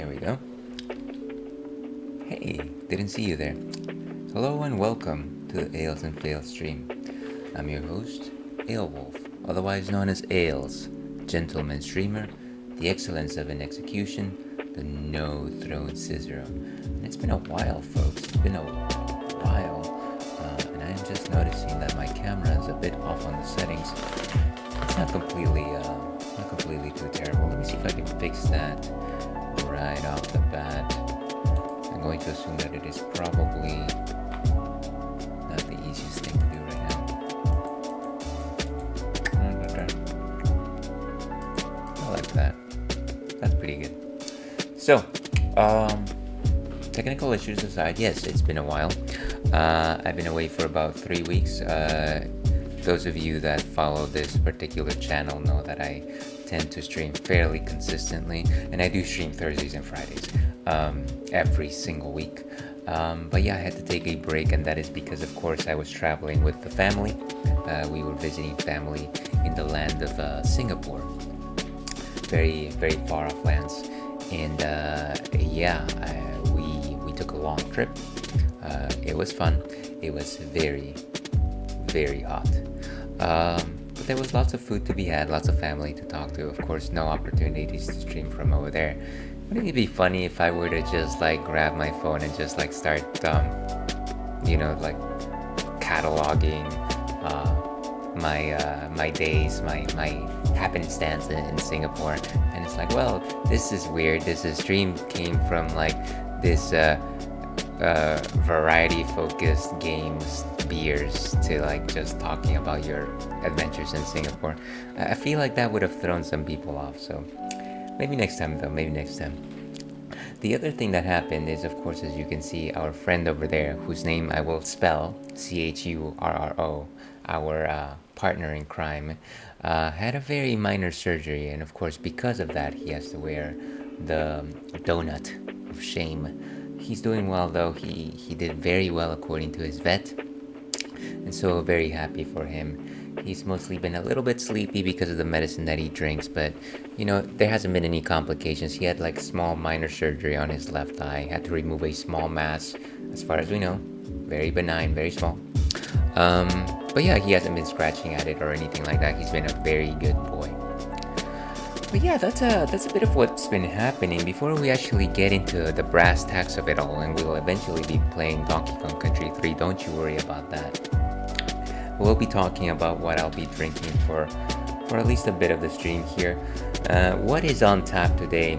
There we go. Hey, didn't see you there. Hello and welcome to the Ales and Fails stream. I'm your host, Aelwolf, otherwise known as Ales, gentleman streamer, the excellence of an execution, the no-throne Cicero. And it's been a while, folks. It's been a while, and I'm just noticing that my camera is a bit off on the settings. It's not completely too terrible. Let me see if I can fix that right off the bat. I'm going to assume that it is probably not the easiest thing to do right now. I like that. That's pretty good. So, technical issues aside, yes, it's been a while. I've been away for about 3 weeks. Those of you that follow this particular channel know that I tend to stream fairly consistently, and I do stream Thursdays and Fridays every single week. But yeah, I had to take a break, and that is because, of course, I was traveling with the family. We were visiting family in the land of Singapore, very, very far off lands, and we took a long trip. It was fun. It was very, very hot. But there was lots of food to be had, lots of family to talk to. Of course, no opportunities to stream from over there. Wouldn't it be funny if I were to just like grab my phone and just like start, like cataloging my days, my happenstance in Singapore, and it's like, well, this is weird. This stream came from like this variety-focused games, beers, to like just talking about your adventures in Singapore. I feel like that would have thrown some people off, so maybe next time though, maybe next time. The other thing that happened is, of course, as you can see, our friend over there, whose name I will spell, Churro, our partner in crime, had a very minor surgery, and of course, because of that, he has to wear the donut of shame. He's doing well though. He did very well according to his vet, and so very happy for him. He's mostly been a little bit sleepy because of the medicine that he drinks, but there hasn't been any complications. He had like small minor surgery on his left eye, had to remove a small mass, as far as we know, very benign, very small. But yeah, he hasn't been scratching at it or anything like that. He's been a very good boy. But yeah, that's a bit of what's been happening. Before we actually get into the brass tacks of it all, and we'll eventually be playing Donkey Kong Country 3, don't you worry about that. We'll be talking about what I'll be drinking for at least a bit of the stream here. What is on tap today?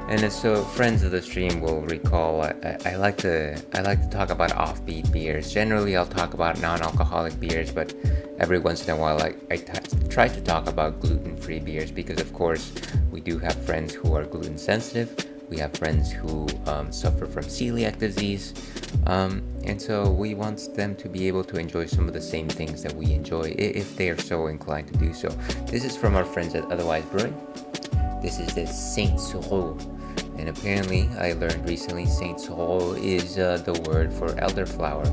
And so friends of the stream will recall I like to talk about offbeat beers. Generally, I'll talk about non-alcoholic beers, but every once in a while I try to talk about gluten-free beers because, of course, we do have friends who are gluten sensitive. We have friends who suffer from celiac disease, and so we want them to be able to enjoy some of the same things that we enjoy if they are so inclined to do so. This is from our friends at Otherwise Brewing. This is the Saint Sureau. And apparently, I learned recently, Saint Sureau is the word for elderflower.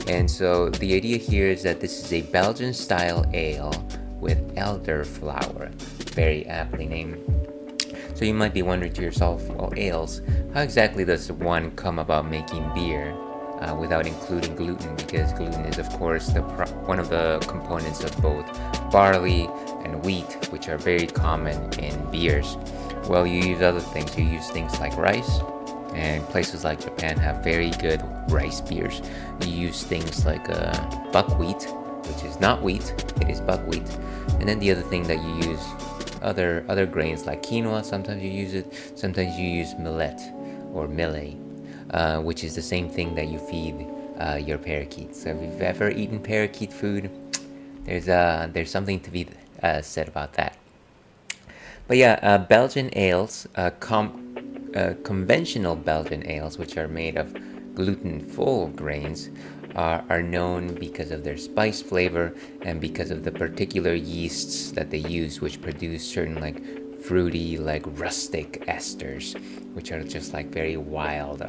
And so the idea here is that this is a Belgian-style ale with elderflower. Very aptly named. So you might be wondering to yourself, well, ales, how exactly does one come about making beer without including gluten? Because gluten is, of course, one of the components of both barley and wheat, which are very common in beers. Well, you use other things. You use things like rice, and places like Japan have very good rice beers. You use things like buckwheat, which is not wheat, it is buckwheat. And then the other thing that you use, other grains like quinoa, sometimes you use it. Sometimes you use millet or millet, which is the same thing that you feed your parakeets. So if you've ever eaten parakeet food, there's something to be said about that. But yeah, Belgian ales, conventional Belgian ales, which are made of gluten-full grains, are known because of their spice flavor and because of the particular yeasts that they use, which produce certain like fruity, like rustic esters, which are just like very wild,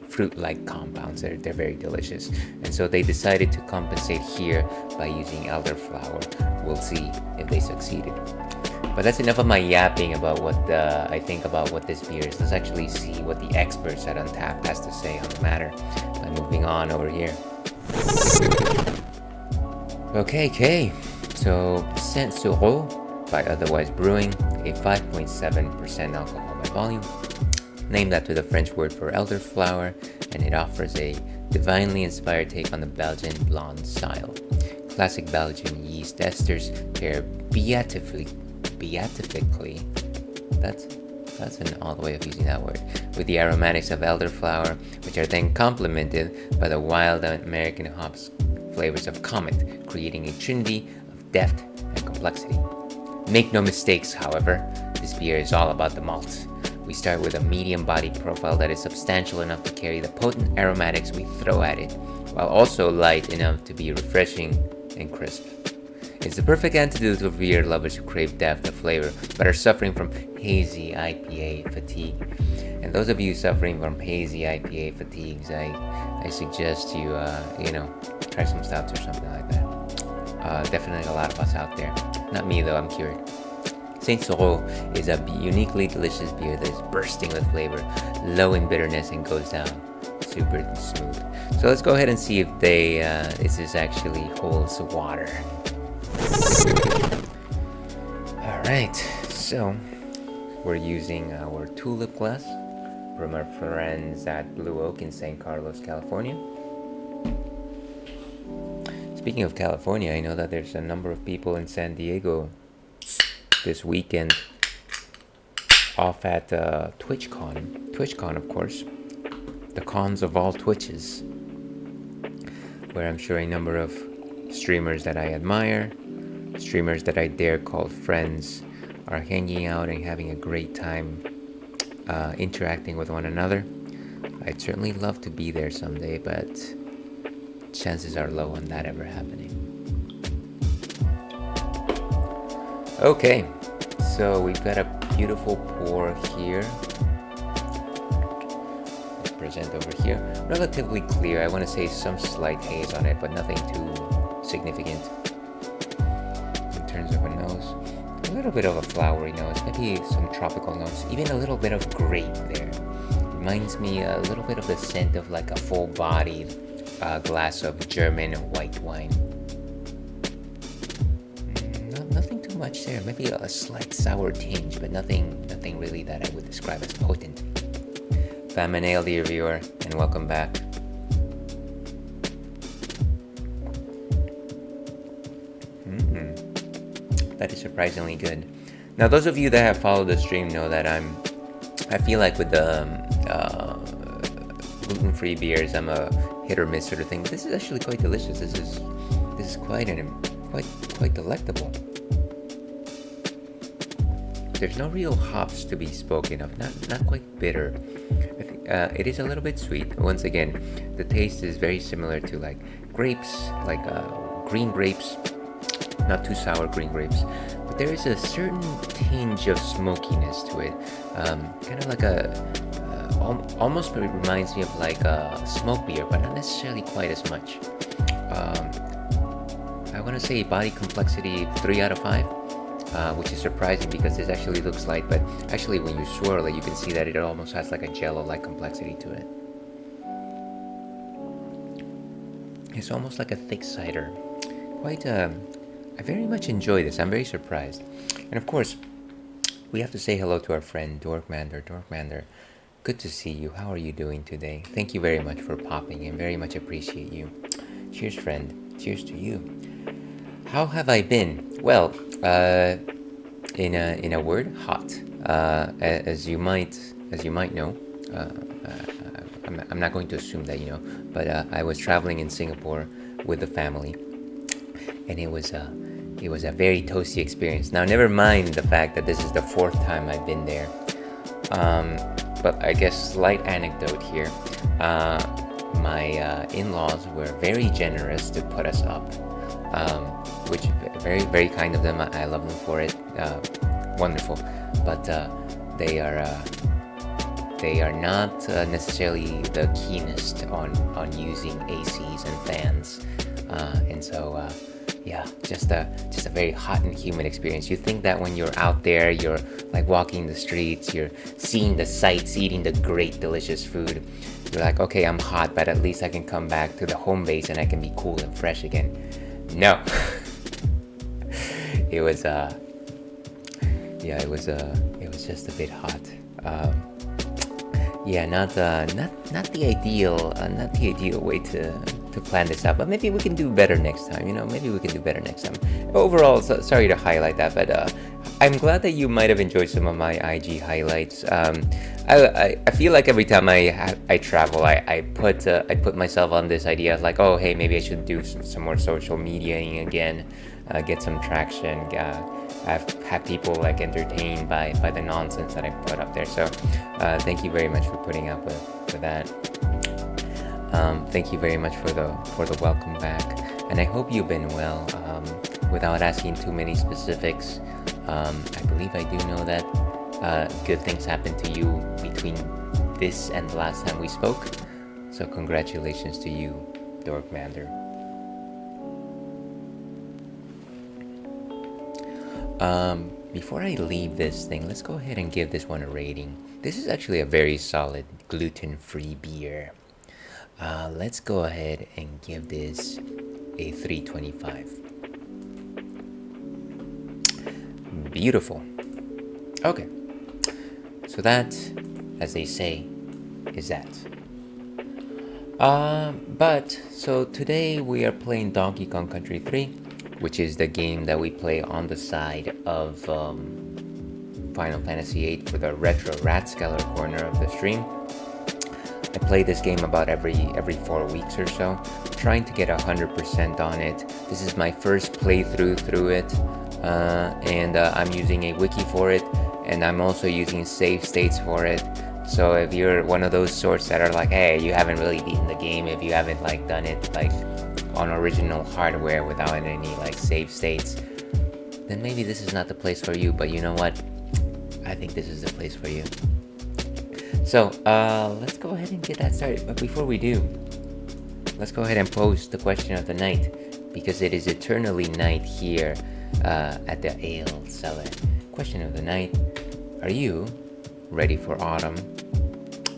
fruit-like compounds. They're very delicious, and so they decided to compensate here by using elderflower. We'll see if they succeeded. But that's enough of my yapping about what I think about what this beer is. Let's actually see what the experts at Untappd has to say on the matter by moving on over here. Okay. So Saint-Sureau by Otherwise Brewing, a 5.7% alcohol by volume. Named after the French word for elderflower, and it offers a divinely inspired take on the Belgian blonde style. Classic Belgian yeast esters pair beatifically, that's an odd way of using that word, with the aromatics of elderflower, which are then complemented by the wild American hops flavors of Comet, creating a trinity of depth and complexity. Make no mistakes, however, this beer is all about the malt. We start with a medium body profile that is substantial enough to carry the potent aromatics we throw at it, while also light enough to be refreshing and crisp. It's the perfect antidote for beer lovers who crave depth of flavor but are suffering from hazy IPA fatigue. And those of you suffering from hazy IPA fatigues, I suggest you, try some stouts or something like that. Definitely a lot of us out there. Not me though, I'm cured. Saint-Sureau is a uniquely delicious beer that is bursting with flavor, low in bitterness, and goes down super smooth. So let's go ahead and see if this actually holds water. Alright, so we're using our tulip glass from our friends at Blue Oak in San Carlos, California. Speaking of California, I know that there's a number of people in San Diego this weekend off at TwitchCon. TwitchCon, of course, the cons of all Twitches, where I'm sure a number of streamers that I admire, streamers that I dare call friends, are hanging out and having a great time interacting with one another. I'd certainly love to be there someday, but chances are low on that ever happening. Okay, so we've got a beautiful pour here. Let's present over here. Relatively clear. I want to say some slight haze on it, but nothing too significant. In terms of a nose, a little bit of a flowery nose, maybe some tropical notes, even a little bit of grape there. Reminds me a little bit of the scent of like a full-bodied glass of German white wine. Nothing too much there. Maybe a slight sour tinge, but nothing really that I would describe as potent. Faminail, dear viewer, and welcome back. That is surprisingly good. Now, those of you that have followed the stream know that I feel like with the gluten-free beers, I'm a hit or miss sort of thing. But this is actually quite delicious. This is quite delectable. There's no real hops to be spoken of. Not quite bitter. I think, it is a little bit sweet. Once again, the taste is very similar to like grapes, like green grapes. Not too sour green grapes, but there is a certain tinge of smokiness to it. Kind of like almost reminds me of like a smoke beer, but not necessarily quite as much. I want to say body complexity 3 out of 5, which is surprising because this actually looks light, but actually when you swirl it, you can see that it almost has like a jello-like complexity to it. It's almost like a thick cider. I very much enjoy this. I'm very surprised. And of course, we have to say hello to our friend Dorkmander. Dorkmander, good to see you. How are you doing today? Thank you very much for popping in. Very much appreciate you. Cheers, friend. Cheers to you. How have I been? Well, in a word, hot. As you might know, I'm not going to assume that you know, but I was traveling in Singapore with the family, and it was a very toasty experience. Now, never mind the fact that this is the 4th time I've been there. But I guess slight anecdote here. My in-laws were very generous to put us up, which very, very kind of them. I love them for it. Wonderful. But they are not necessarily the keenest on using ACs and fans, and so yeah, just a very hot and humid experience. You think that when you're out there, you're like walking the streets, you're seeing the sights, eating the great delicious food. You're like, okay, I'm hot, but at least I can come back to the home base and I can be cool and fresh again. No. It was yeah, it was just a bit hot. Yeah, not the ideal way to plan this out, but maybe we can do better next time. Maybe we can do better next time. Overall, sorry to highlight that, but I'm glad that you might have enjoyed some of my IG highlights. I feel like every time I travel, I put myself on this idea of like, oh hey, maybe I should do some more social mediaing again, get some traction, have people like entertained by the nonsense that I put up there. So thank you very much for putting up with that. Thank you very much for the welcome back, and I hope you've been well. Without asking too many specifics, I believe I do know that good things happened to you between this and the last time we spoke. So congratulations to you, Dorkmander. Before I leave this thing, let's go ahead and give this one a rating. This is actually a very solid gluten-free beer. Let's go ahead and give this a 3.25. Beautiful. Okay. So that, as they say, is that. So today we are playing Donkey Kong Country 3, which is the game that we play on the side of Final Fantasy VIII for the retro Ratskeller corner of the stream. I play this game about every 4 weeks or so, trying to get 100% on it. This is my first playthrough through it, and I'm using a wiki for it, and I'm also using save states for it. So if you're one of those sorts that are like, hey, you haven't really beaten the game if you haven't like done it like on original hardware without any like save states, then maybe this is not the place for you. But you know what? I think this is the place for you. So let's go ahead and get that started. But before we do, let's go ahead and pose the question of the night, because it is eternally night here at the ale cellar. Question of the night: are you ready for autumn?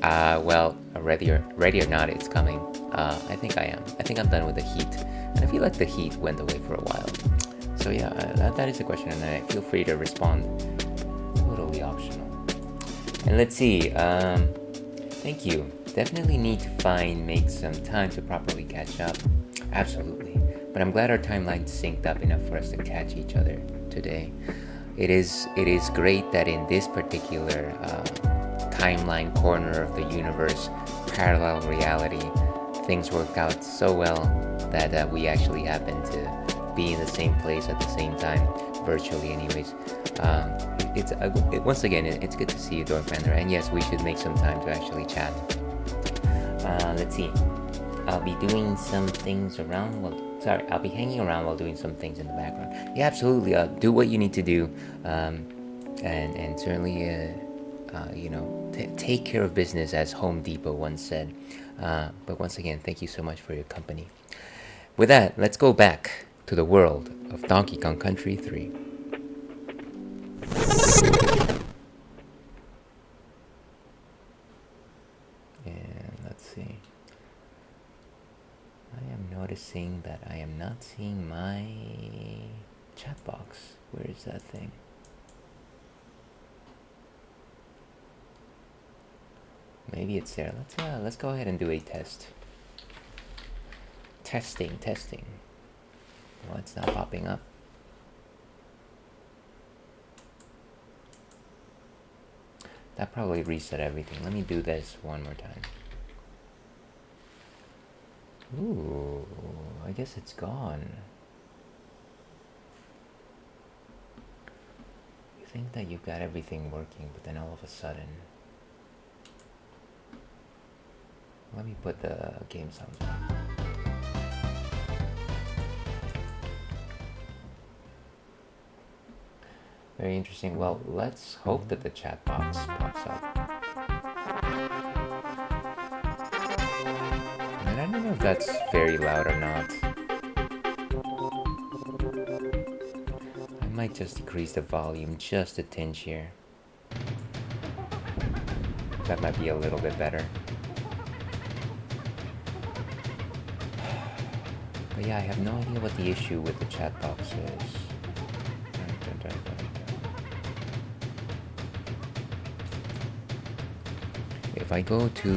Well, ready or not, it's coming. I think I am. I think I'm done with the heat, and I feel like the heat went away for a while. So yeah, that is the question of the night. Feel free to respond. Totally optional. And let's see. Thank you. Definitely need to make some time to properly catch up. Absolutely. But I'm glad our timelines synced up enough for us to catch each other today. It is great that in this particular timeline corner of the universe, parallel reality, things worked out so well that we actually happen to be in the same place at the same time, virtually anyways. Once again, it's good to see you, Dorkmander, and yes, we should make some time to actually chat. Let's see. I'll be doing some things around. I'll be hanging around while doing some things in the background. Yeah, absolutely. Do what you need to do, and certainly, take care of business, as Home Depot once said. But once again, thank you so much for your company. With that, let's go back to the world of Donkey Kong Country 3. And let's see. I am noticing that I am not seeing my chat box. Where is that thing? Maybe it's there. Let's go ahead and do a test. Testing. Well, it's not popping up. That probably reset everything. Let me do this one more time. Ooh, I guess it's gone. You think that you've got everything working, but then all of a sudden... Let me put the game sounds on. Very interesting. Well, let's hope that the chat box pops up. And I don't know if that's very loud or not. might just decrease the volume just a tinge here. That might be a little bit better. But yeah, I have no idea what the issue with the chat box is. If I go to...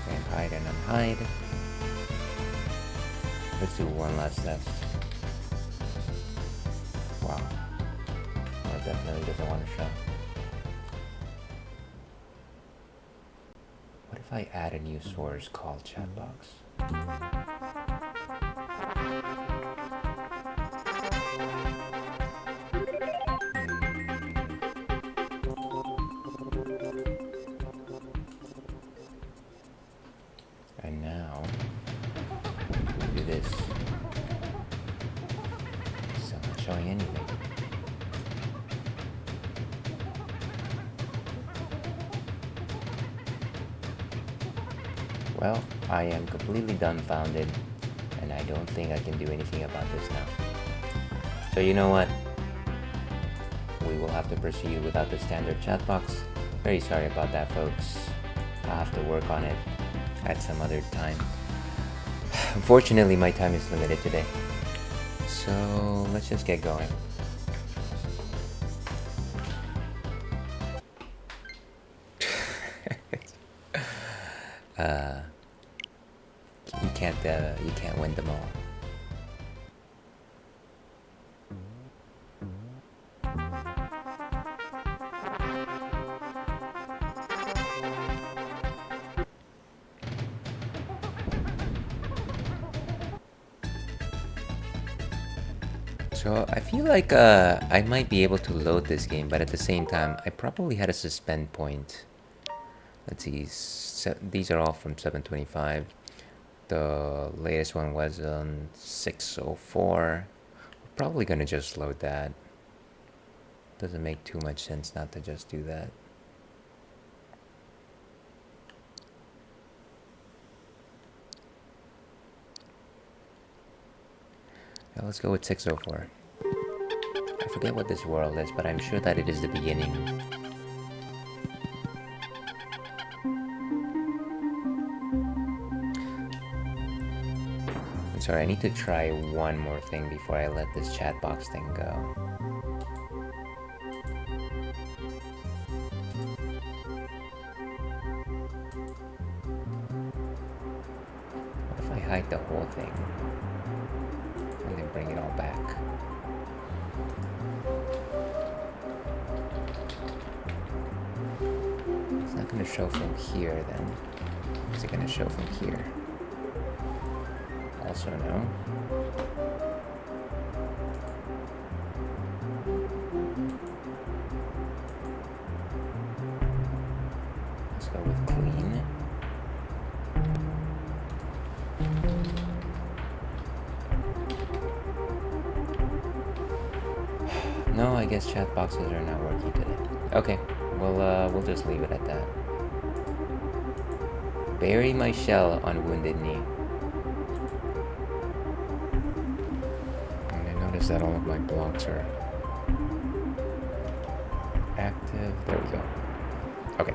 and hide and unhide. Let's do one last test. Wow. Well, it definitely doesn't want to show. What if I add a new source called chatbox? And now, we do this. Still not showing anything. Well, I am completely dumbfounded, and I don't think I can do anything about this now. So you know what? We will have to proceed without the standard chat box. Very sorry about that, folks. I'll have to work on it at some other time. Unfortunately, my time is limited today. So let's just get going. You can't win them all. So I feel like I might be able to load this game, but at the same time, I probably had a suspend point. Let's see, these are all from 725. The latest one was on 604. We're probably gonna just load that. Doesn't make too much sense not to just do that. Now let's go with 604. I forget what this world is, but I'm sure that it is the beginning. I'm sorry, I need to try one more thing before I let this chat box thing go. What if I hide the whole thing? And then bring it all back. It's not going to show from here then. Is it going to show from here? Also no. Let's go with clean. No, I guess chat boxes are not working today. Okay, we'll just leave it at that. Bury my shell on Wounded Knee. And I notice that all of my blocks are active. There we go. Okay.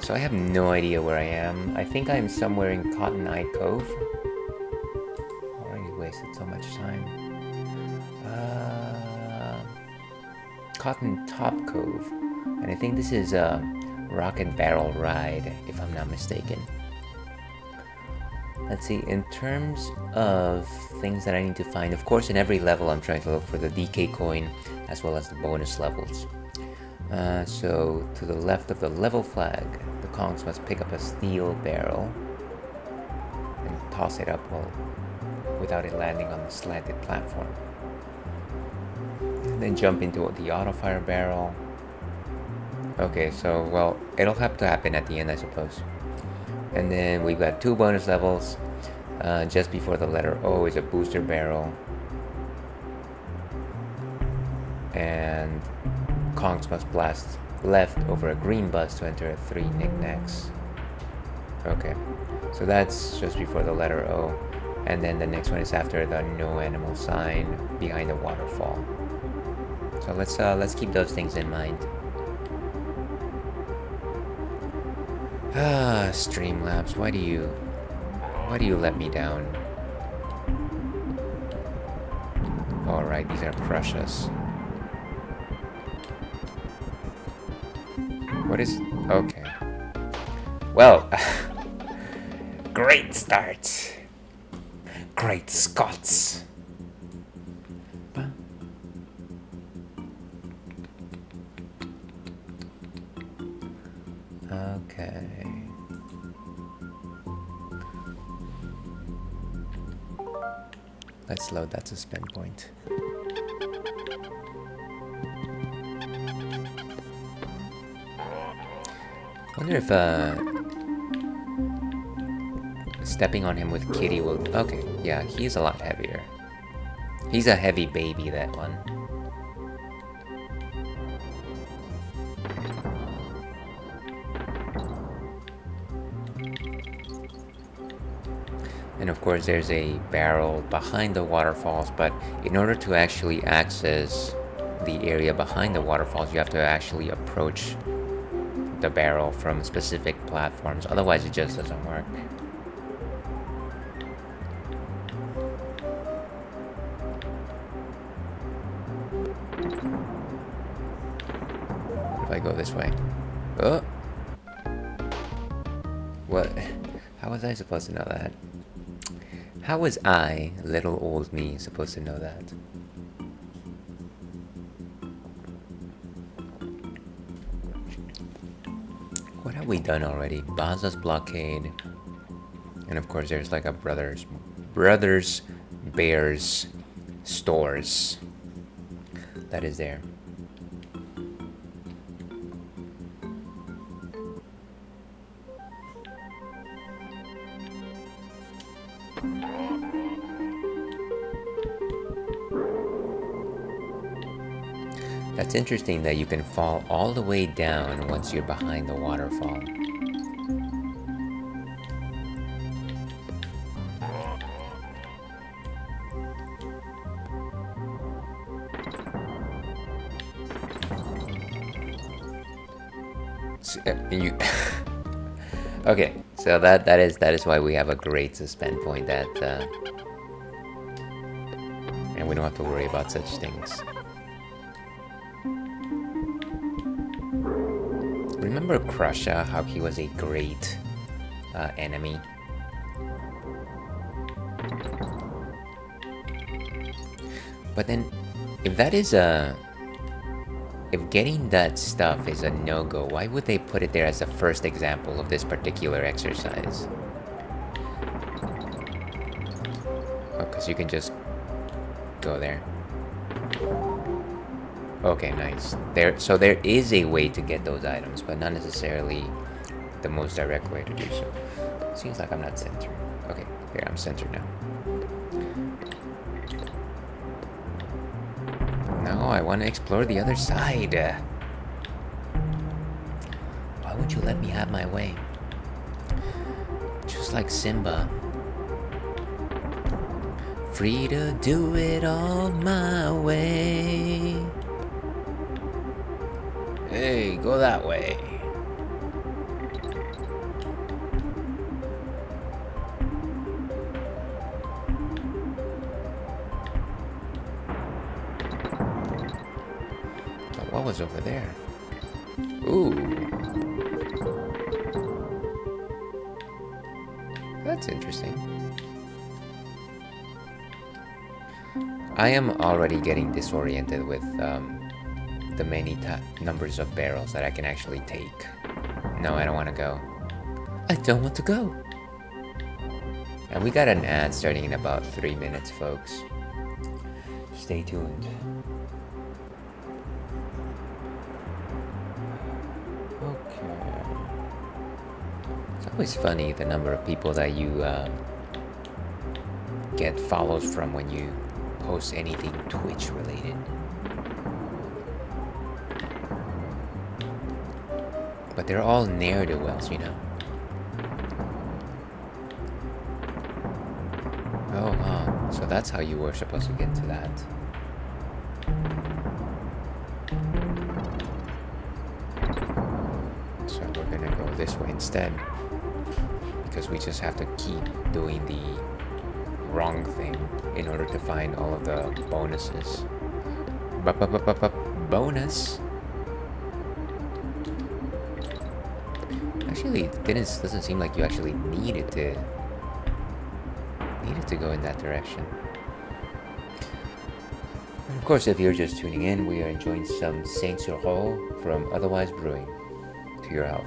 So I have no idea where I am. I think I'm somewhere in Cotton Eye Cove. Already wasted so much time. Cotton Top Cove, and I think this is a Rocket Barrel Ride, if I'm not mistaken. Let's see, in terms of things that I need to find, of course in every level I'm trying to look for the DK coin as well as the bonus levels. So to the left of the level flag, the Kongs must pick up a steel barrel and toss it up without it landing on the slanted platform. Then jump into the auto fire barrel. Okay, so well, it'll have to happen at the end, I suppose. And then we've got 2 bonus levels. Just before the letter O is a booster barrel, and Kongs must blast left over a green bus to enter 3 knickknacks. Okay, so that's just before the letter O. And then the next one is after the no animal sign behind the waterfall. So let's keep those things in mind. Ah, Streamlabs, why do you let me down? Alright, these are crushes. What is... okay. Well, great start. Great Scots. Okay. Let's load that suspend point. I wonder if stepping on him with Kitty will... okay, yeah, he's a lot heavier. He's a heavy baby, that one. And of course there's a barrel behind the waterfalls, but in order to actually access the area behind the waterfalls, you have to actually approach the barrel from specific platforms, otherwise it just doesn't work. What if I go this way? Oh! What? How was I supposed to know that? How was I, little old me, supposed to know that? What have we done already? Baza's blockade. And of course there's like a Brothers Bears stores that is there. That's interesting that you can fall all the way down once you're behind the waterfall. You okay, so that is why we have a great suspend point, that and we don't have to worry about such things. Remember Crusher, how he was a great enemy? But then, if that is if getting that stuff is a no-go, why would they put it there as the first example of this particular exercise? Oh, because you can just go there. Okay, nice. So there is a way to get those items, but not necessarily the most direct way to do so. Seems like I'm not centered. Okay, there, I'm centered now. No, I want to explore the other side. Why would you let me have my way? Just like Simba. Free to do it all my way. Hey, go that way. But what was over there? Ooh. That's interesting. I am already getting disoriented with the many numbers of barrels that I can actually take. No, I don't want to go. I don't want to go. And we got an ad starting in about 3 minutes, folks. Stay tuned. Okay. It's always funny the number of people that you get follows from when you post anything Twitch related. But they're all ne'er-do-wells, you know? Oh, huh. So that's how you were supposed to get to that. So we're gonna go this way instead. Because we just have to keep doing the wrong thing in order to find all of the bonuses. Bonus? Actually, it doesn't seem like you actually needed to go in that direction. And of course, if you're just tuning in, we are enjoying some Saint-Sur-Hall from Otherwise Brewing. To your health.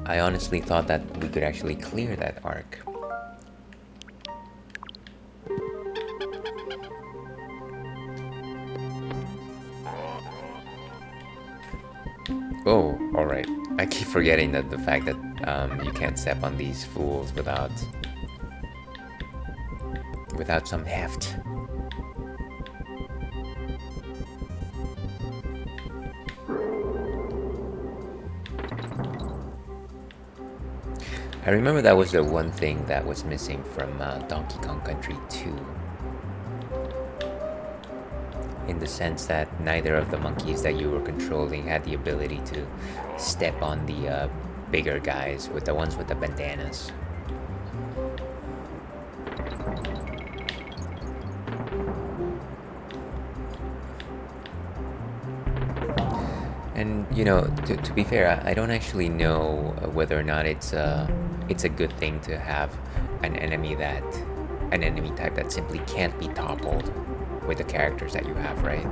I honestly thought that we could actually clear that arc. Oh, alright. I keep forgetting that the fact that you can't step on these fools without some heft. I remember that was the one thing that was missing from Donkey Kong Country 2. In the sense that neither of the monkeys that you were controlling had the ability to step on the bigger guys, with the ones with the bandanas. And you know, to be fair, I don't actually know whether or not it's a good thing to have an enemy type that simply can't be toppled with the characters that you have, right?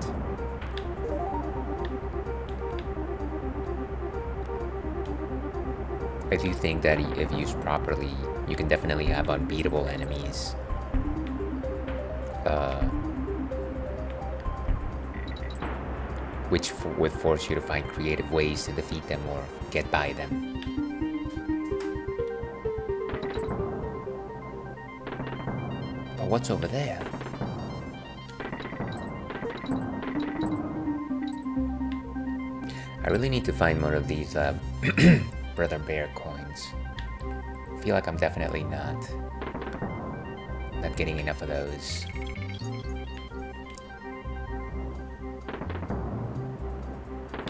I do think that if used properly, you can definitely have unbeatable enemies. Which would force you to find creative ways to defeat them or get by them. But what's over there? I really need to find more of these Brother Bear coins. I feel like I'm definitely not getting enough of those.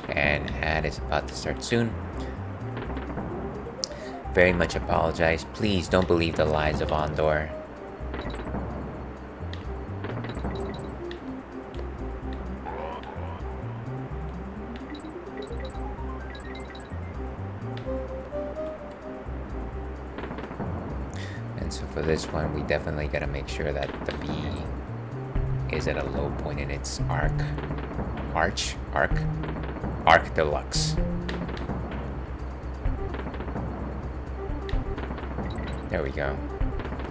And ad is about to start soon. Very much apologize. Please don't believe the lies of Ondor. And so for this one, we definitely gotta make sure that the bee is at a low point in its arc deluxe. There we go.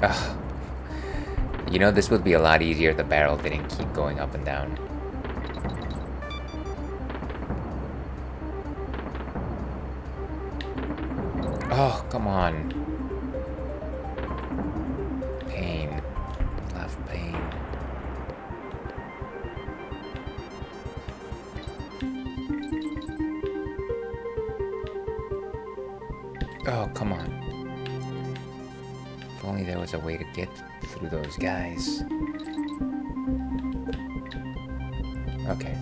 Ugh. You know, this would be a lot easier if the barrel didn't keep going up and down. Oh, come on. Pain. Love pain. Oh, come on. If only there was a way to get through those guys. Okay.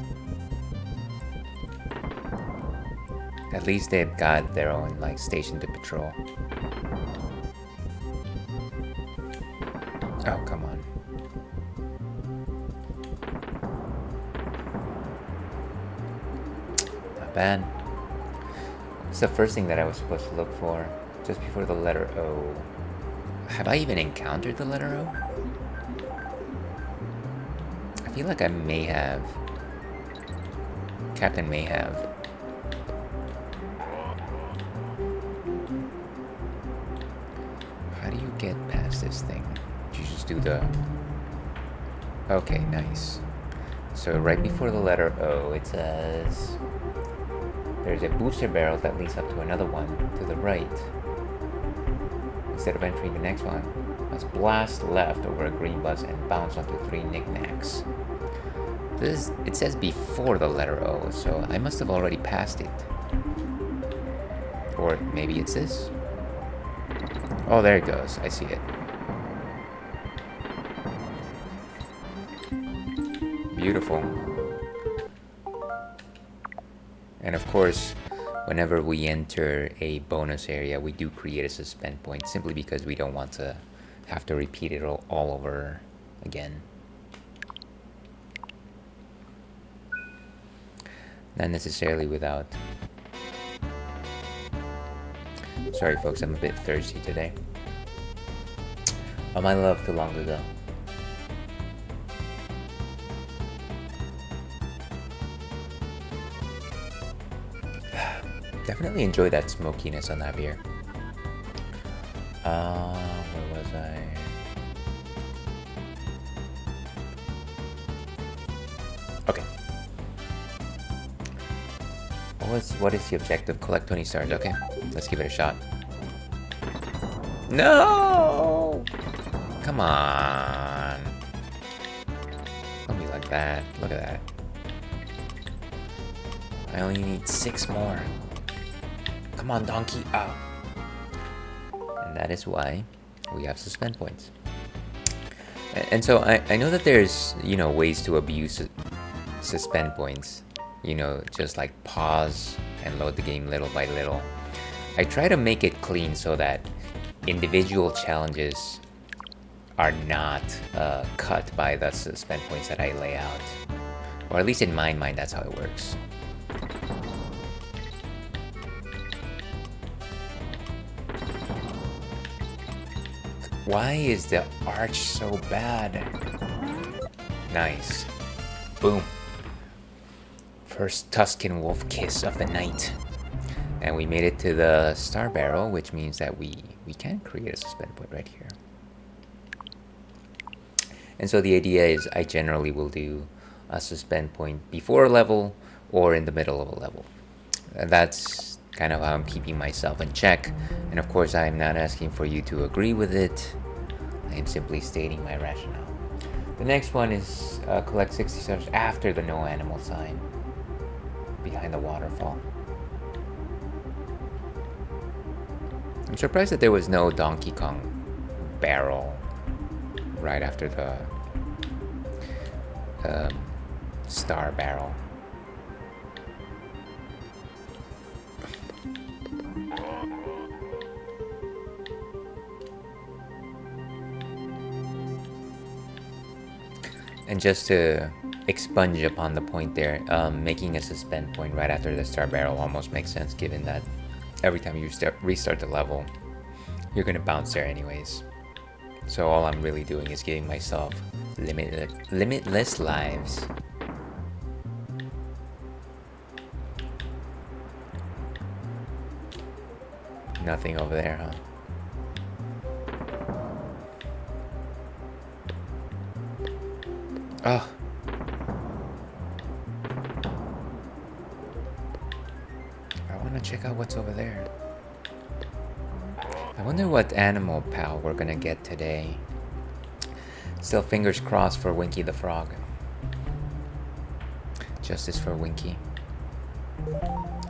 At least they've got their own, like, station to patrol. Oh, come on. Not bad. What's the first thing that I was supposed to look for? Just before the letter O. Have I even encountered the letter O? I feel like I may have. Captain may have. How do you get past this thing? You just do the... Okay, nice. So right before the letter O, it says... There's a booster barrel that leads up to another one to the right. Instead of entering the next one, let's blast left over a green bus and bounce onto 3 knickknacks. It says before the letter O, so I must have already passed it. Or maybe it's this? Oh, there it goes. I see it. Beautiful. And of course, whenever we enter a bonus area, we do create a suspend point simply because we don't want to have to repeat it all over again. Not necessarily without. Sorry folks, I'm a bit thirsty today. Oh, my love too long ago. Definitely enjoy that smokiness on that beer. Where was I? Okay. What is the objective? Collect 20 stars. Okay, let's give it a shot. No! Come on. Don't be like that. Look at that. I only need 6 more. Come on, donkey. Ah. And that is why we have suspend points. And so I know that there's, ways to abuse suspend points. Just like pause and load the game little by little. I try to make it clean so that individual challenges are not cut by the suspend points that I lay out. Or at least in my mind, that's how it works. Why is the arch so bad? Nice. Boom. First Tuscan wolf kiss of the night. And we made it to the star barrel, which means that we can create a suspend point right here. And so the idea is I generally will do a suspend point before a level or in the middle of a level. And that's kind of how I'm keeping myself in check. And of course, I'm not asking for you to agree with it. I am simply stating my rationale. The next one is collect 60 stars after the no animal sign behind the waterfall. I'm surprised that there was no Donkey Kong barrel right after the star barrel. And just to expunge upon the point there, making a suspend point right after the star barrel almost makes sense, given that every time you restart the level, you're gonna bounce there anyways. So all I'm really doing is giving myself limitless lives. Nothing over there, huh? Oh. I want to check out what's over there. I wonder what animal pal we're gonna get today. Still fingers crossed for Winky the Frog. Justice for Winky.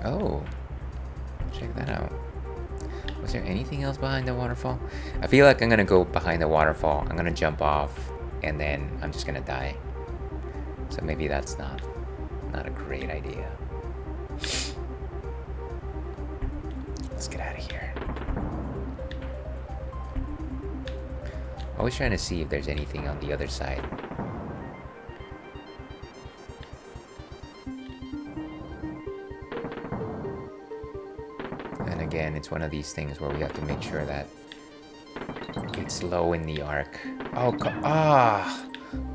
Oh. Check that out. Was there anything else behind the waterfall? I feel like I'm gonna go behind the waterfall. I'm gonna jump off and then I'm just gonna die. So maybe that's not a great idea. Let's get out of here. Always trying to see if there's anything on the other side. And again, it's one of these things where we have to make sure that it's low in the arc. Oh,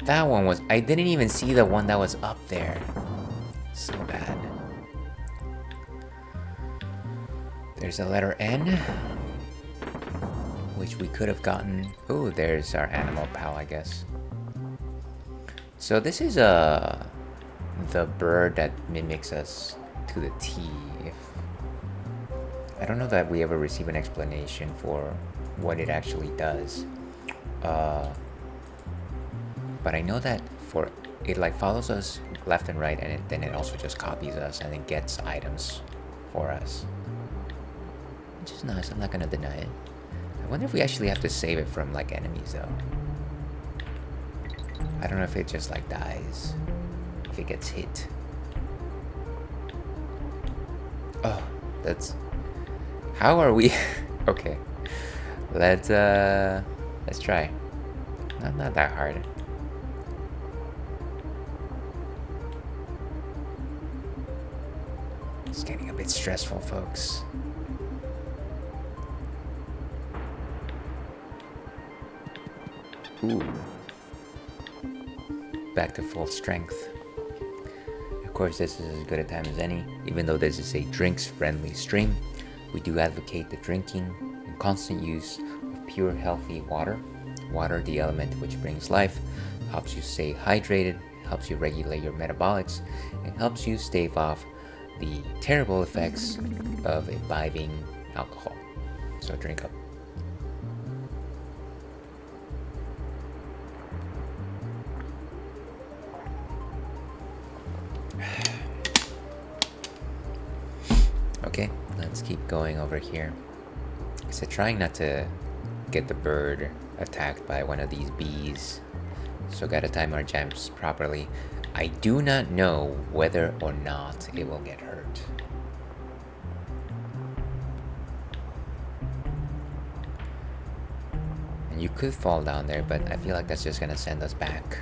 that one was... I didn't even see the one that was up there. So bad. There's a letter N, which we could have gotten. Oh, there's our animal pal, I guess. So this is the bird that mimics us to the T. I don't know that we ever receive an explanation for what it actually does. But I know that for it like follows us left and right, and then it also just copies us and it gets items for us, which is nice. I'm not gonna deny it. I wonder if we actually have to save it from like enemies though. I don't know if it just like dies if it gets hit. Oh, that's how are we? Okay, let's try. Not that hard. It's getting a bit stressful, folks. Ooh. Back to full strength. Of course, this is as good a time as any. Even though this is a drinks-friendly stream, we do advocate the drinking and constant use of pure, healthy water. Water, the element which brings life, helps you stay hydrated, helps you regulate your metabolics, and helps you stave off the terrible effects of imbibing alcohol. So drink up. Okay, let's keep going over here. So trying not to get the bird attacked by one of these bees. So gotta time our jumps properly. I do not know whether or not it will get hurt. And you could fall down there, but I feel like that's just gonna send us back.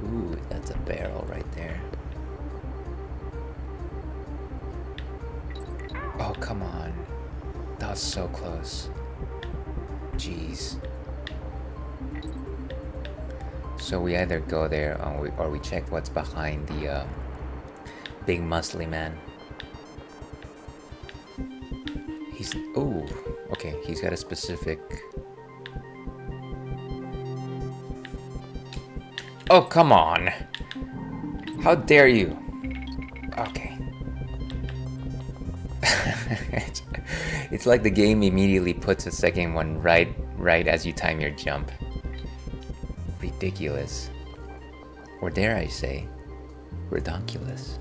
Ooh, that's a barrel right there. Oh, come on. That was so close. Jeez. So we either go there or we check what's behind the big muscly man. He's... Oh, okay. He's got a specific... Oh, come on. How dare you? Okay. It's like the game immediately puts a second one right as you time your jump. Ridiculous. Or dare I say, redonkulous.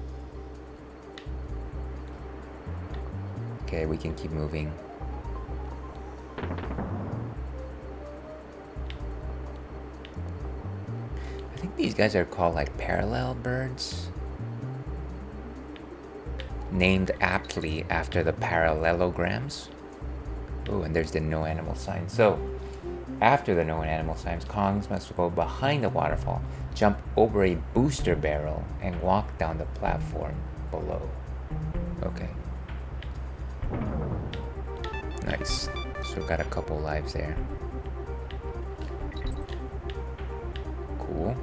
Okay, we can keep moving. I think these guys are called like parallel birds. Named aptly after the parallelograms. Oh, and there's the no animal sign. So, after the no animal signs, Kongs must go behind the waterfall, jump over a booster barrel, and walk down the platform below. Okay. Nice. So got a couple lives there. Cool.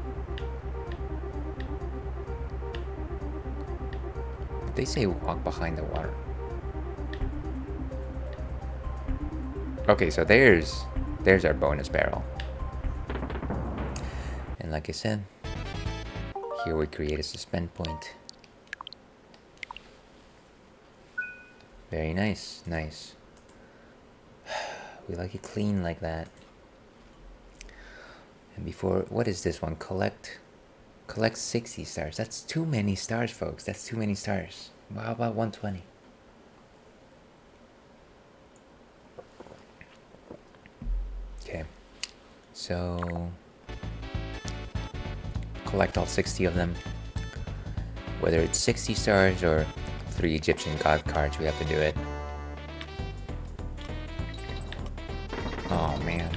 They say walk behind the water. Okay, so there's our bonus barrel. And like I said, here we create a suspend point. Very nice, nice. We like it clean like that. And before, what is this one? Collect 60 stars. That's too many stars, folks. That's too many stars. Well, how about 120? Okay. So collect all 60 of them. Whether it's 60 stars or 3 Egyptian god cards, we have to do it. Oh man.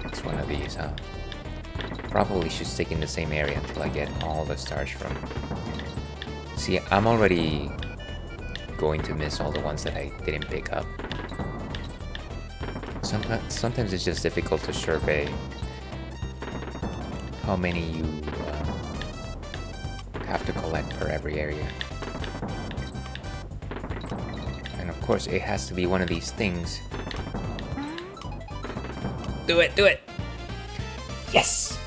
It's one of these, huh? Probably should stick in the same area until I get all the stars from. See, I'm already going to miss all the ones that I didn't pick up. Sometimes it's just difficult to survey how many you have to collect per every area. And of course, it has to be one of these things. Do it! Do it! Yes!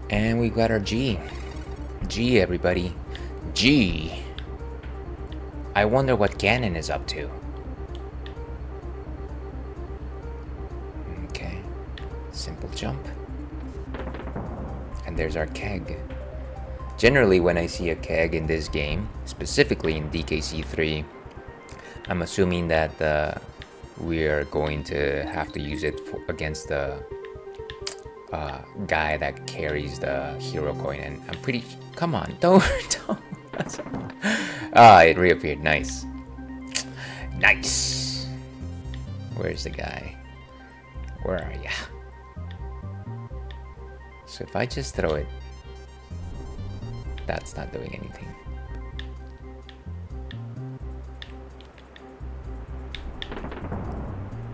And we got our G. Gee, everybody. Gee. I wonder what Ganon is up to. Okay. Simple jump. And there's our keg. Generally, when I see a keg in this game, specifically in DKC3, I'm assuming that we are going to have to use it against the guy that carries the hero coin, and I'm pretty... Come on, don't... it reappeared. Nice. Nice. Where's the guy? Where are ya? So if I just throw it, that's not doing anything.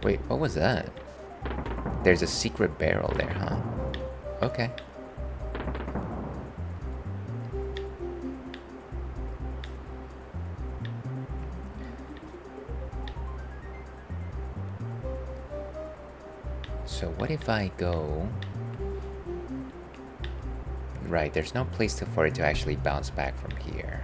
Wait, what was that? There's a secret barrel there, huh? Okay. So what if I go... Right, there's no place for it to actually bounce back from here.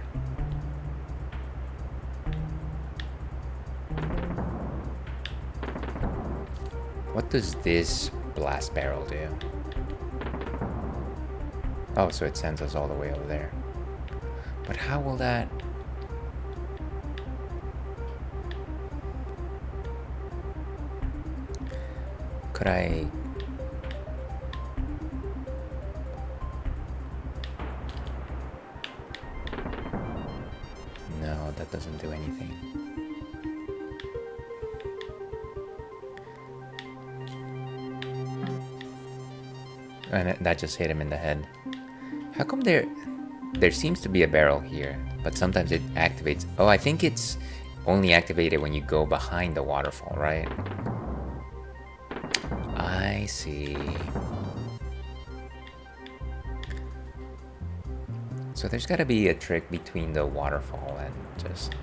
What does this blast barrel do? Oh, so it sends us all the way over there. But how will that... Could I... No, that doesn't do anything. And that just hit him in the head. How come there seems to be a barrel here, but sometimes it activates... Oh, I think it's only activated when you go behind the waterfall, right? I see. So there's gotta be a trick between the waterfall and just...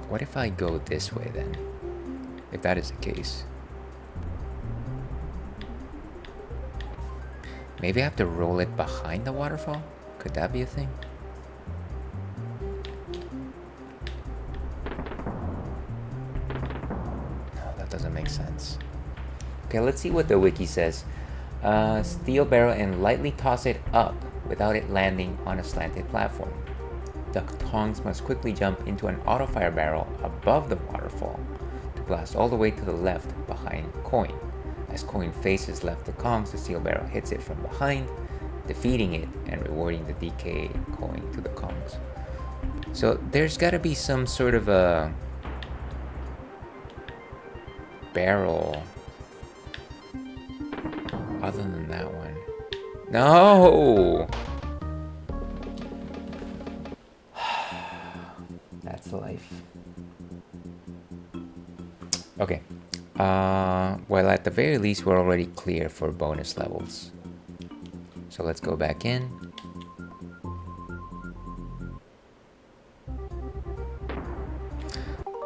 What if I go this way then? If that is the case. Maybe I have to roll it behind the waterfall? Could that be a thing? No, that doesn't make sense. Okay, let's see what the wiki says. Steel barrel and lightly toss it up without it landing on a slanted platform. The tongs must quickly jump into an auto-fire barrel above the waterfall to blast all the way to the left behind coin. As coin faces left the Kongs, the steel barrel hits it from behind, defeating it and rewarding the DK coin to the Kongs. So there's gotta be some sort of a barrel other than that one. No! That's life. Okay. Well, at the very least, we're already clear for bonus levels. So let's go back in.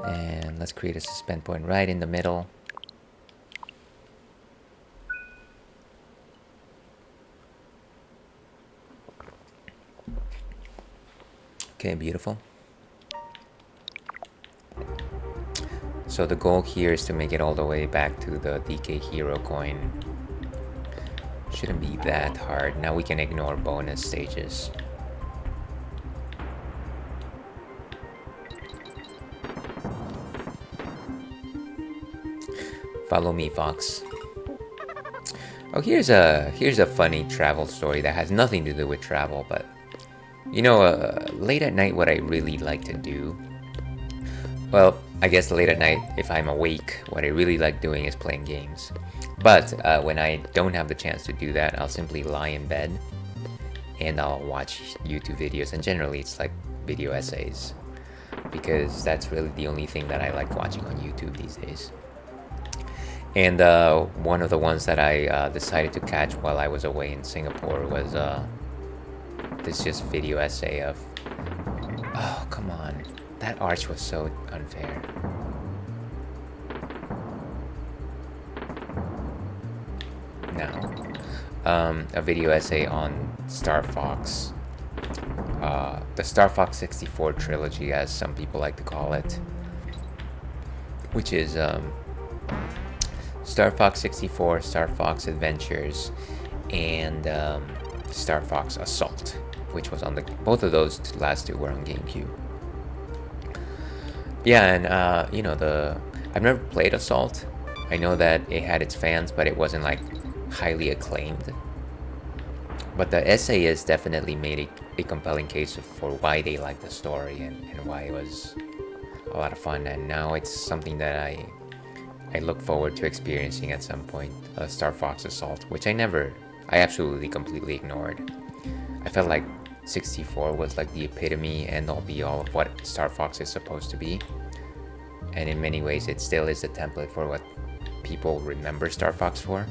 And let's create a suspend point right in the middle. Okay, beautiful. So the goal here is to make it all the way back to the DK hero coin. Shouldn't be that hard. Now we can ignore bonus stages. Follow me, Fox. Oh, here's a funny travel story that has nothing to do with travel, but you know, late at night, what I really like to do. Well, I guess late at night, if I'm awake, what I really like doing is playing games. But when I don't have the chance to do that, I'll simply lie in bed and I'll watch YouTube videos, and generally it's like video essays, because that's really the only thing that I like watching on YouTube these days. And one of the ones that I decided to catch while I was away in Singapore was this just video essay of... Oh, come on. That arch was so unfair. now. A video essay on Star Fox. The Star Fox 64 trilogy, as some people like to call it. Which is Star Fox 64, Star Fox Adventures, and Star Fox Assault, which was on the both of those last two were on GameCube. Yeah, and you know, I've never played Assault. I know that it had its fans, but it wasn't like highly acclaimed. But the essayists definitely made a compelling case for why they liked the story and why it was a lot of fun. And now it's something that I look forward to experiencing at some point. Star Fox Assault, which I absolutely completely ignored. I felt like 64 was like the epitome and all be all of what Star Fox is supposed to be. And in many ways it still is the template for what people remember Star Fox for.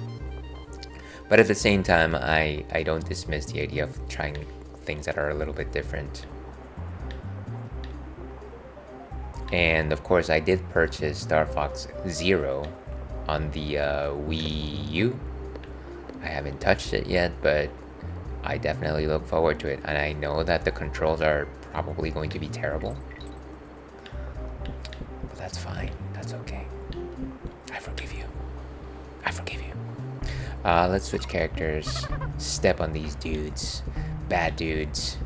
But at the same time, I don't dismiss the idea of trying things that are a little bit different. And of course, I did purchase Star Fox Zero on the Wii U. I haven't touched it yet, but I definitely look forward to it. And I know that the controls are probably going to be terrible. But that's fine. That's okay. I forgive you. I forgive you. Let's switch characters. Step on these dudes. Bad dudes.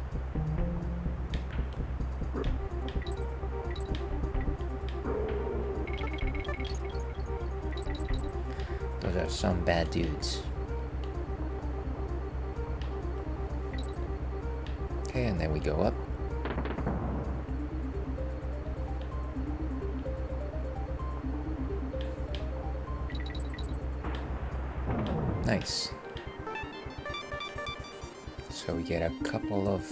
Those are some bad dudes. Okay, and then we go up. Nice. So we get a couple of...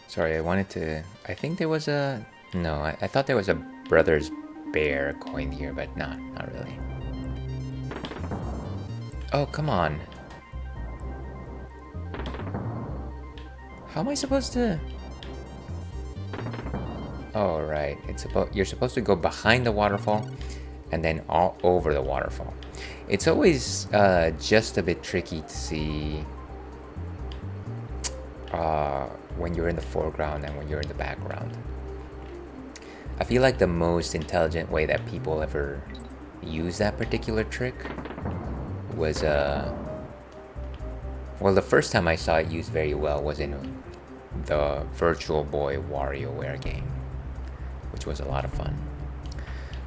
Sorry, I think there was a... No, I thought there was a Brothers Bear coin here, but not really. Oh, come on. How am I supposed to... Oh, right. You're supposed to go behind the waterfall and then all over the waterfall. It's always just a bit tricky to see when you're in the foreground and when you're in the background. I feel like the most intelligent way that people ever use that particular trick was well, the first time I saw it used very well was in the Virtual Boy WarioWare game, which was a lot of fun.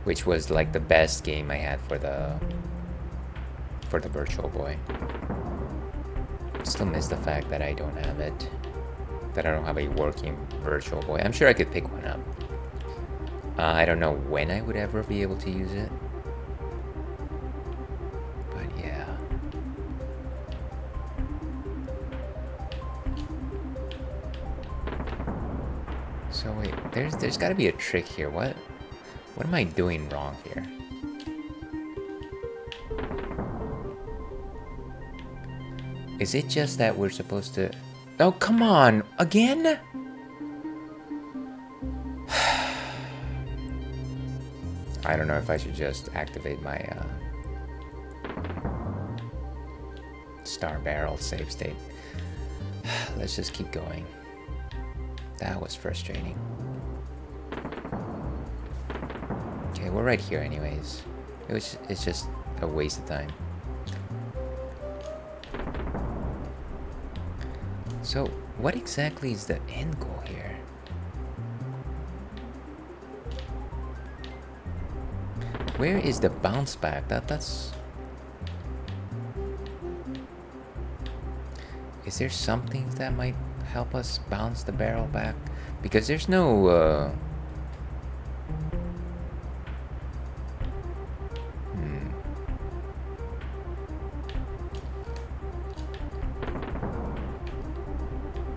Which was like the best game I had for the Virtual Boy. Still miss the fact that I don't have it. That I don't have a working Virtual Boy. I'm sure I could pick one up. I don't know when I would ever be able to use it. But yeah. So wait, there's gotta be a trick here. What am I doing wrong here? Is it just that we're supposed to... Oh, come on! Again? I don't know if I should just activate my Star Barrel save state. Let's just keep going. That was frustrating. Okay, we're right here anyways. It's just a waste of time. So, what exactly is the end goal here? Where is the bounce back? That's... Is there something that might help us bounce the barrel back? Because there's no...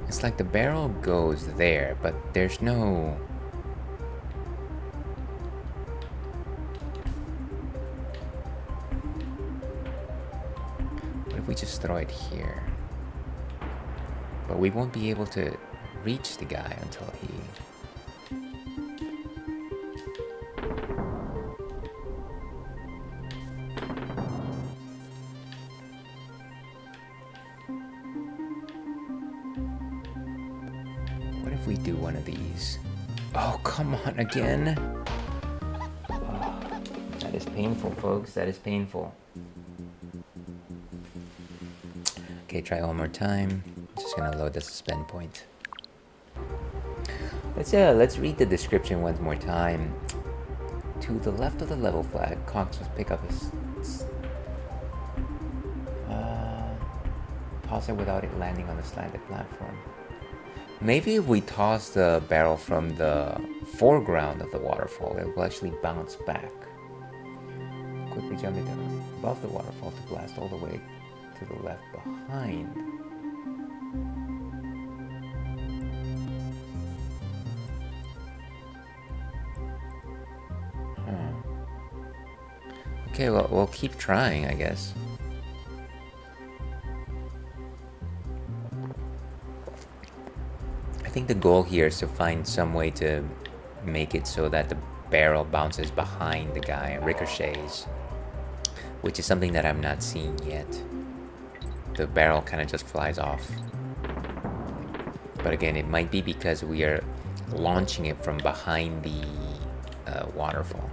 It's like the barrel goes there, but there's no... What if we just throw it here? But we won't be able to reach the guy until he... do one of these. Oh, come on again. Oh, that is painful, folks. That is painful. Okay, try one more time. Just gonna load the suspend point. Let's read the description one more time. To the left of the level flag, Cox will pick up his toss it without it landing on the slanted platform. Maybe if we toss the barrel from the foreground of the waterfall, it will actually bounce back. Quickly jump it above the waterfall to blast all the way to the left behind. Okay, well, we'll keep trying, I guess. I think the goal here is to find some way to make it so that the barrel bounces behind the guy and ricochets, which is something that I'm not seeing yet. The barrel kind of just flies off. But again, it might be because we are launching it from behind the waterfall.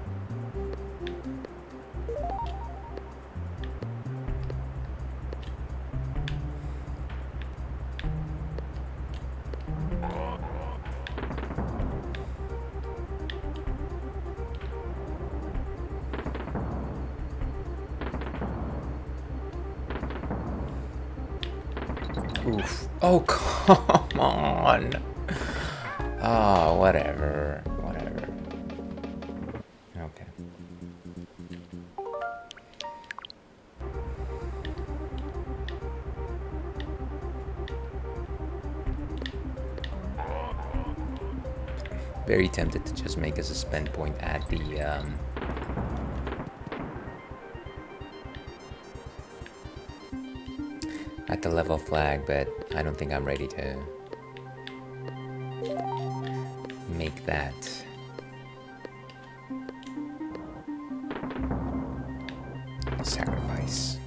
Oof. Oh, come on. Oh, whatever. Whatever. Okay. Very tempted to just make a suspend point at the level flag, but I don't think I'm ready to make that. Sacrifice.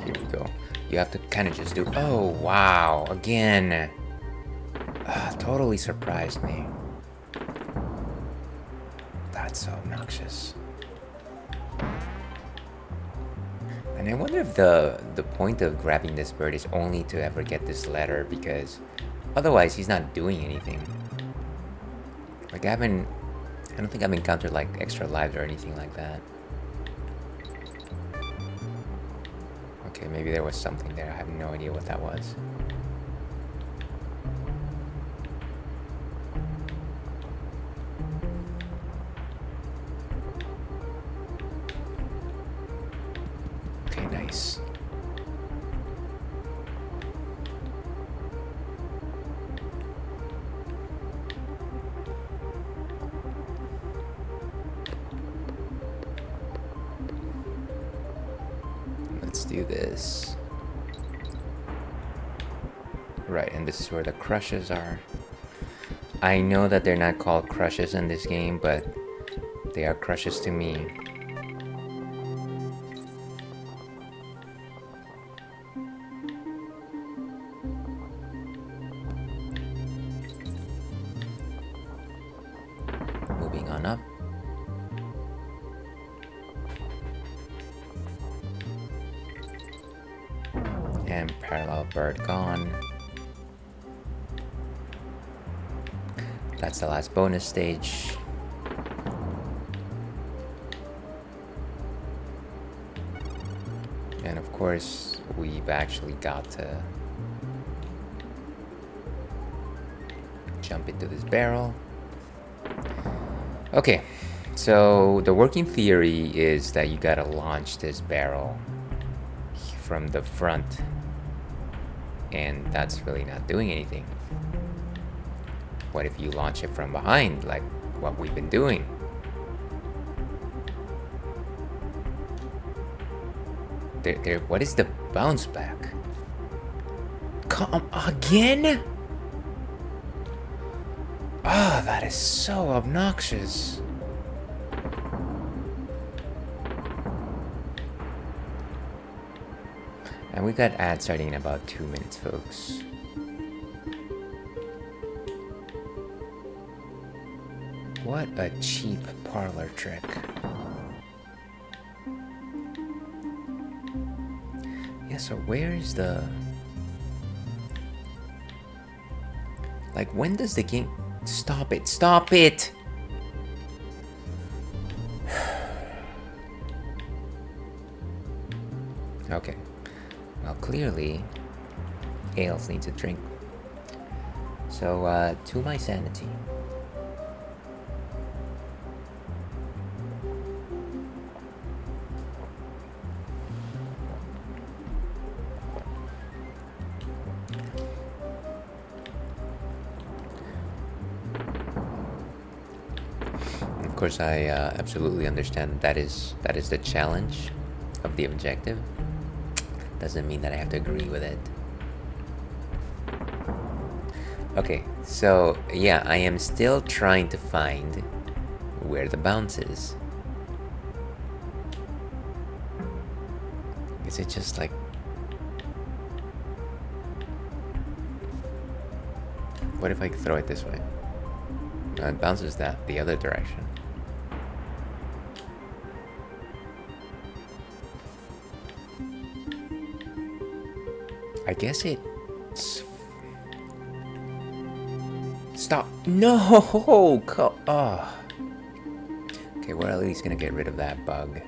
Here we go. You have to kind of just do... Oh, wow. Again. Totally surprised me. That's so obnoxious. And I wonder if the point of grabbing this bird is only to ever get this letter, because otherwise he's not doing anything. Like I don't think I've encountered like extra lives or anything like that. Okay, maybe there was something there. I have no idea what that was. Okay, nice. Let's do this. Right, and this is where the crushes are. I know that they're not called crushes in this game, but they are crushes to me. Moving on up. And parallel bird gone. That's the last bonus stage. And of course, we've actually got to jump into this barrel. Okay, so the working theory is that you gotta launch this barrel from the front, and that's really not doing anything. What if you launch it from behind, like what we've been doing? There. What is the bounce back? Come again? Ah, that is so obnoxious. And we got ads starting in about 2 minutes, folks. What a cheap parlor trick. Yeah, so where is the... Like, when does the game... Stop it! Stop it! Okay. Well, clearly, Ales needs a drink. So, to my sanity. Of course, I absolutely understand that is the challenge of the objective. Doesn't mean that I have to agree with it. Okay, so yeah, I am still trying to find where the bounce is. Is it just like... What if I throw it this way? It bounces that the other direction. I guess it's... Stop! No! Oh. Okay, we're at least gonna get rid of that bug.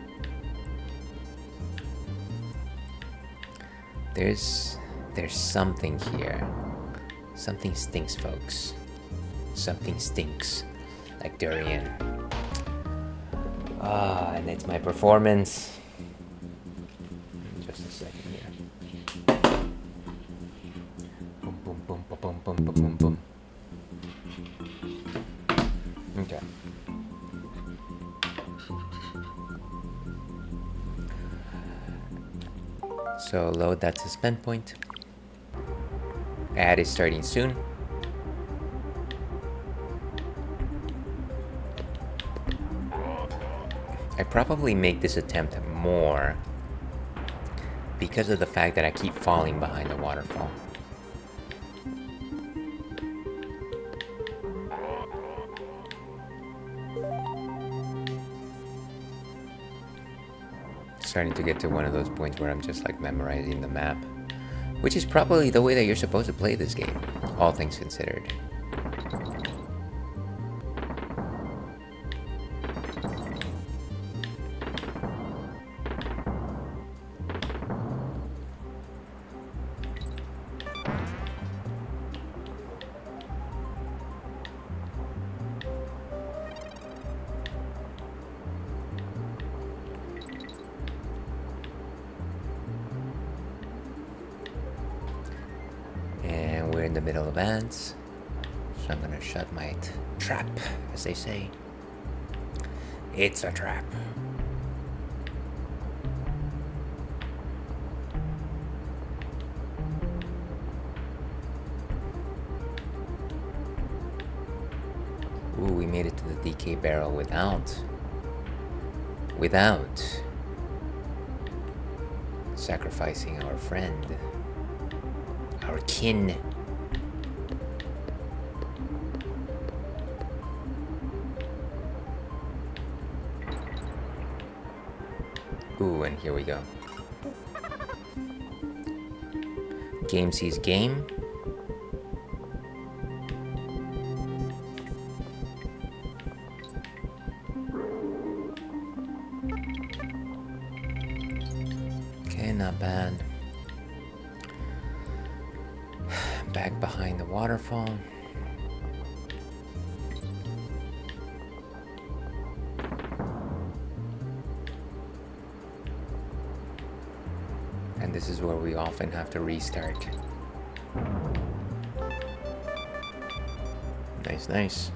There's something here. Something stinks, folks. Something stinks. Like durian. Ah, and it's my performance. Just a second here. Boom, boom, boom, boom, boom, boom, boom, boom. Okay. So load that suspend point. Ad is starting soon. I probably make this attempt more because of the fact that I keep falling behind the waterfall. Starting to get to one of those points where I'm just like memorizing the map, which is probably the way that you're supposed to play this game, all things considered. We're in the middle of ants, so I'm gonna shut my trap, as they say. It's a trap. Ooh, we made it to the DK barrel without sacrificing our friend, our kin. Ooh, and here we go. Game sees game. Okay, not bad. Back behind the waterfall. And this is where we often have to restart. Nice, nice.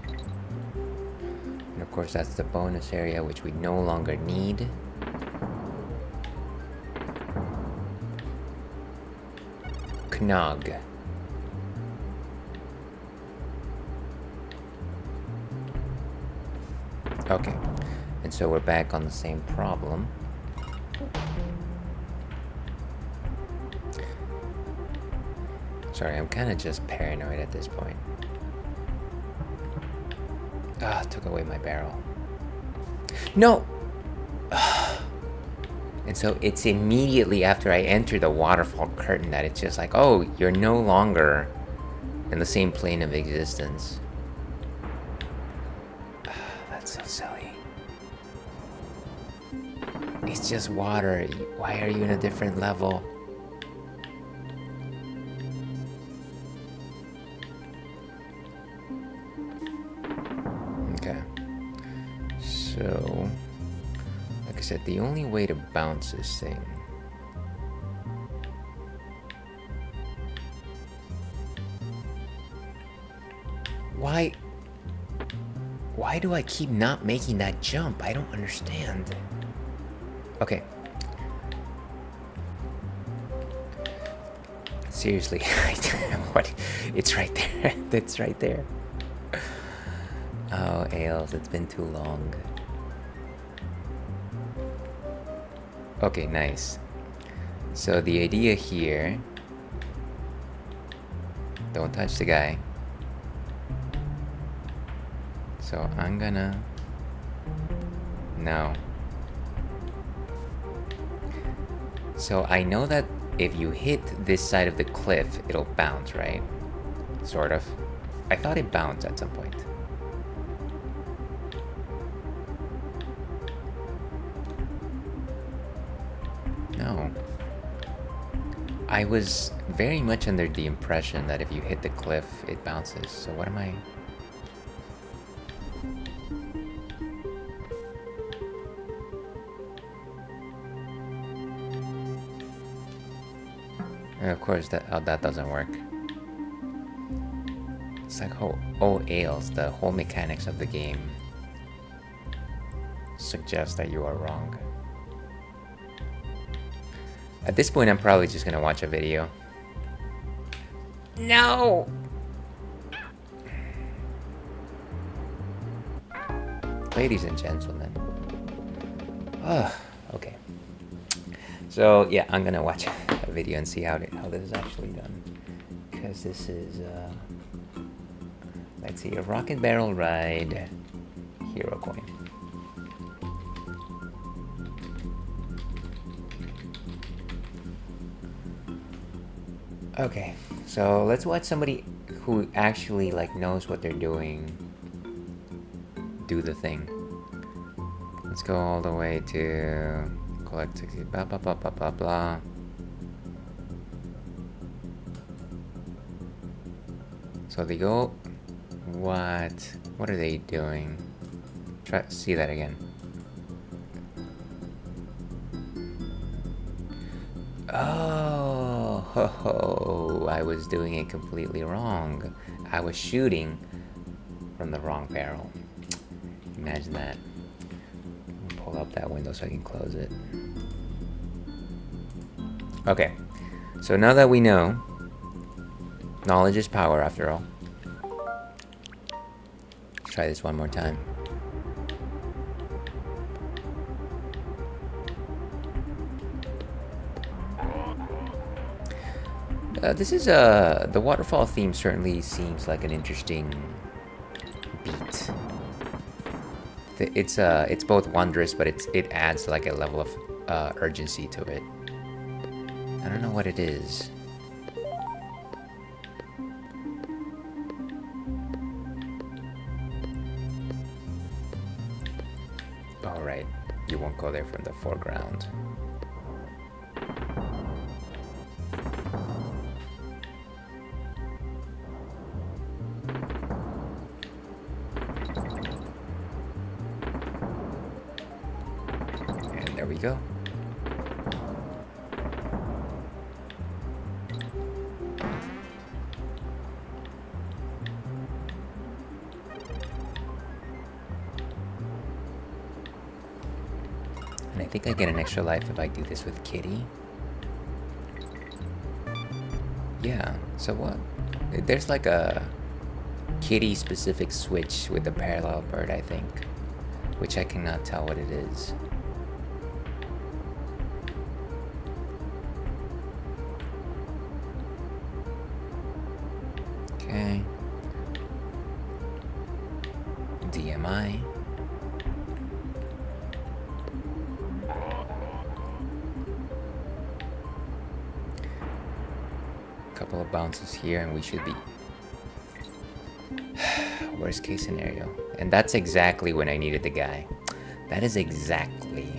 And of course that's the bonus area which we no longer need. Knog. Okay, and so we're back on the same problem. Sorry, I'm kind of just paranoid at this point. Ah, took away my barrel. No! And so it's immediately after I enter the waterfall curtain that it's just like, oh, you're no longer in the same plane of existence. That's so silly. It's just water. Why are you in a different level? Okay. So, like I said, the only way to bounce this thing. Why do I keep not making that jump? I don't understand. Okay. Seriously, what? It's right there. It's right there. Oh, Ales, it's been too long. Okay, nice. So the idea here... Don't touch the guy. So I'm gonna... No. So I know that if you hit this side of the cliff, it'll bounce, right? Sort of. I thought it bounced at some point. No. I was very much under the impression that if you hit the cliff, it bounces. So what am I... Of course, that doesn't work. It's like, oh, Ales, the whole mechanics of the game suggest that you are wrong. At this point, I'm probably just gonna watch a video. No! Ladies and gentlemen. Ugh, okay. So, yeah, I'm gonna watch a video and see how this is actually done. Because this is, let's see, a rocket barrel ride hero coin. Okay, so let's watch somebody who actually like knows what they're doing do the thing. Let's go all the way to collect 60, blah blah blah blah blah blah. So they go, what are they doing? Try to see that again. Oh, ho, ho, I was doing it completely wrong. I was shooting from the wrong barrel. Imagine that. Pull up that window so I can close it. Okay, so now that we know, knowledge is power after all. Let's try this one more time. This is the waterfall theme certainly seems like an interesting beat. It's both wondrous, but it adds like a level of urgency to it. I don't know what it is. All right, you won't go there from the foreground. There we go. And I think I get an extra life if I do this with Kitty. Yeah, so what? There's like a Kitty specific switch with the parallel bird, I think, which I cannot tell what it is. DMI. Couple of bounces here and we should be worst case scenario. And that's exactly when I needed the guy. That is exactly.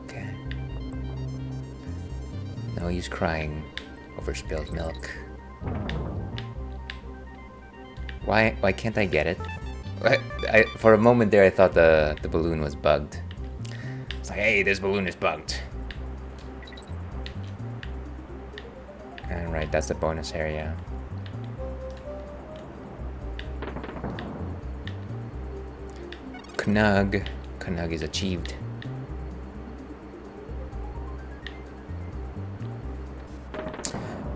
Okay. No use crying over spilled milk. Why can't I get it? For a moment there I thought the balloon was bugged. It's like, hey, this balloon is bugged. Alright, that's the bonus area. Knug. Knug is achieved.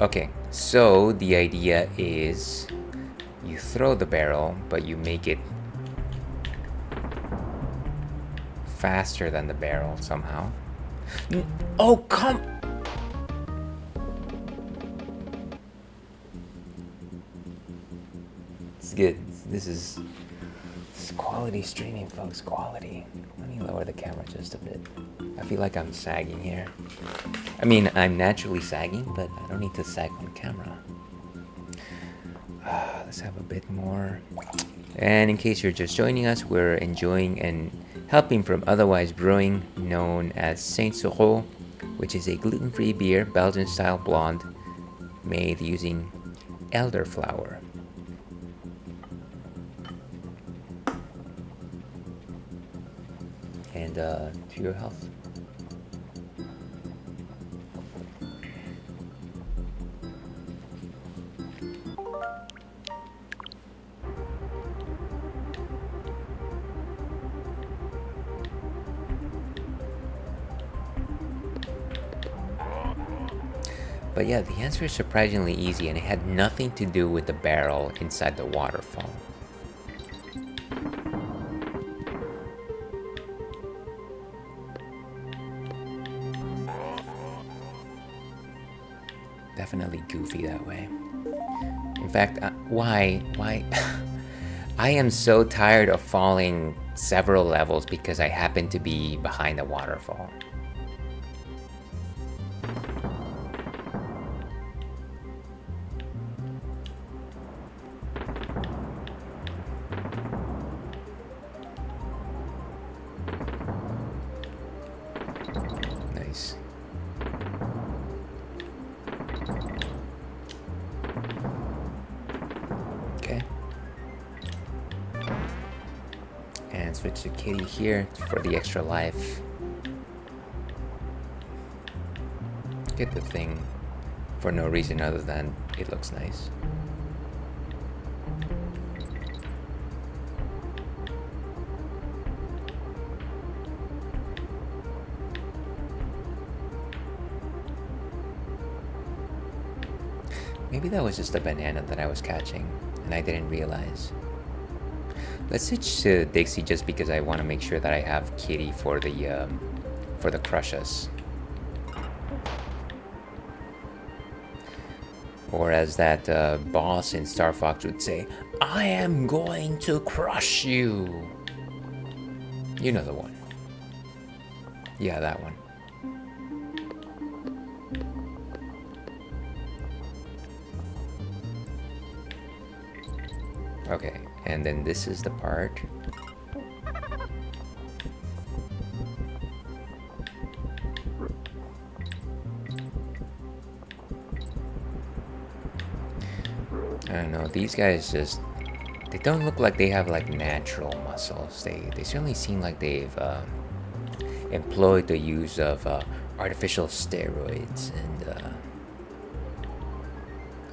Okay, so the idea is you throw the barrel, but you make it faster than the barrel somehow. Oh, come! It's good. This is quality streaming, folks. Quality. Let me lower the camera just a bit. I feel like I'm sagging here. I mean, I'm naturally sagging, but I don't need to sag on camera. Let's have a bit more. And in case you're just joining us, we're enjoying and helping from Otherwise Brewing, known as Saint Soro, which is a gluten-free beer, Belgian-style blonde, made using elderflower. And to your health. But yeah, the answer is surprisingly easy, and it had nothing to do with the barrel inside the waterfall. Definitely goofy that way. In fact, why? I am so tired of falling several levels because I happen to be behind a waterfall. Nice. Okay. And switch to Kitty here for the extra life. Get the thing for no reason other than it looks nice. Maybe that was just a banana that I was catching and I didn't realize. Let's switch to Dixie just because I want to make sure that I have Kitty for the crushes. Or as that boss in Star Fox would say, I am going to crush you. You know the one. Yeah, that one. Okay, and then this is the part. I don't know, these guys just, they don't look like they have like natural muscles. They certainly seem like they've employed the use of artificial steroids, and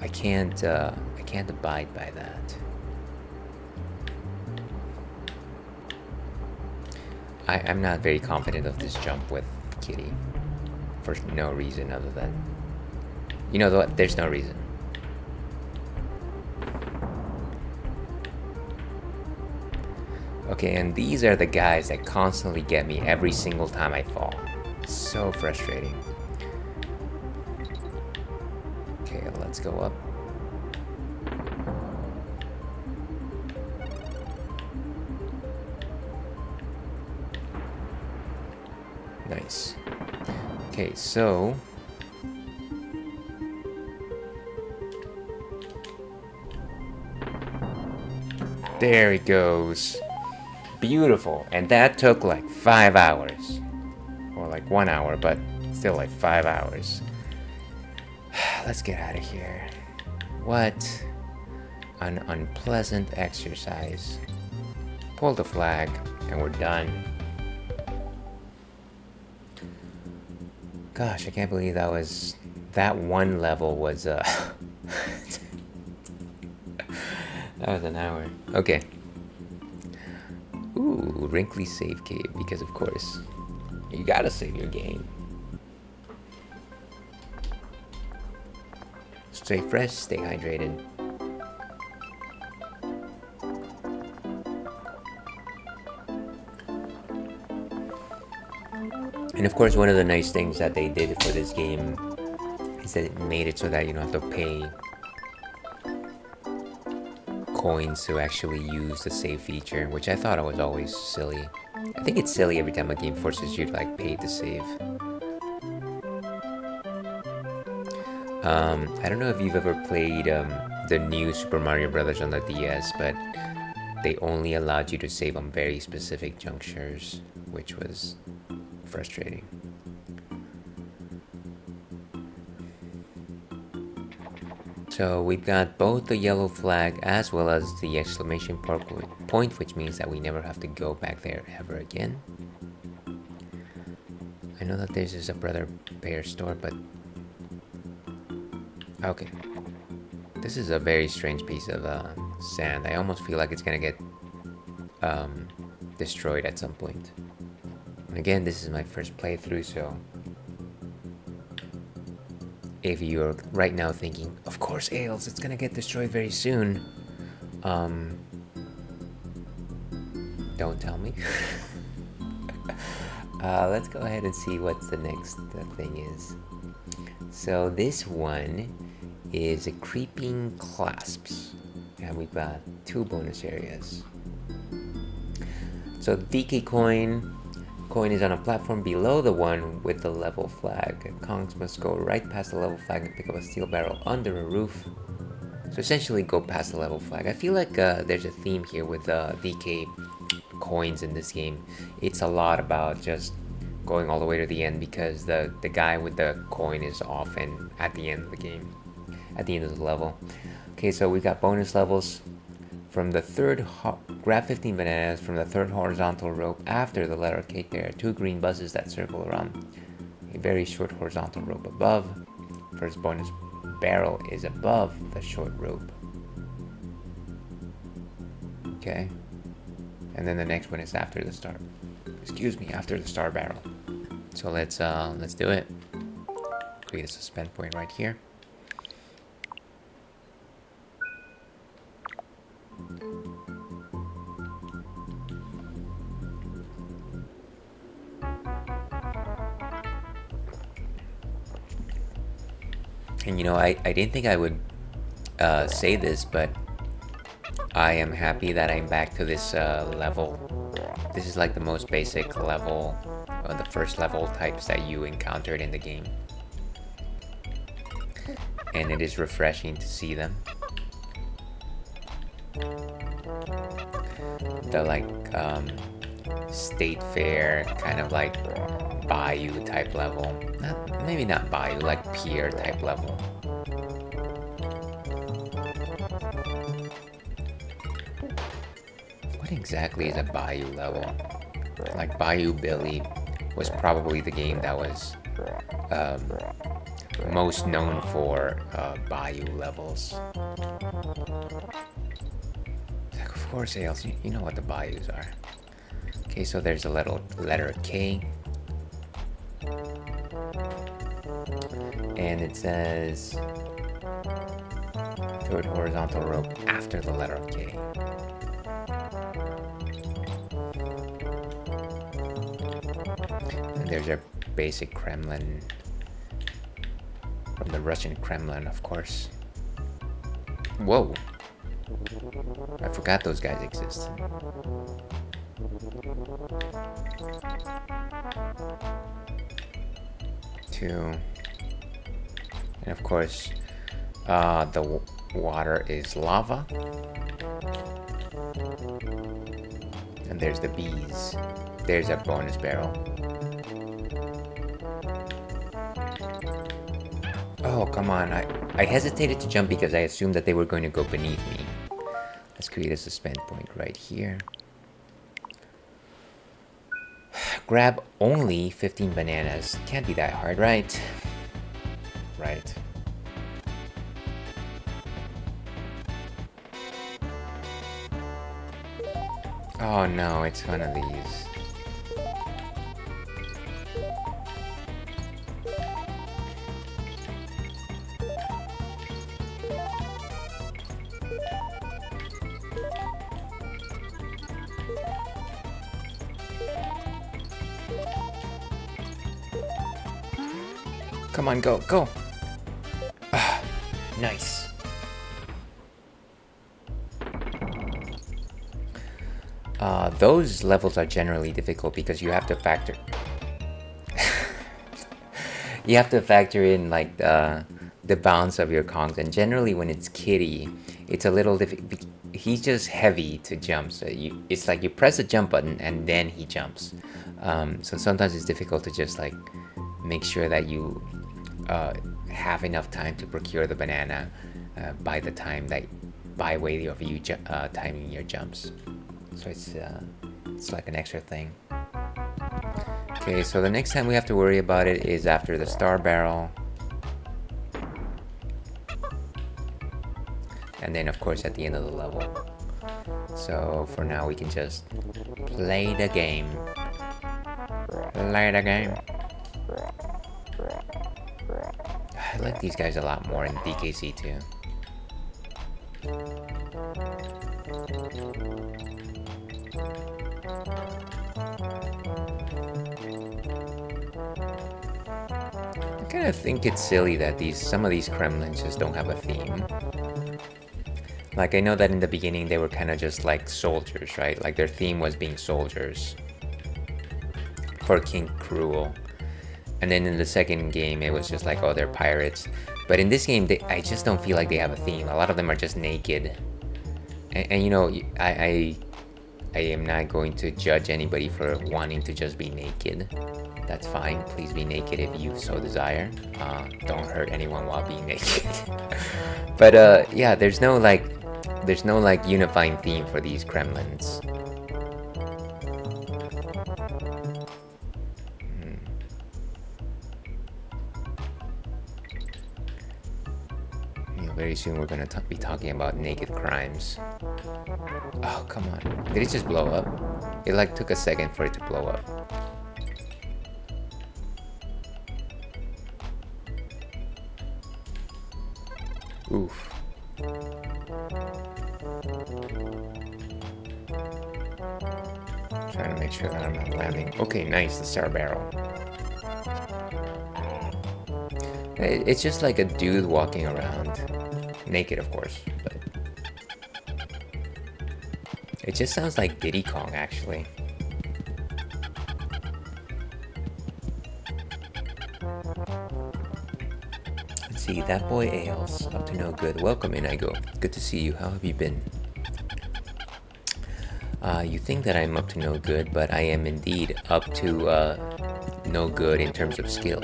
I can't abide by that. I'm not very confident of this jump with Kitty for no reason other than, you know what, there's no reason. Okay, and these are the guys that constantly get me every single time I fall. So frustrating. Okay, let's Let's go up. Nice. Okay, so there it goes. Beautiful. And that took like 5 hours. Or like 1 hour, but still like 5 hours. Let's get out of here. What an unpleasant exercise. Pull the flag, and we're done. Gosh, I can't believe that one level was that was an hour. Okay. Ooh, wrinkly save cave, because of course you gotta save your game. Stay fresh, stay hydrated. And of course, one of the nice things that they did for this game is that it made it so that you don't have to pay coins to actually use the save feature, which I thought was always silly. I think it's silly every time a game forces you to like pay to save. I don't know if you've ever played the new Super Mario Brothers on the DS, but they only allowed you to save on very specific junctures, which was frustrating. So we've got both the yellow flag as well as the exclamation point, which means that we never have to go back there ever again. I know that this is a Brother Bear store, but okay. This is a very strange piece of sand. I almost feel like it's gonna get destroyed at some point. And again, this is my first playthrough, so if you're right now thinking, of course, Ails, it's gonna get destroyed very soon, don't tell me. Let's go ahead and see what the next thing is. So this one is a creeping clasps, and we've got 2 bonus areas. So DK coin is on a platform below the one with the level flag. Kongs must go right past the level flag and pick up a steel barrel under a roof. So essentially go past the level flag. I feel like there's a theme here with DK coins in this game. It's a lot about just going all the way to the end, because the guy with the coin is often at the end of the game, at the end of the level. Okay, so we've got bonus levels. From the third, grab 15 bananas from the third horizontal rope after the letter K. There are 2 green buzzes that circle around a very short horizontal rope above. First bonus barrel is above the short rope. Okay, and then the next one is after the star. Excuse me, after the star barrel. So let's do it. Create a suspend point right here. And you know, I didn't think I would say this, but I am happy that I'm back to this level. This is like the most basic level, the first level types that you encountered in the game. And it is refreshing to see them. The like state fair, kind of like bayou type level. Maybe not bayou, like pier type level. What exactly is a bayou level? Like Bayou Billy was probably the game that was most known for bayou levels. Like, of course, Ails, you know what the bayous are. Okay, so there's a letter K. And it says third horizontal rope after the letter K. And there's a basic Kremlin from the Russian Kremlin, of course. Whoa. I forgot those guys exist. Two. And of course, the water is lava. And there's the bees. There's a bonus barrel. Oh, come on. I hesitated to jump because I assumed that they were going to go beneath me. Let's create a suspend point right here. Grab only 15 bananas. Can't be that hard, right? Right. Oh no, it's one of these. Come on, go, go! Ah, nice. Those levels are generally difficult because you have to factor... you have to factor in like the bounce of your Kongs, and generally when it's Kitty, it's a little difficult. He's just heavy to jump, so it's like you press the jump button and then he jumps. So sometimes it's difficult to just like make sure that you have enough time to procure the banana by way of you timing your jumps. So it's like an extra thing. Okay, so the next time we have to worry about it is after the star barrel. And then of course at the end of the level. So for now we can just play the game. Play the game. I like these guys a lot more in DKC too. I kind of think it's silly that some of these Kremlins just don't have a theme. Like I know that in the beginning they were kind of just like soldiers, right? Like their theme was being soldiers for King Cruel. And then in the second game, it was just like, oh, they're pirates. But in this game, I just don't feel like they have a theme. A lot of them are just naked. And you know, I am not going to judge anybody for wanting to just be naked. That's fine. Please be naked if you so desire. Don't hurt anyone while being naked. But yeah, there's no like unifying theme for these Kremlins. Very soon we're gonna be talking about naked crimes. Oh, come on. Did it just blow up? It like took a second for it to blow up. Oof. Trying to make sure that I'm not landing. Okay, nice, the star barrel. It's just like a dude walking around. Naked, of course, but it just sounds like Diddy Kong, actually. Let's see, that boy Ailes, up to no good. Welcome in, I go. Good to see you. How have you been? You think that I'm up to no good, but I am indeed up to no good in terms of skill.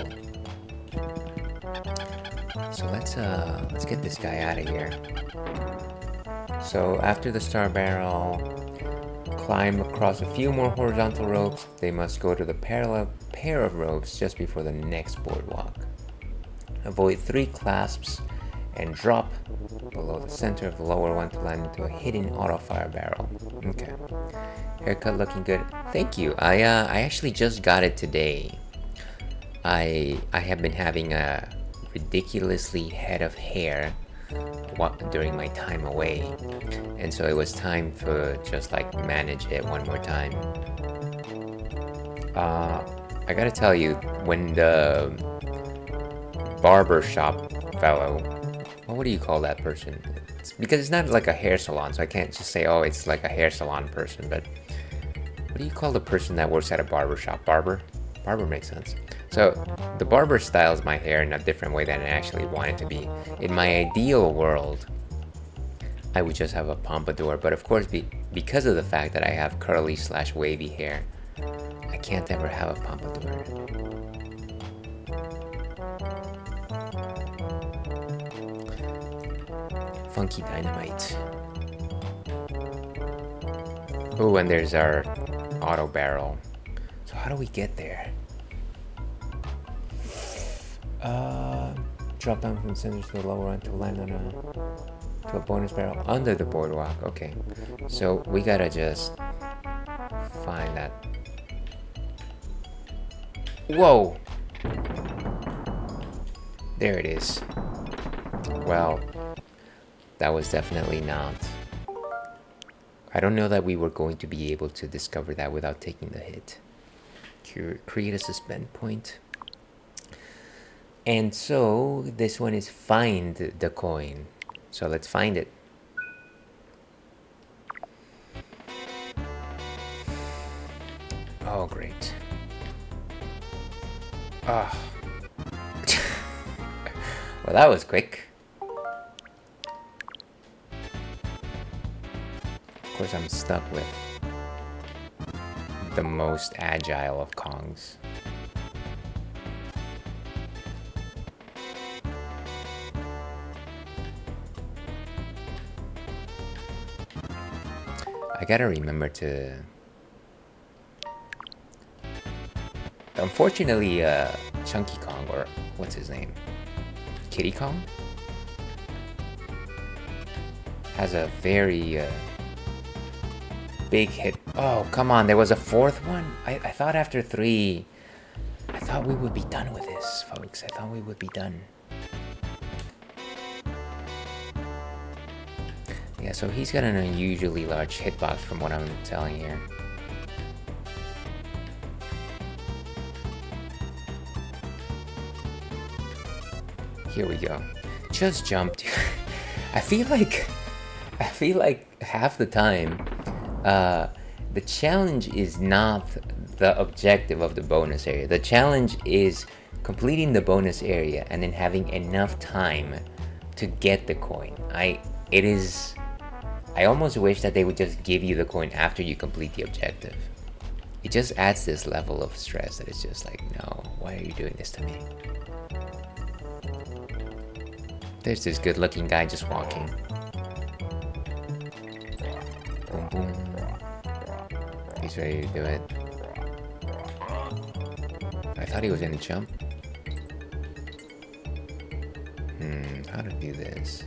So let's get this guy out of here. So after the star barrel, climb across a few more horizontal ropes. They must go to the parallel pair of ropes just before the next boardwalk. Avoid 3 clasps and drop below the center of the lower one to land into a hidden auto fire barrel. Okay. Haircut looking good. Thank you. I actually just got it today. I have been having a ridiculously head of hair during my time away, and so it was time to just like manage it one more time. I gotta tell you, when the barber shop fellow what do you call that person? Because it's not like a hair salon, so I can't just say, oh, it's like a hair salon person, but what do you call the person that works at a barber shop? Barber? Barber makes sense. So the barber styles my hair in a different way than I actually want it to be. In my ideal world, I would just have a pompadour, but of course, because of the fact that I have curly / wavy hair, I can't ever have a pompadour. Funky Dynamite. Oh, and there's our auto barrel. So how do we get there? Drop down from the center to the lower end to land on to a bonus barrel under the boardwalk. Okay, so we gotta just find that. Whoa! There it is. Well, that was definitely not. I don't know that we were going to be able to discover that without taking the hit. Create a suspend point. And so this one is find the coin. So let's find it. Oh, great. Ah. Well, that was quick. Of course, I'm stuck with the most agile of Kongs. I gotta remember to... Unfortunately, Chunky Kong, or what's his name? Kitty Kong? Has a very big hit. Oh, come on, there was a fourth one? I thought after 3... I thought we would be done with this, folks. I thought we would be done. Yeah, so he's got an unusually large hitbox from what I'm telling here. Here we go. Just jumped. I feel like half the time, the challenge is not the objective of the bonus area. The challenge is completing the bonus area and then having enough time to get the coin. I almost wish that they would just give you the coin after you complete the objective. It just adds this level of stress that it's just like, no, why are you doing this to me? There's this good looking guy just walking. Boom, boom. He's ready to do it. I thought he was gonna jump. How to do this?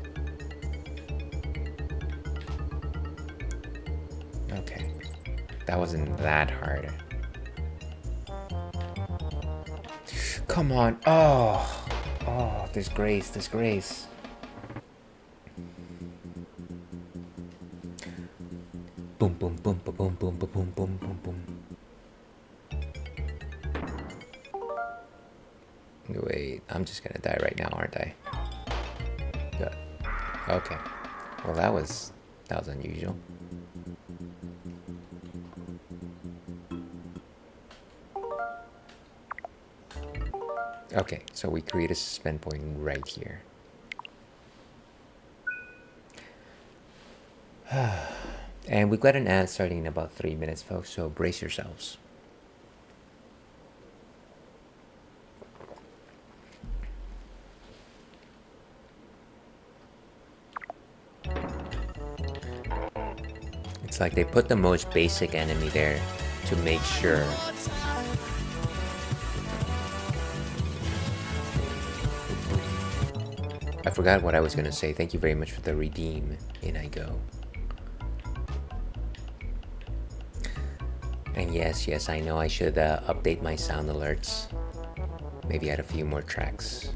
Okay. That wasn't that hard. Come on. Oh, disgrace, disgrace. Boom, boom, boom, boom, boom, boom, boom, boom, boom, boom. Wait, I'm just gonna die right now, aren't I? Good. Okay. Well, that was unusual. Okay, so we create a suspend point right here. And we've got an ad starting in about 3 minutes, folks, so brace yourselves. It's like they put the most basic enemy there to make sure. I forgot what I was gonna say. Thank you very much for the redeem. In I go. And yes, I know I should update my sound alerts. Maybe add a few more tracks.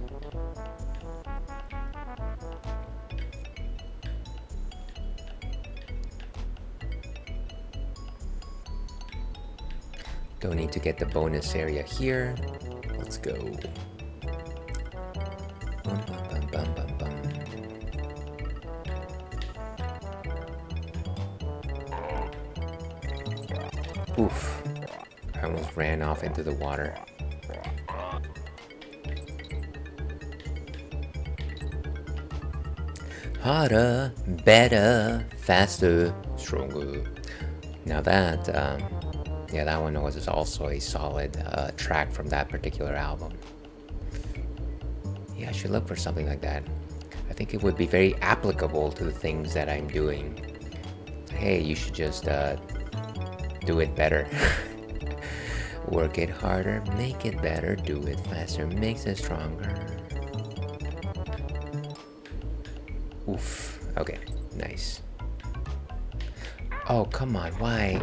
Don't need to get the bonus area here. Let's go. Bum, bum, bum, bum, bum, bum. Oof. I almost ran off into the water. Harder, better, faster, stronger. Now that, yeah, that one was also a solid track from that particular album. Yeah, I should look for something like that. I think it would be very applicable to the things that I'm doing. Hey, you should just do it better. Work it harder, make it better, do it faster, makes it stronger. Oof. Okay, nice. Oh, come on, why?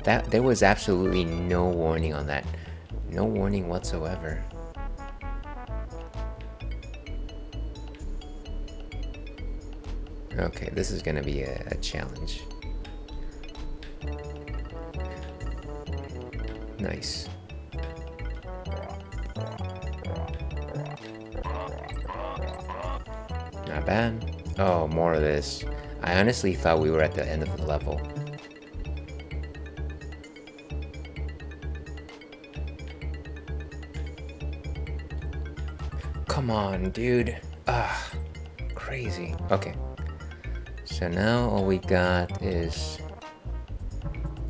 There was absolutely no warning on that. No warning whatsoever. Okay, this is gonna be a challenge. Nice. Not bad. Oh, more of this. I honestly thought we were at the end of the level. Come on, dude. Ah, crazy. Okay. So now all we got is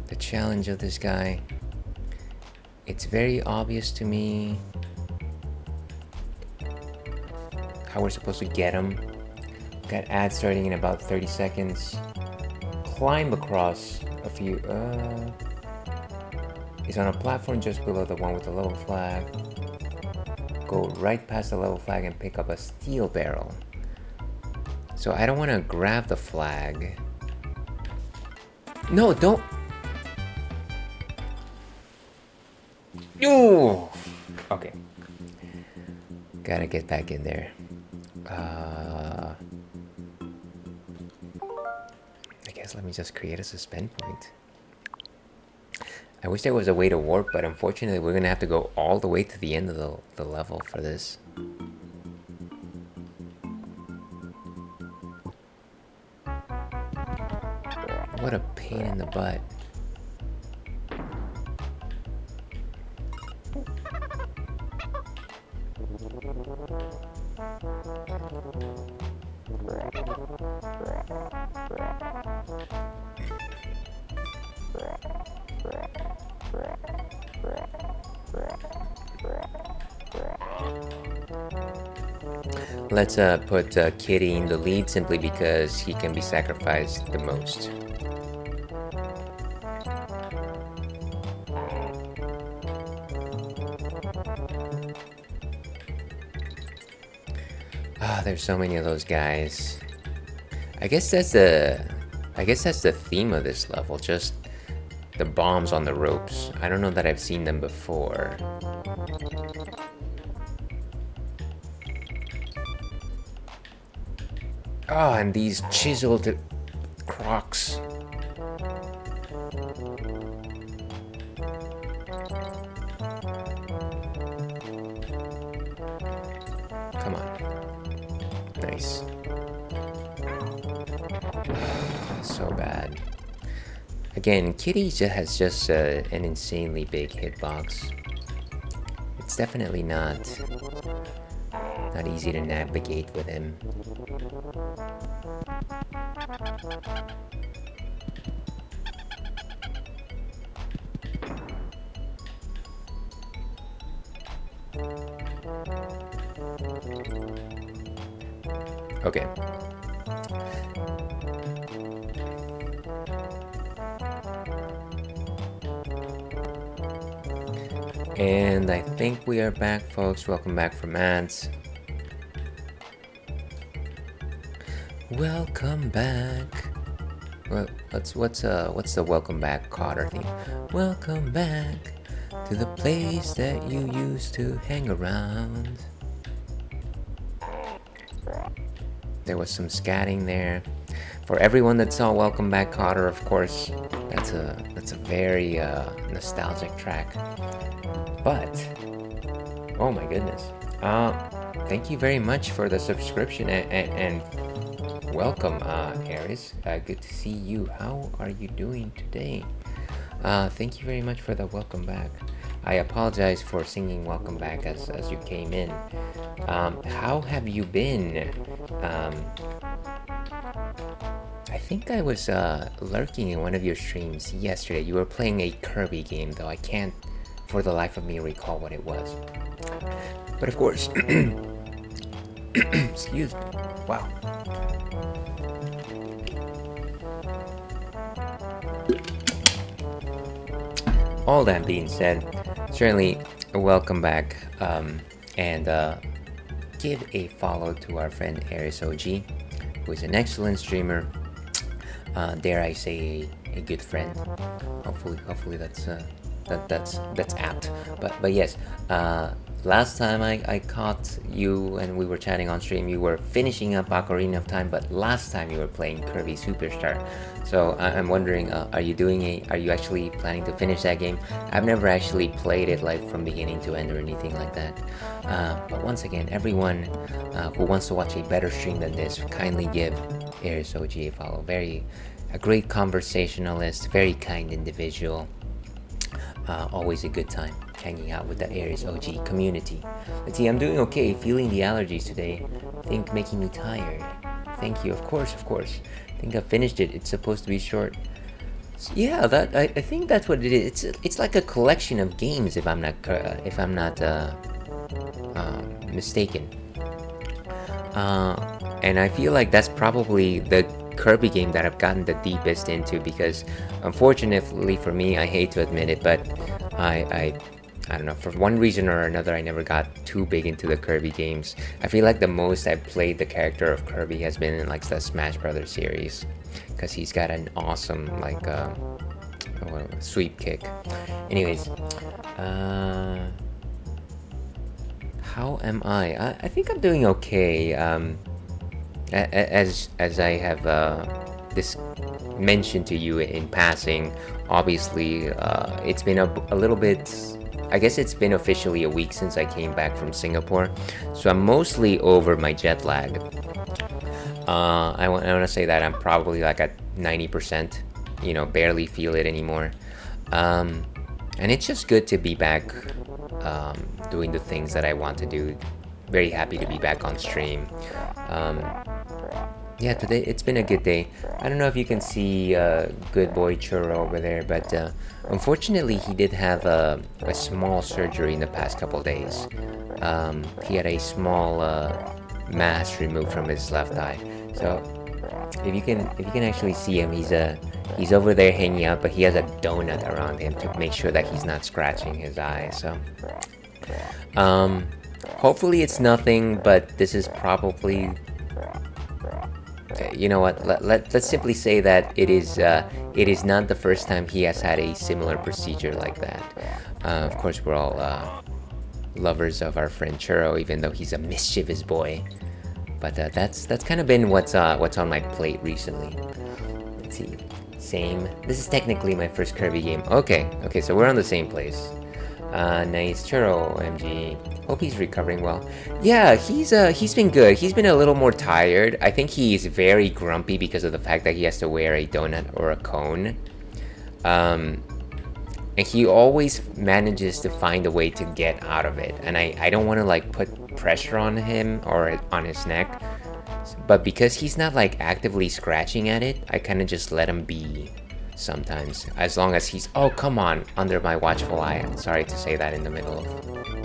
the challenge of this guy. It's very obvious to me how we're supposed to get him. Got ads starting in about 30 seconds. Climb across a few. He's on a platform just below the one with the level flag. Go right past the level flag and pick up a steel barrel. So I don't want to grab the flag. No, don't. Ooh. Okay. Gotta get back in there. I guess let me just create a suspend point. I wish there was a way to warp, but unfortunately we're gonna have to go all the way to the end of the level for this. What a pain in the butt. Let's put Kitty in the lead simply because he can be sacrificed the most. There's so many of those guys. I guess that's the theme of this level, just the bombs on the ropes. I don't know that I've seen them before. Oh, and these chiseled crocs. Come on. Nice. So bad. Again, Kitty has just an insanely big hitbox. It's definitely not easy to navigate with him. Okay. And I think we are back, folks. Welcome back from ads. Welcome back. Well, what's the welcome back Cotter theme? Welcome back to the place that you used to hang around. There was some scatting there. For everyone that saw Welcome Back Cotter, of course, that's a very nostalgic track. But oh my goodness, thank you very much for the subscription and Welcome, Aris. Good to see you. How are you doing today? Thank you very much for the welcome back. I apologize for singing welcome back as you came in. How have you been? I think I was lurking in one of your streams yesterday. You were playing a Kirby game, though I can't for the life of me recall what it was. But of course, excuse me. Wow. All that being said, certainly welcome back, and give a follow to our friend Aris OG, who is an excellent streamer. Dare I say a good friend? Hopefully that's apt. But yes, last time I caught you and we were chatting on stream, you were finishing up Ocarina of Time, but last time you were playing Kirby Superstar. So I'm wondering, are you actually planning to finish that game? I've never actually played it like from beginning to end or anything like that. But once again, everyone who wants to watch a better stream than this, kindly give Aris OG a follow. A great conversationalist, very kind individual. Always a good time hanging out with the Aris OG community. Let's see, I'm doing okay, feeling the allergies today. I think making me tired. Thank you, of course. I think I finished it. It's supposed to be short. So, yeah, I think that's what it is. It's like a collection of games, if I'm not mistaken. And I feel like that's probably the Kirby game that I've gotten the deepest into, because unfortunately for me, I hate to admit it, but I don't know, for one reason or another, I never got too big into the Kirby games. I feel like the most I've played the character of Kirby has been in like the Smash Brothers series, because he's got an awesome like sweep kick. Anyways, how am I? I think I'm doing okay. As I have this mentioned to you in passing, obviously it's been a little bit. I guess it's been officially a week since I came back from Singapore, so I'm mostly over my jet lag. I want to say that I'm probably like at 90%, barely feel it anymore. And it's just good to be back doing the things that I want to do. Very happy to be back on stream. Yeah, today it's been a good day. I don't know if you can see good boy Churro over there, but unfortunately he did have a small surgery in the past couple days. He had a small mass removed from his left eye. So if you can actually see him, he's over there hanging out, but he has a donut around him to make sure that he's not scratching his eye. So hopefully it's nothing, but this is probably, you know what, let's simply say that it is not the first time he has had a similar procedure like that. Of course, we're all lovers of our friend Churro, even though he's a mischievous boy. But that's kind of been what's on my plate recently. Let's see. Same. This is technically my first Kirby game. Okay, so we're on the same place. Nice. Churro, MG. Hope he's recovering well. Yeah, he's been good. He's been a little more tired. I think he's very grumpy because of the fact that he has to wear a donut or a cone. And he always manages to find a way to get out of it. And I don't want to like put pressure on him or on his neck. But because he's not like actively scratching at it, I kind of just let him be sometimes. As long as he's, oh come on, under my watchful eye. I'm sorry to say that in the middle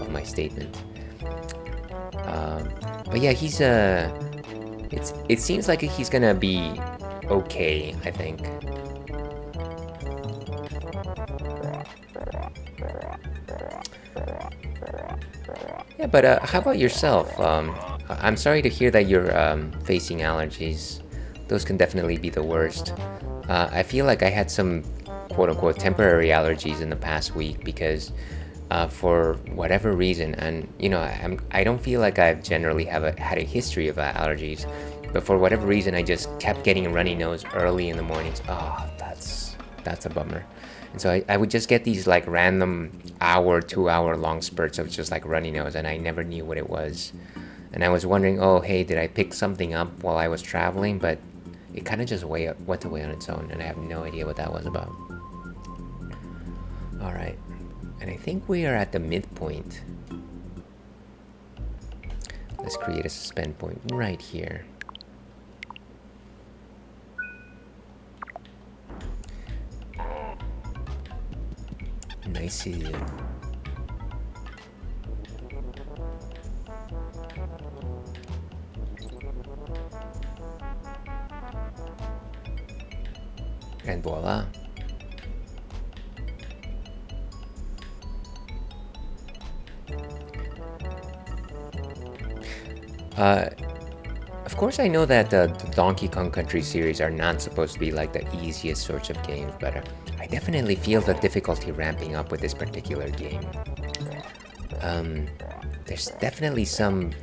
of my statement. But yeah, he's it seems like he's gonna be okay, I think. Yeah, but how about yourself? I'm sorry to hear that you're facing allergies. Those can definitely be the worst. I feel like I had some quote-unquote temporary allergies in the past week because for whatever reason, and I don't feel like I've generally had a history of allergies, but for whatever reason I just kept getting a runny nose early in the mornings. Oh, that's a bummer. And so I would just get these like random 2 hour long spurts of just like runny nose, and I never knew what it was. And I was wondering, oh, hey, did I pick something up while I was traveling? But it kind of just went away on its own, and I have no idea what that was about. Alright, and I think we are at the midpoint. Let's create a suspend point right here. Nice. And voila. Of course, I know that the Donkey Kong Country series are not supposed to be like the easiest sorts of games, but I definitely feel the difficulty ramping up with this particular game. There's definitely some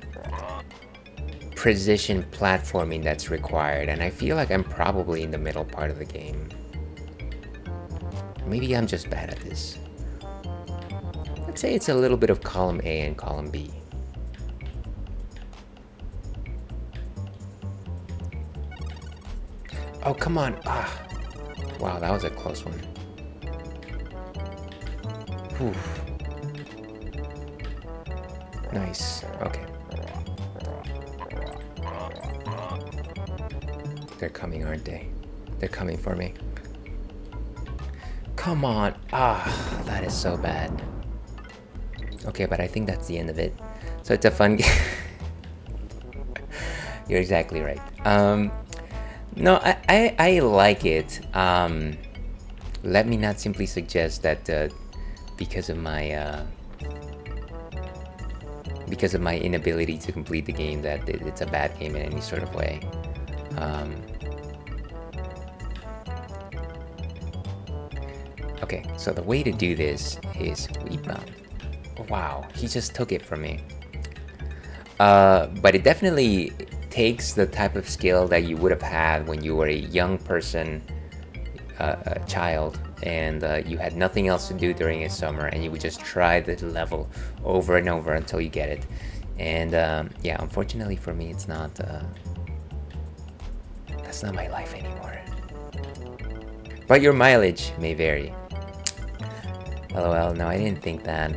precision platforming that's required, and I feel like I'm probably in the middle part of the game. Maybe I'm just bad at this. Let's say it's a little bit of column A and column B. Oh, come on. Ah. Wow, that was a close one. Whew. Nice. Okay. They're coming, aren't they? They're coming for me. Come on. Ah, that is so bad. Okay, but I think that's the end of it. So it's a fun game. You're exactly right. No, I like it. Let me not simply suggest that because of my inability to complete the game that it's a bad game in any sort of way. Okay, so the way to do this is rebound. Wow, he just took it from me. But it definitely takes the type of skill that you would have had when you were a young person, a child, and you had nothing else to do during a summer, and you would just try the level over and over until you get it. And yeah, unfortunately for me, it's not. That's not my life anymore. But your mileage may vary. LOL. No, I didn't think that.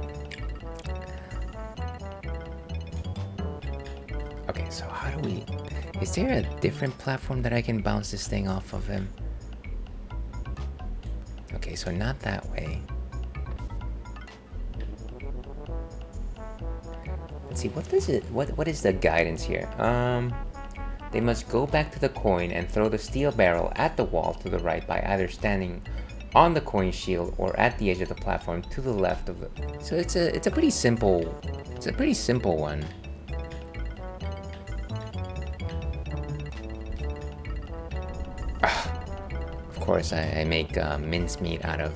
Okay, so how do we... Is there a different platform that I can bounce this thing off of him? Okay, so not that way. Let's see, what does it... What is the guidance here? They must go back to the coin and throw the steel barrel at the wall to the right by either standing on the coin shield or at the edge of the platform to the left of the... So it's a pretty simple... It's a pretty simple one. Of course, I make mincemeat out of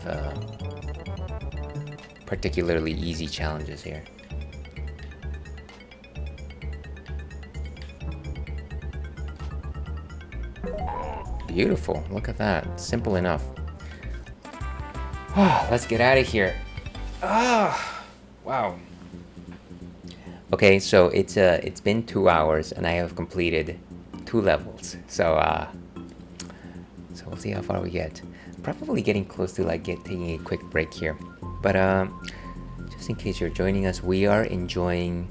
particularly easy challenges here. Beautiful, look at that, simple enough. Let's get out of here. Wow. Okay, so it's been 2 hours and I have completed 2 levels. So we'll see how far we get. Probably getting close to like taking a quick break here. But just in case you're joining us, we are enjoying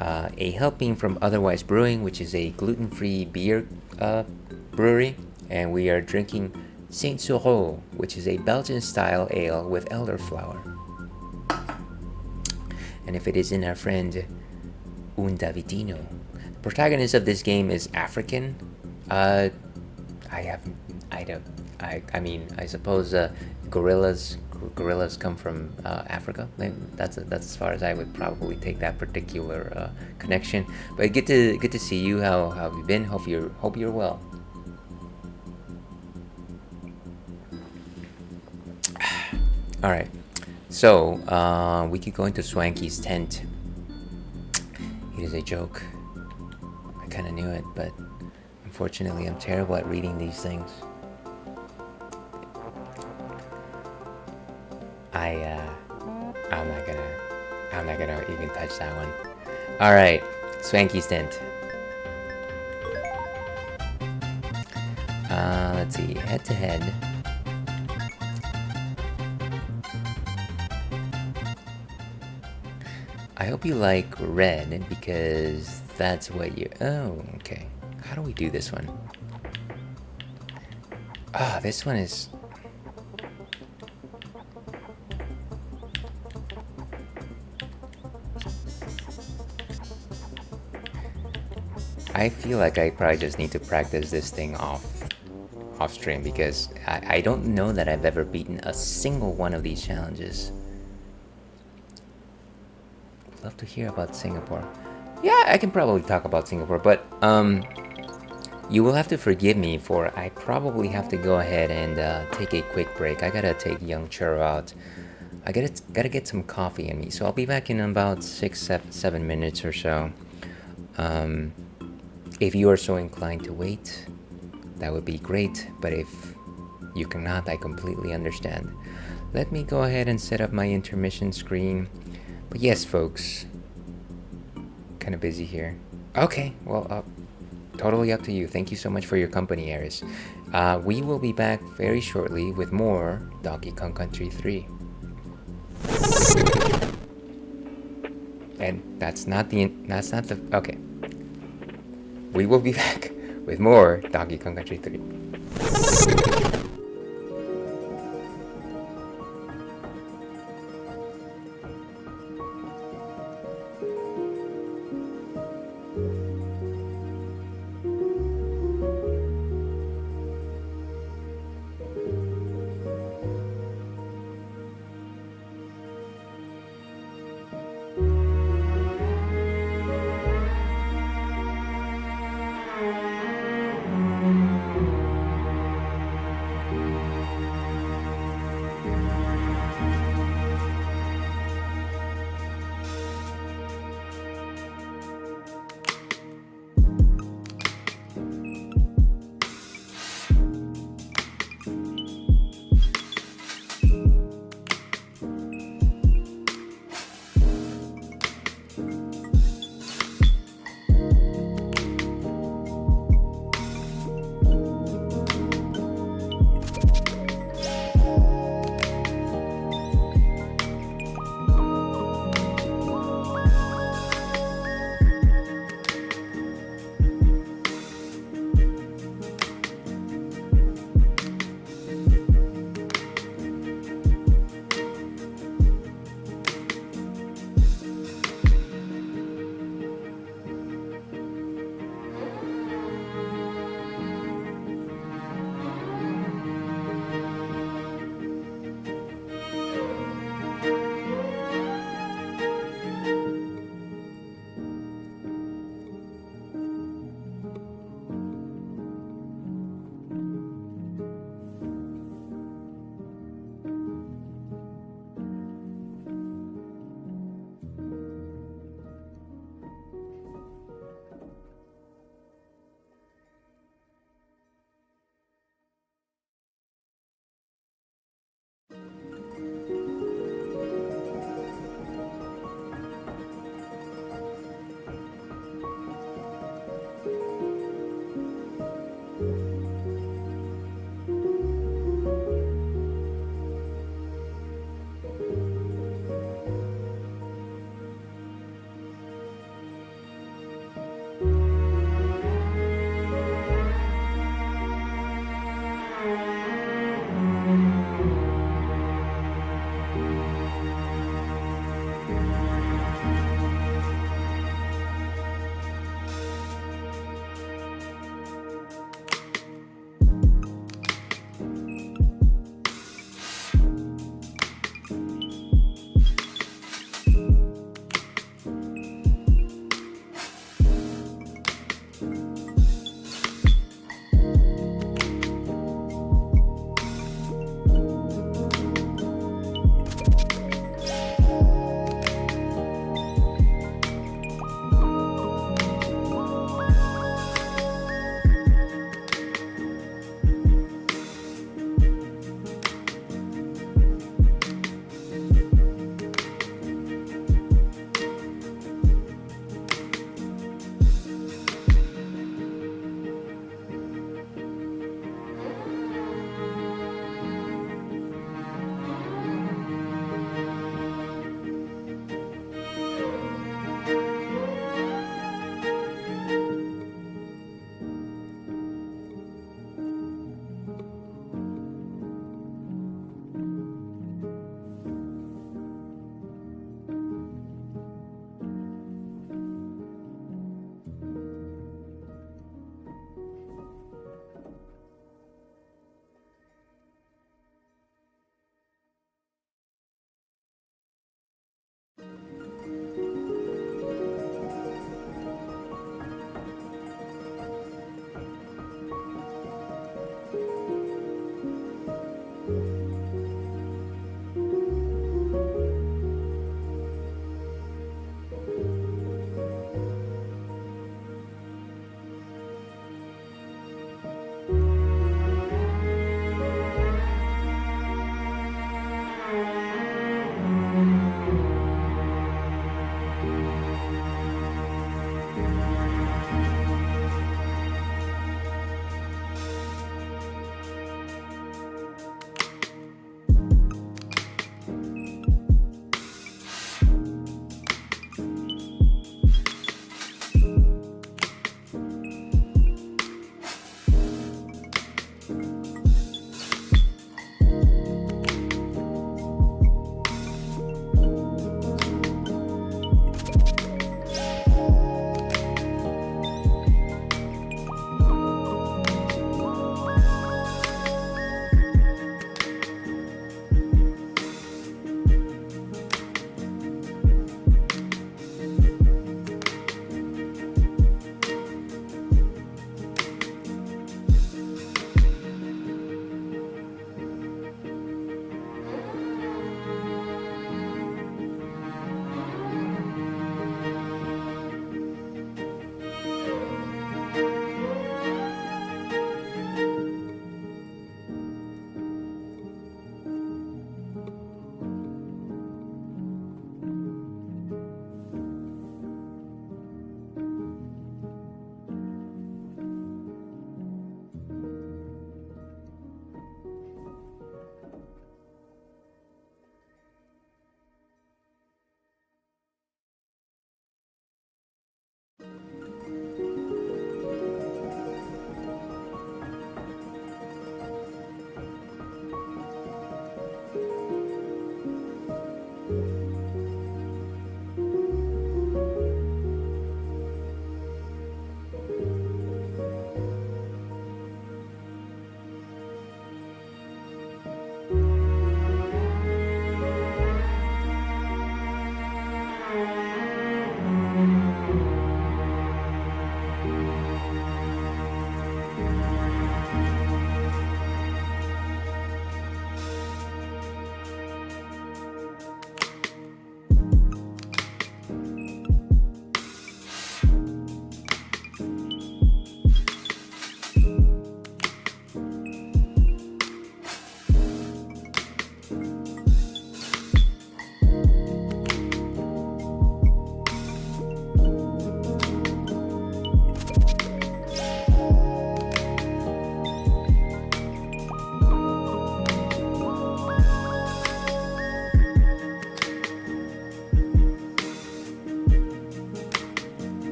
a helping from Otherwise Brewing, which is a gluten-free beer brewery, and we are drinking Saint Sureau, which is a Belgian-style ale with elderflower. And if it isn't our friend Un Davidino, the protagonist of this game is African. I mean, I suppose gorillas come from Africa. That's as far as I would probably take that particular connection. But good to see you. How have you been? Hope you're well. All right, so we could go into Swanky's tent. It is a joke. I kind of knew it, but unfortunately, I'm terrible at reading these things. I'm not gonna even touch that one. All right, Swanky's Dent. Let's see, head to head. I hope you like red because that's what you. Oh, okay. How do we do this one? Ah, this one is. I feel like I probably just need to practice this thing off stream because I don't know that I've ever beaten a single one of these challenges. Love to hear about Singapore. Yeah, I can probably talk about Singapore, but you will have to forgive me for I probably have to go ahead and take a quick break. I gotta take young Churro out. I gotta get some coffee in me, so I'll be back in about 7 minutes or so. If you are so inclined to wait, that would be great, but if you cannot, I completely understand. Let me go ahead and set up my intermission screen. But yes, folks, kind of busy here. Okay, well, totally up to you. Thank you so much for your company, Eris. We will be back very shortly with more Donkey Kong Country 3. And that's not the, okay. We will be back with more Donkey Kong Country 3.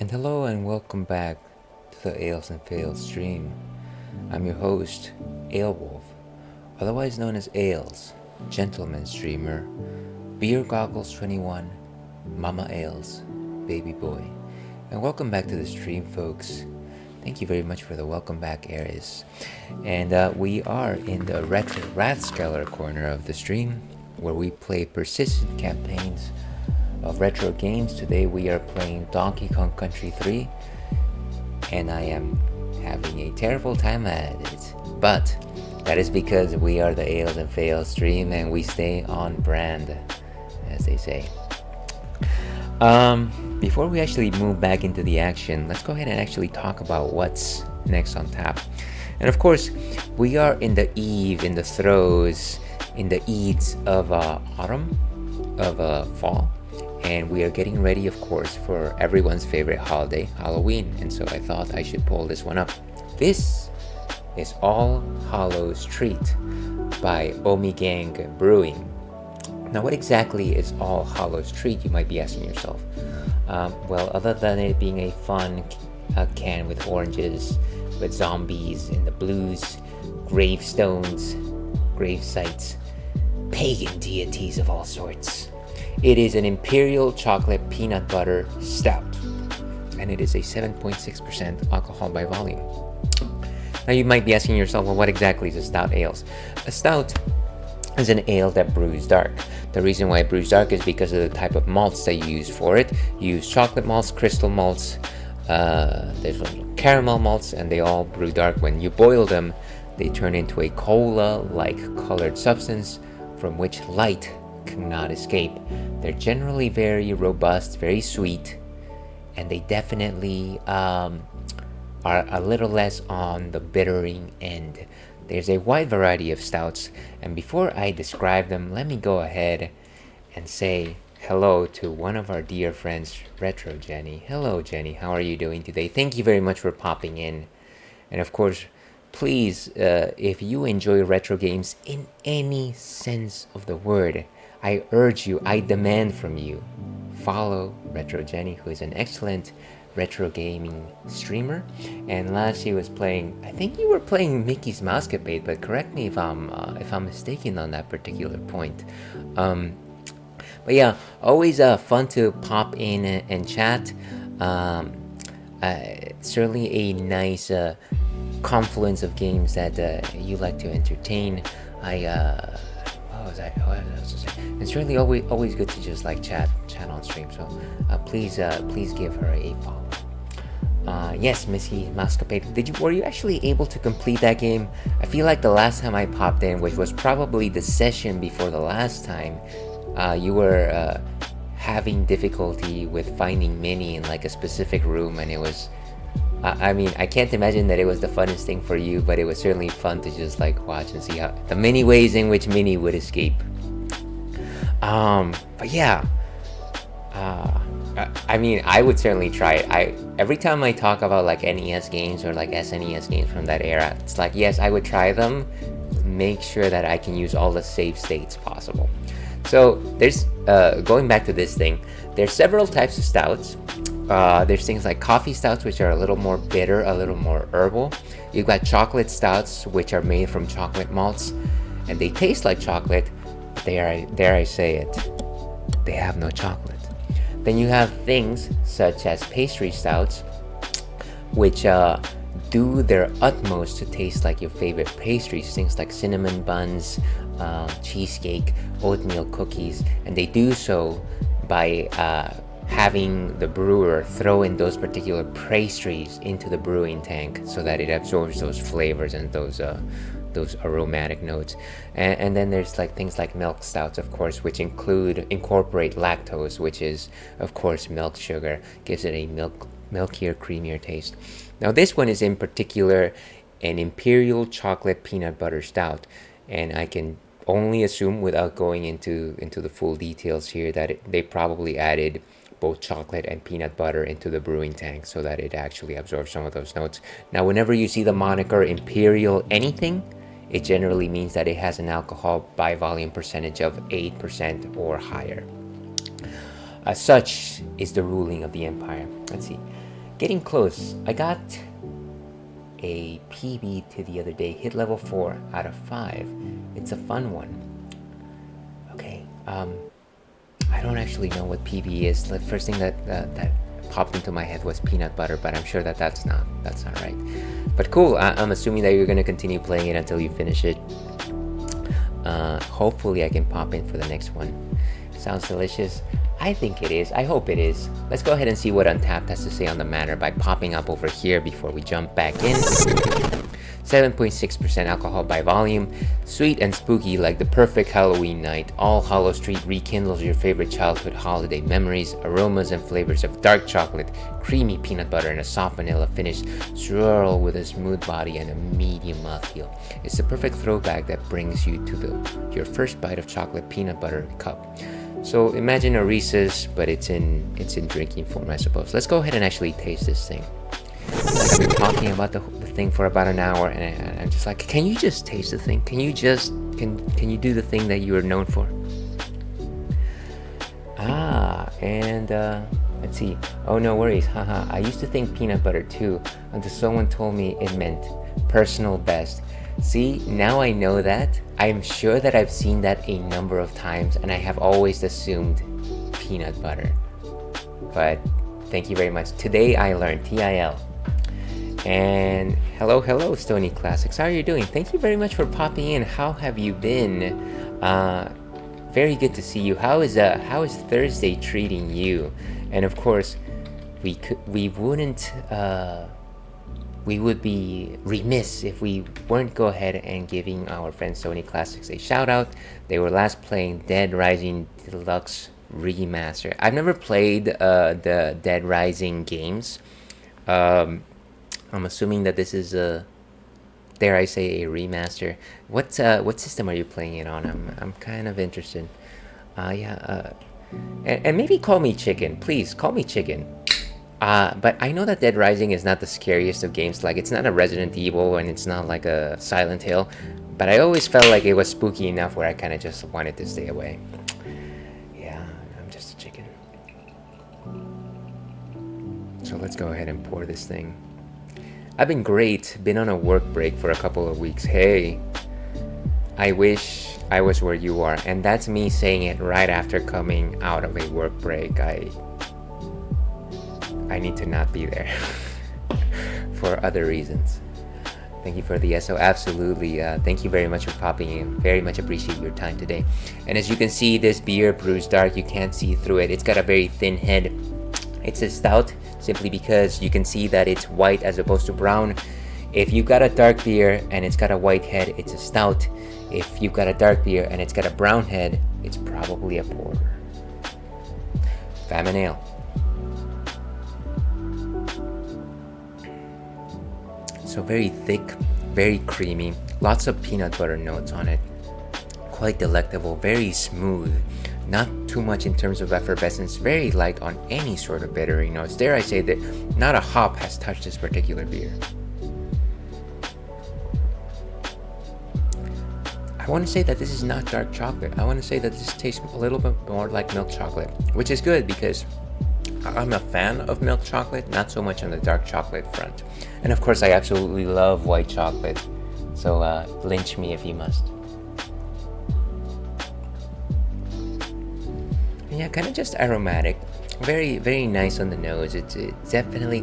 And hello and welcome back to the Ales and Fails stream. I'm your host, Alewolf, otherwise known as Ales, gentleman streamer, Beer Goggles 21, Mama Ales, baby boy. And welcome back to the stream, folks. Thank you very much for the welcome back, Aries. And we are in the retro Rathskeller corner of the stream, where we play persistent campaigns of retro games. Today we are playing Donkey Kong Country 3, and I am having a terrible time at it. But that is because we are the Ales and Fails stream and we stay on brand, as they say. Before we actually move back into the action, let's go ahead and actually talk about what's next on tap. And of course, we are in the eve, in the throes, in the eats of autumn, of fall, and we are getting ready, of course, for everyone's favorite holiday, Halloween. And so I thought I should pull this one up. This is All Hallows Treat by Omigang Brewing. Now, what exactly is All Hallows Treat, you might be asking yourself? Well, other than it being a fun can with oranges, with zombies and the blues, gravestones, grave sites, pagan deities of all sorts, it is an imperial chocolate peanut butter stout, and it is a 7.6% alcohol by volume. Now, you might be asking yourself, well, what exactly is a stout ale? A stout is an ale that brews dark. The reason why it brews dark is because of the type of malts that you use for it. You use chocolate malts, crystal malts, there's caramel malts, and they all brew dark. When you boil them, they turn into a cola-like colored substance from which light cannot escape. They're generally very robust, very sweet, and they definitely are a little less on the bittering end. There's a wide variety of stouts, and before I describe them, let me go ahead and say hello to one of our dear friends, Retro Jenny. Hello, Jenny. How are you doing today? Thank you very much for popping in. And of course, please, if you enjoy retro games in any sense of the word, I urge you, I demand from you, follow Retro Jenny, who is an excellent retro gaming streamer. And last she was playing, I think you were playing Mickey's Mousecapade, but correct me if I'm mistaken on that particular point. But yeah, always fun to pop in and chat. Certainly a nice confluence of games that you like to entertain. It's really always good to just like chat on stream. So please give her a follow. Yes, Missy Mascapade. Were you actually able to complete that game? I feel like the last time I popped in, which was probably the session before the last time, you were having difficulty with finding Minnie in like a specific room, and it was. I mean, I can't imagine that it was the funnest thing for you, but it was certainly fun to just like watch and see how the many ways in which Minnie would escape. But yeah, I mean, I would certainly try it. Every time I talk about like NES games or like SNES games from that era, it's like, yes, I would try them. Make sure that I can use all the save states possible. So there's going back to this thing. There's several types of stouts. There's things like coffee stouts, which are a little more bitter, a little more herbal. You've got chocolate stouts, which are made from chocolate malts, and they taste like chocolate, but they are, dare I say it, they have no chocolate. Then you have things such as pastry stouts, which do their utmost to taste like your favorite pastries, things like cinnamon buns, cheesecake, oatmeal cookies, and they do so by having the brewer throw in those particular pastries into the brewing tank so that it absorbs those flavors and those aromatic notes. And then there's like things like milk stouts, of course, which incorporate lactose, which is of course milk sugar, gives it a milkier, creamier taste. Now this one is in particular an imperial chocolate peanut butter stout, and I can only assume, without going into the full details here, that they probably added both chocolate and peanut butter into the brewing tank so that it actually absorbs some of those notes. Now, whenever you see the moniker Imperial anything, it generally means that it has an alcohol by volume percentage of 8% or higher. Such is the ruling of the empire. Let's see. Getting close. I got a PB to the other day, hit level 4 out of 5. It's a fun one. Okay, I don't actually know what PB is. The first thing that popped into my head was peanut butter, but I'm sure that's not right. But cool, I'm assuming that you're gonna continue playing it until you finish it. Hopefully I can pop in for the next one. Sounds delicious. I think it is. I hope it is. Let's go ahead and see what Untapped has to say on the matter by popping up over here before we jump back in. 7.6% alcohol by volume, sweet and spooky like the perfect Halloween night. All Hollow Street rekindles your favorite childhood holiday memories. Aromas and flavors of dark chocolate, creamy peanut butter, and a soft vanilla finish swirl with a smooth body and a medium mouthfeel. It's the perfect throwback that brings you to your first bite of chocolate peanut butter cup. So imagine a Reese's, but it's in drinking form, I suppose. Let's go ahead and actually taste this thing. I've been talking about the thing for about an hour, and I'm just like, can you just taste the thing? Can you just can you do the thing that you are known for? And let's see. Oh, no worries. Haha. I used to think peanut butter too, until someone told me it meant personal best. See, now I know that. I'm sure that I've seen that a number of times, and I have always assumed peanut butter. But thank you very much. Today I learned TIL. And hello, Stony Classics. How are you doing? Thank you very much for popping in. How have you been? Very good to see you. How is Thursday treating you? And of course, we would be remiss if we weren't go ahead and giving our friend Sony Classics a shout out. They were last playing Dead Rising Deluxe Remaster. I've never played the Dead Rising games. I'm assuming that this is dare I say, a remaster. What system are you playing it on? I'm kind of interested. And maybe call me Chicken, please. Call me Chicken. But I know that Dead Rising is not the scariest of games. Like, it's not a Resident Evil and it's not like a Silent Hill. But I always felt like it was spooky enough where I kind of just wanted to stay away. Yeah, I'm just a chicken. So let's go ahead and pour this thing. I've been great. Been on a work break for a couple of weeks. Hey, I wish I was where you are. And that's me saying it right after coming out of a work break. I need to not be there for other reasons. Thank you for the SO. Absolutely. Thank you very much for popping in. Very much appreciate your time today. And as you can see, this beer brews dark. You can't see through it. It's got a very thin head. It's a stout simply because you can see that it's white as opposed to brown. If you've got a dark beer and it's got a white head, it's a stout. If you've got a dark beer and it's got a brown head, it's probably a porter. Famine Ale. So very thick, very creamy, lots of peanut butter notes on it. Quite delectable, very smooth. Not too much in terms of effervescence, very light on any sort of bittering notes. Dare I say that not a hop has touched this particular beer. I want to say that this is not dark chocolate. I want to say that this tastes a little bit more like milk chocolate, which is good because I'm a fan of milk chocolate, not so much on the dark chocolate front. And of course, I absolutely love white chocolate, so lynch me if you must. Yeah, kind of just aromatic, very, very nice on the nose. It definitely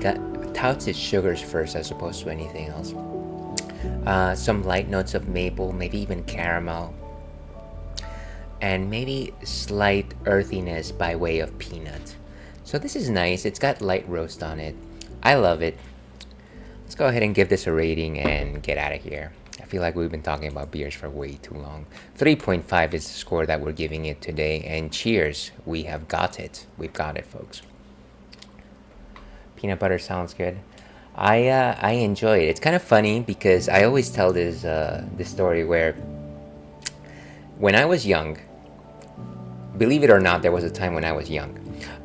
touts its sugars first as opposed to anything else. Some light notes of maple, maybe even caramel, and maybe slight earthiness by way of peanut. So this is nice. It's got light roast on it. I love it. Let's go ahead and give this a rating and get out of here. I feel like we've been talking about beers for way too long. 3.5 is the score that we're giving it today. And cheers. We have got it. We've got it, folks. Peanut butter sounds good. I enjoy it. It's kind of funny because I always tell this story where when I was young, believe it or not, there was a time when I was young.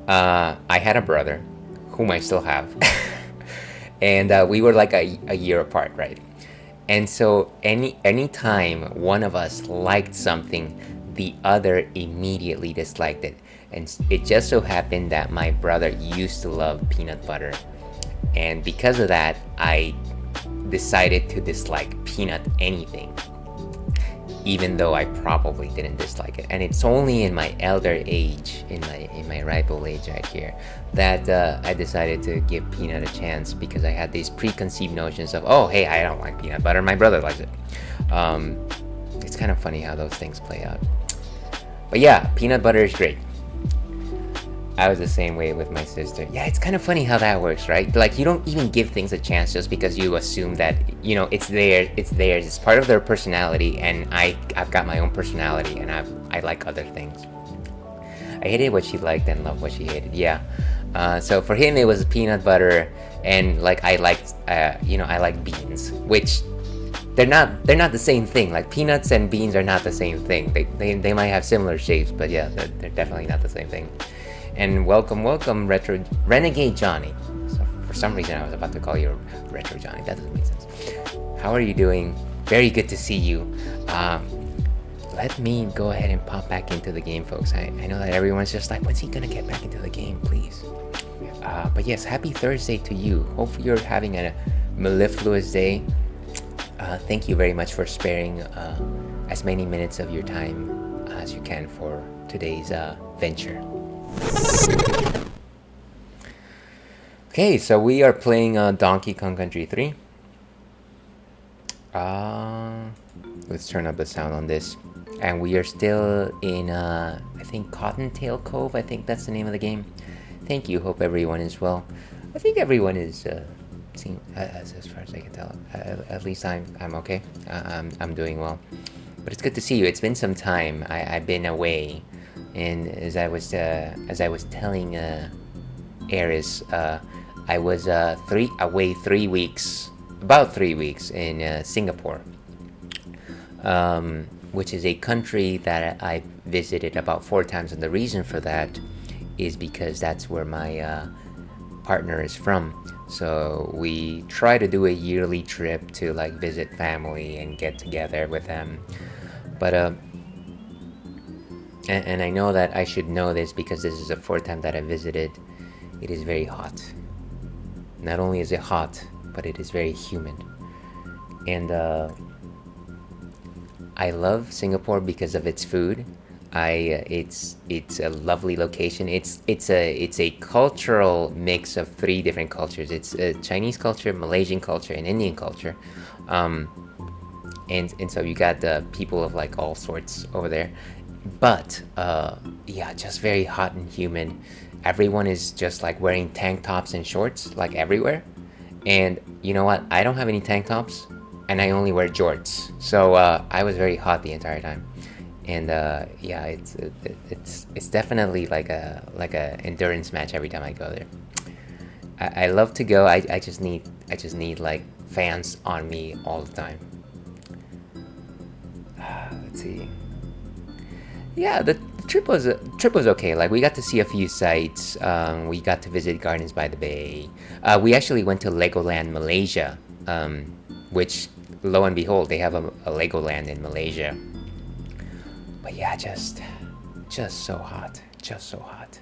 I had a brother, whom I still have. And we were like a year apart, right? And so any time one of us liked something, the other immediately disliked it. And it just so happened that my brother used to love peanut butter. And because of that, I decided to dislike peanut anything, even though I probably didn't dislike it. And it's only in my elder age, in my ripe old age right here, that I decided to give peanut a chance, because I had these preconceived notions of, oh, hey, I don't like peanut butter, my brother likes it. It's kind of funny how those things play out. But yeah, peanut butter is great. I was the same way with my sister. Yeah, it's kind of funny how that works, right? Like you don't even give things a chance just because you assume that it's theirs, it's part of their personality, and I've got my own personality, and I like other things. I hated what she liked and loved what she hated. Yeah. So for him, it was peanut butter, and like I liked, I like beans, which they're not the same thing. Like peanuts and beans are not the same thing. They might have similar shapes, but yeah, they're definitely not the same thing. And welcome, Retro Renegade Johnny. So for some reason, I was about to call you Retro Johnny. That doesn't make sense. How are you doing? Very good to see you. Let me go ahead and pop back into the game, folks. I know that everyone's just like, when's he gonna get back into the game, please? But yes, happy Thursday to you. Hopefully you're having a mellifluous day. Thank you very much for sparing as many minutes of your time as you can for today's venture. Okay, so we are playing Donkey Kong Country 3. Let's turn up the sound on this. And we are still in, I think, Cottontail Cove. I think that's the name of the game. Thank you. Hope everyone is well. I think everyone is, as far as I can tell. At least I'm okay. I'm doing well. But it's good to see you. It's been some time. I've been away, and as I was telling Aris, I was away 3 weeks, about 3 weeks in Singapore. Which is a country that I visited about 4 times, and the reason for that is because that's where my partner is from. So we try to do a yearly trip to like visit family and get together with them. But and I know that I should know this because this is the 4th time that I visited. It is very hot. Not only is it hot, but it is very humid. And I love Singapore because of its food. It's a lovely location. It's a cultural mix of 3 different cultures. It's a Chinese culture, Malaysian culture, and Indian culture. And so you got the people of like all sorts over there. But yeah, just very hot and humid. Everyone is just like wearing tank tops and shorts like everywhere. And you know what? I don't have any tank tops, and I only wear jorts. So I was very hot the entire time. And yeah, it's definitely like a endurance match every time I go there. I love to go. I just need like fans on me all the time. Let's see. Yeah, the trip was okay. Like we got to see a few sites. We got to visit Gardens by the Bay. We actually went to Legoland Malaysia, which lo and behold, they have a Legoland in Malaysia. But yeah, just so hot, just so hot.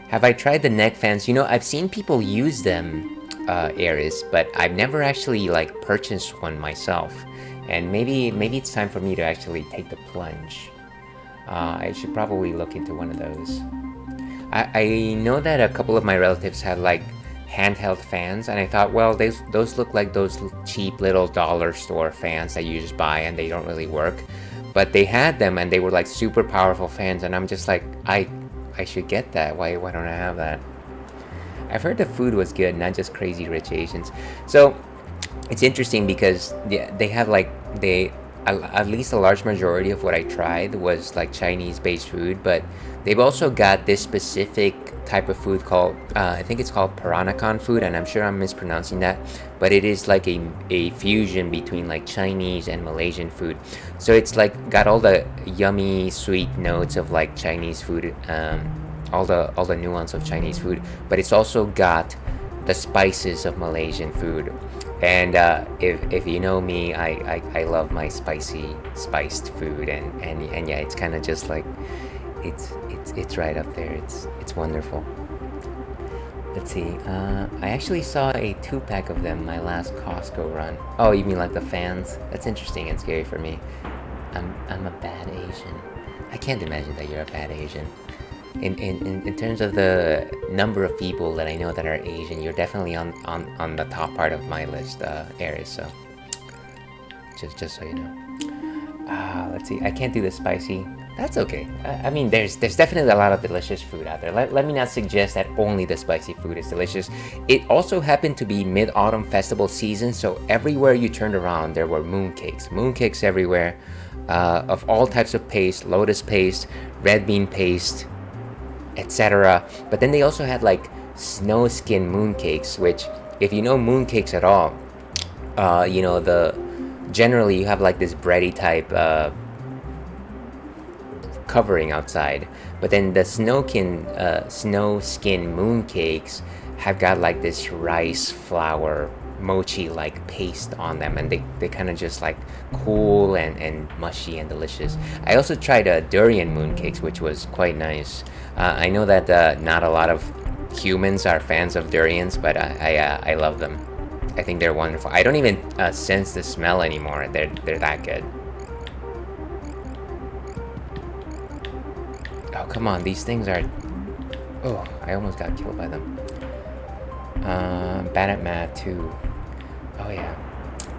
Have I tried the neck fans? You know, I've seen people use them, Aries, but I've never actually like purchased one myself. And maybe it's time for me to actually take the plunge. I should probably look into one of those. I know that a couple of my relatives had like handheld fans, and I thought, well, those look like those cheap little dollar store fans that you just buy and they don't really work. But they had them, and they were like super powerful fans, and I'm just like, I should get that. Why don't I have that? I've heard the food was good, not just crazy rich Asians. So it's interesting because they have like at least a large majority of what I tried was like Chinese-based food, but they've also got this specific type of food called I think it's called Peranakan food, and I'm sure I'm mispronouncing that, but it is like a fusion between like Chinese and Malaysian food. So it's like got all the yummy sweet notes of like Chinese food, all the nuance of Chinese food, but it's also got the spices of Malaysian food. And if you know me, I love my spiced food, and yeah, it's kind of just like it's right up there. It's wonderful. Let's see. I actually saw a 2-pack of them my last Costco run. Oh, you mean like the fans? That's interesting and scary for me. I'm a bad Asian. I can't imagine that you're a bad Asian. In terms of the number of people that I know that are Asian, you're definitely on the top part of my list, Aries. So just so you know. Let's see. I can't do the spicy. That's okay. I mean, there's definitely a lot of delicious food out there. Let me not suggest that only the spicy food is delicious. It also happened to be Mid-Autumn Festival season, so everywhere you turned around, there were mooncakes everywhere, of all types of paste, lotus paste, red bean paste, etc. But then they also had like snow skin mooncakes, which, if you know mooncakes at all, you know the generally you have like this bready type covering outside, but then the snow skin mooncakes have got like this rice flour mochi like paste on them, and they kind of just like cool and mushy and delicious. I also tried durian mooncakes, which was quite nice. I know that not a lot of humans are fans of durians, but I love them. I think they're wonderful. I don't even sense the smell anymore. They're that good. Oh, come on, these things are... Oh, I almost got killed by them. Bad at math, too. Oh, yeah.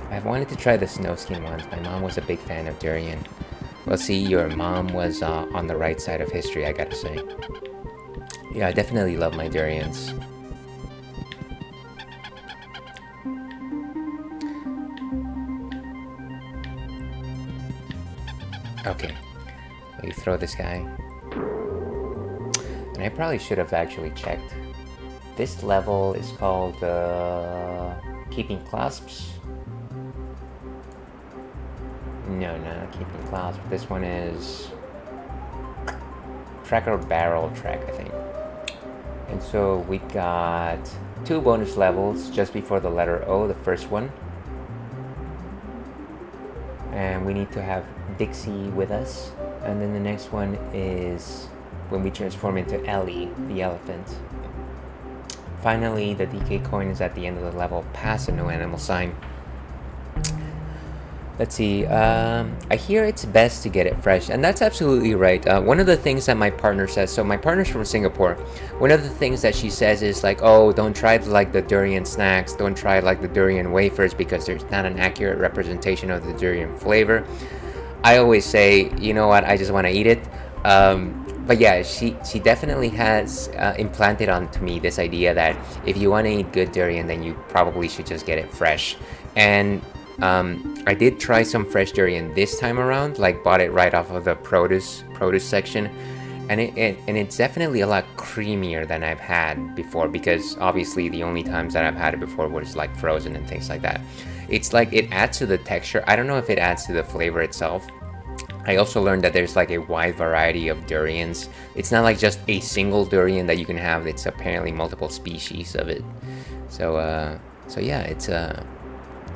I've wanted to try the snow skin ones. My mom was a big fan of durian. Well, see, your mom was on the right side of history, I gotta say. Yeah, I definitely love my durians. Okay. Let me throw this guy. And I probably should have actually checked. This level is called Keeping Clasps. No, not Keeping Clasps. This one is Track or Barrel Track, I think. And so we got 2 bonus levels just before the letter O, the first one. And we need to have Dixie with us. And then the next one is when we transform into Ellie, the elephant. Finally, the DK coin is at the end of the level past a no animal sign. Let's see, I hear it's best to get it fresh, and that's absolutely right. One of the things that my partner says, so my partner's from Singapore, one of the things that she says is like, oh, don't try like the durian snacks, don't try like the durian wafers because there's not an accurate representation of the durian flavor. I always say, you know what, I just want to eat it. But yeah, she definitely has implanted onto me this idea that if you want to eat good durian, then you probably should just get it fresh. And I did try some fresh durian this time around, like bought it right off of the produce section, and it's definitely a lot creamier than I've had before, because obviously the only times that I've had it before was like frozen and things like that. It's like it adds to the texture. I don't know if it adds to the flavor itself. I also learned that there's like a wide variety of durians. It's not like just a single durian that you can have. It's apparently multiple species of it. So yeah, it's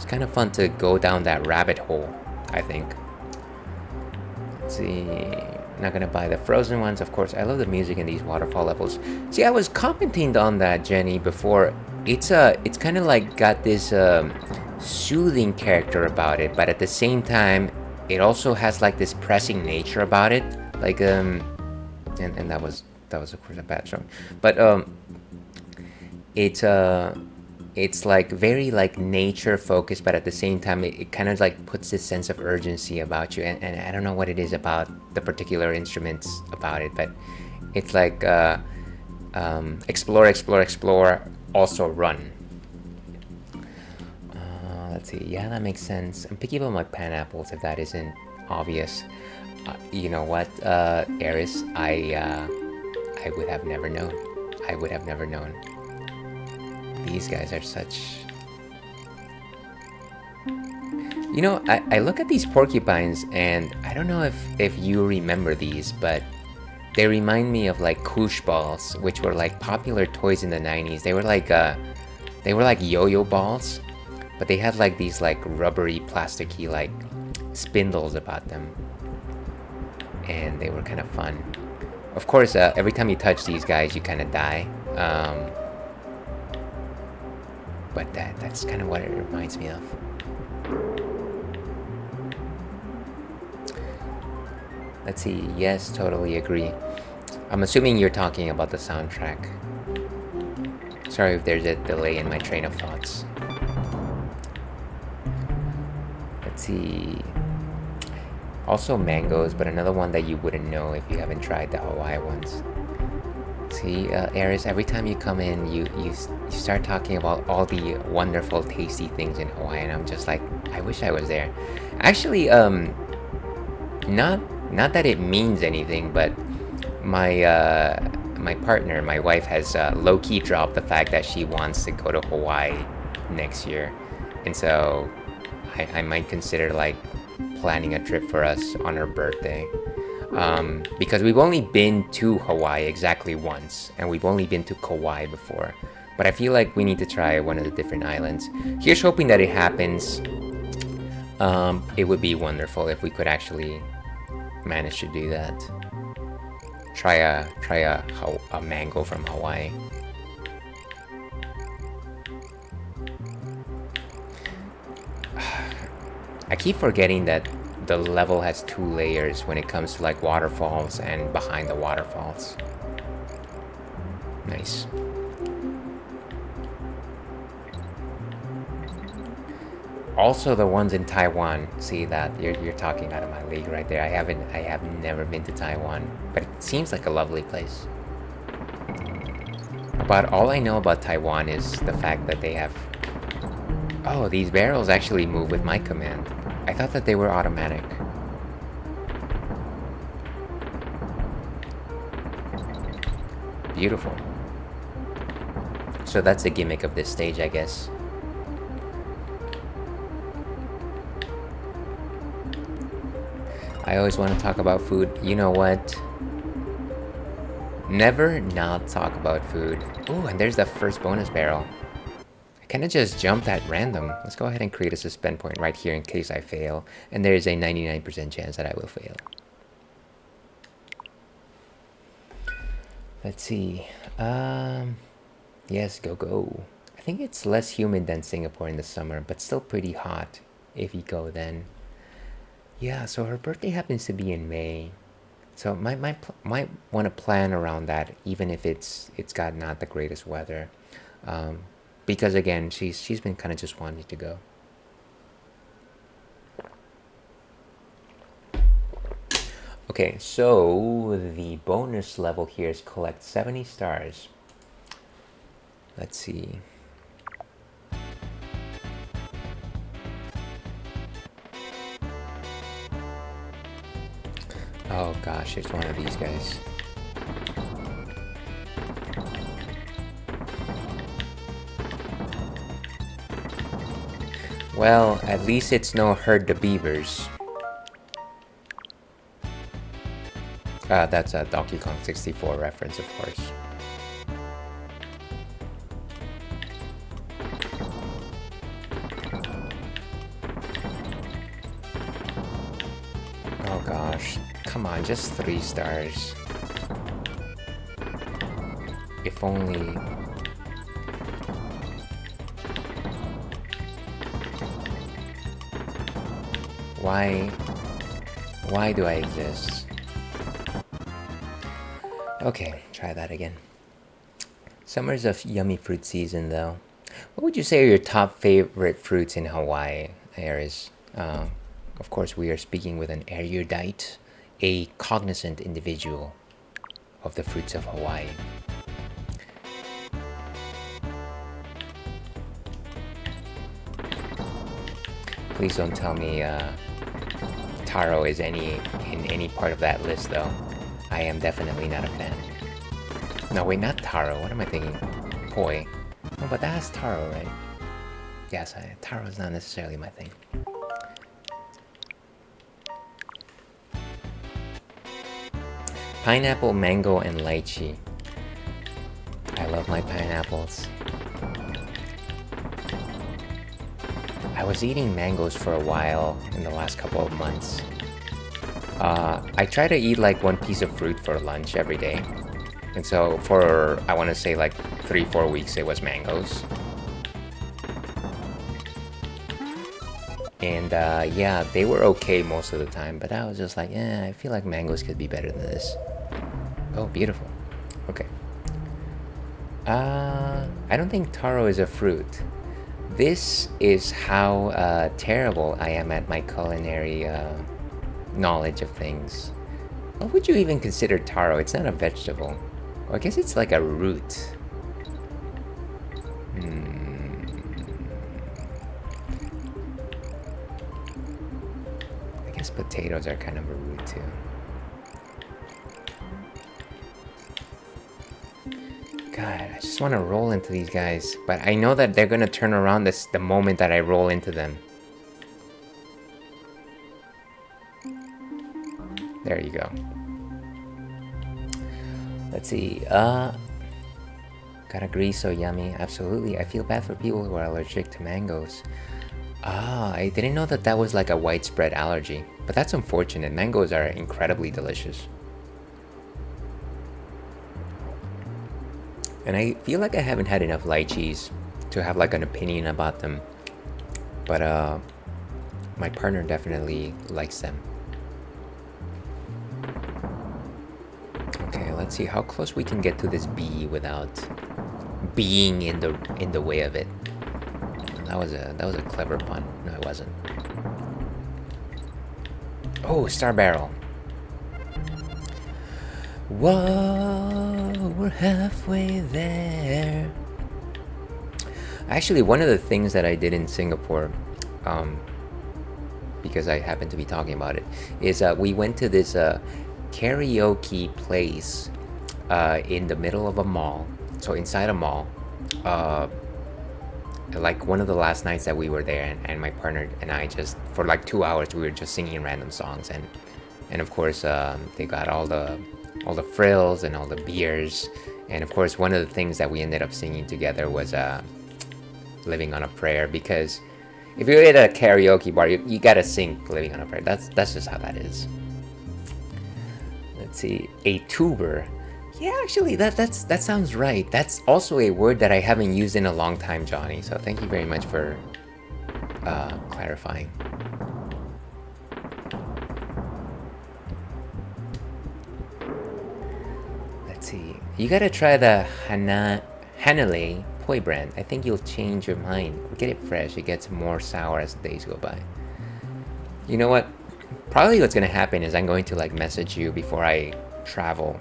kind of fun to go down that rabbit hole, I think. Let's see. Not gonna buy the frozen ones, of course. I love the music in these waterfall levels. See, I was commenting on that, Jenny, before. It's kind of like got this soothing character about it, but at the same time, it also has like this pressing nature about it, like and that was of course a bad song, but it's like very like nature focused, but at the same time it kind of like puts this sense of urgency about you, and I don't know what it is about the particular instruments about it, but it's like explore, also run. Let's see, yeah, that makes sense. I'm picky about my pineapples, if that isn't obvious. You know what, Eris, I would have never known. I would have never known. These guys are such... You know, I look at these porcupines, and I don't know if you remember these, but they remind me of like koosh balls, which were like popular toys in the 90s. They were like yo-yo balls, but they had like these like rubbery, plasticky like spindles about them, and they were kind of fun. Of course, every time you touch these guys, you kind of die. But that's kind of what it reminds me of. Let's see. Yes, totally agree. I'm assuming you're talking about the soundtrack. Sorry if there's a delay in my train of thoughts. Let's see. Also mangoes, but another one that you wouldn't know if you haven't tried the Hawaii ones. See, Aris, every time you come in, you start talking about all the wonderful, tasty things in Hawaii, and I'm just like, I wish I was there. Actually, not not that it means anything, but my partner, my wife, has low-key dropped the fact that she wants to go to Hawaii next year, and so I might consider like planning a trip for us on her birthday. Because we've only been to Hawaii exactly once, and we've only been to Kauai before. But I feel like we need to try one of the different islands. Here's hoping that it happens. It would be wonderful if we could actually manage to do that. Try a mango from Hawaii. I keep forgetting that the level has 2 layers when it comes to like waterfalls and behind the waterfalls. Nice. Also the ones in Taiwan. See that you're talking out of my league right there. I have never been to Taiwan, but it seems like a lovely place. But all I know about Taiwan is the fact that they have... Oh, these barrels actually move with my command. I thought that they were automatic. Beautiful. So that's the gimmick of this stage, I guess. I always want to talk about food. You know what? Never not talk about food. Ooh, and there's the first bonus barrel. I kind of just jumped at random. Let's go ahead and create a suspend point right here in case I fail. And there is a 99% chance that I will fail. Let's see. Yes, go. I think it's less humid than Singapore in the summer, but still pretty hot if you go then. Yeah, so her birthday happens to be in May. So might want to plan around that, even if it's got not the greatest weather. Because again, she's been kind of just wanting to go. Okay, so the bonus level here is collect 70 stars. Let's see. Oh gosh, it's one of these guys. Well, at least it's no Herd the Beavers. That's a Donkey Kong 64 reference, of course. Oh gosh, come on, just 3 stars. If only... Why do I exist? Okay, try that again. Summer's a yummy fruit season though. What would you say are your top favorite fruits in Hawaii, Aries? Of course, we are speaking with an erudite, a cognizant individual of the fruits of Hawaii. Please don't tell me taro is in any part of that list though. I am definitely not a fan. No, wait, not taro. What am I thinking? Poi. Oh, but that has taro, right? Yes, taro is not necessarily my thing. Pineapple, mango, and lychee. I love my pineapples. I was eating mangoes for a while in the last couple of months. I try to eat like 1 piece of fruit for lunch every day. And so for, I want to say like 3-4 weeks, it was mangoes. And yeah, they were okay most of the time, but I was just like, I feel like mangoes could be better than this. Oh, beautiful. Okay. I don't think taro is a fruit. This is how terrible I am at my culinary knowledge of things. What would you even consider taro? It's not a vegetable. Well, I guess it's like a root. I guess potatoes are kind of a root too. God, I just want to roll into these guys, but I know that they're gonna turn around the moment that I roll into them. There you go. Let's see. Gotta agree, so yummy. Absolutely. I feel bad for people who are allergic to mangoes. Ah, I didn't know that that was like a widespread allergy, but that's unfortunate. Mangoes are incredibly delicious. And I feel like I haven't had enough lychees to have like an opinion about them. But my partner definitely likes them. Okay, let's see how close we can get to this bee without being in the way of it. That was a clever pun. No, it wasn't. Oh, Star Barrel. Whoa, we're halfway there. Actually, one of the things that I did in Singapore, because I happen to be talking about it, is we went to this karaoke place in the middle of a mall. So inside a mall, like one of the last nights that we were there, and my partner and I just for like 2 hours we were just singing random songs, and of course they got all the frills and all the beers, and of course one of the things that we ended up singing together was Living on a Prayer, because if you're at a karaoke bar, you gotta sing Living on a Prayer. That's just how that is. Let's see, a tuber. Yeah, actually, that sounds right. That's also a word that I haven't used in a long time, Johnny. So thank you very much for clarifying. Let's see. You gotta try the Hanalei Poi brand. I think you'll change your mind. Get it fresh. It gets more sour as the days go by. You know what? Probably what's gonna happen is I'm going to like message you before I travel,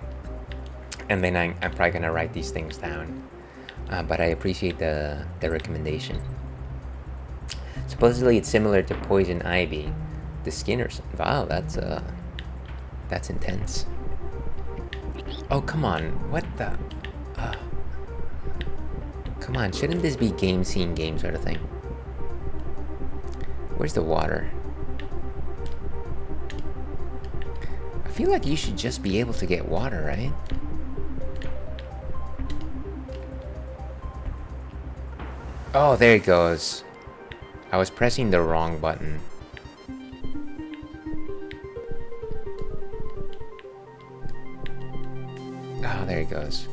and then I'm probably gonna write these things down. But I appreciate the recommendation. Supposedly it's similar to poison ivy, the Skinners. Wow, that's intense. Oh come on, what the? Come on, shouldn't this be game scene game sort of thing? Where's the water? I feel like you should just be able to get water, right? Oh, there it goes. I was pressing the wrong button. Oh, there it goes.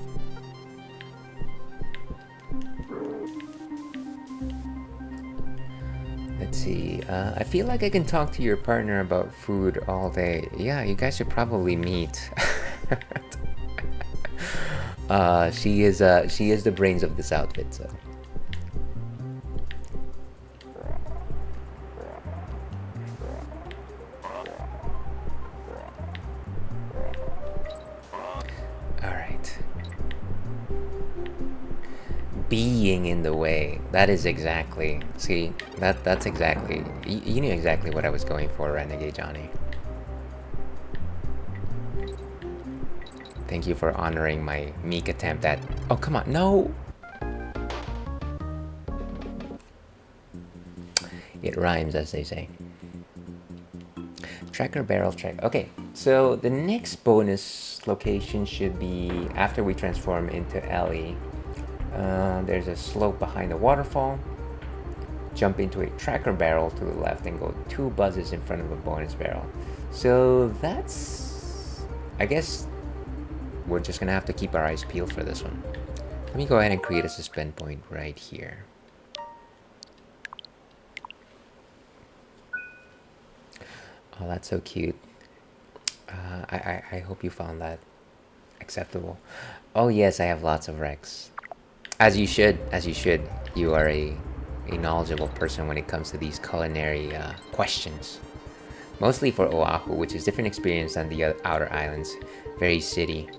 Let's see. I feel like I can talk to your partner about food all day. Yeah, you guys should probably meet. She is the brains of this outfit, so. Being in the way. That is exactly. See, that's exactly. You knew exactly what I was going for, Renegade Johnny. Thank you for honoring my meek attempt at. Oh come on, no. It rhymes, as they say. Tracker barrel track. Okay, so the next bonus location should be after we transform into Ellie. There's a slope behind the waterfall. Jump into a tracker barrel to the left and go 2 buzzes in front of a bonus barrel. So that's... I guess we're just gonna have to keep our eyes peeled for this one. Let me go ahead and create a suspend point right here. Oh, that's so cute. I hope you found that acceptable. Oh yes, I have lots of Rex. As you should, as you should. You are a knowledgeable person when it comes to these culinary questions. Mostly for Oahu, which is different experience than the outer islands. Very city.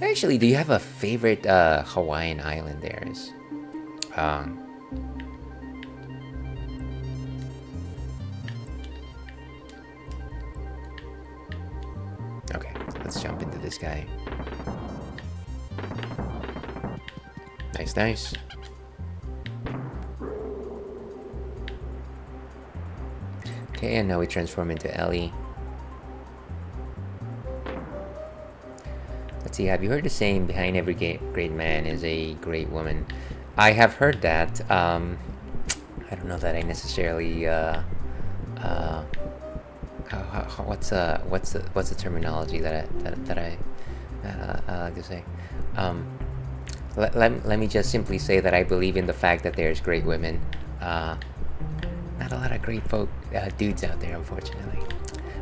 Actually, do you have a favorite Hawaiian island there? Um, okay, let's jump into this guy. Nice, nice. Okay, and now we transform into Ellie. Let's see, have you heard the saying, behind every great man is a great woman? I have heard that. I don't know that I necessarily, what's the terminology that I like to say? Let me just simply say that I believe in the fact that there's great women. Not a lot of great dudes out there, unfortunately.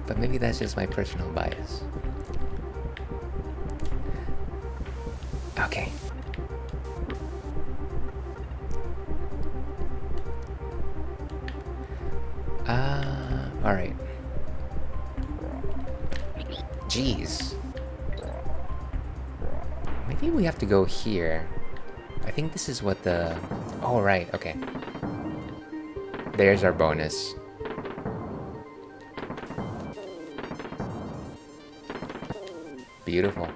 But maybe that's just my personal bias. Okay. Alright. Jeez. Maybe we have to go here. I think this is what the... Oh, right, okay. There's our bonus. Beautiful.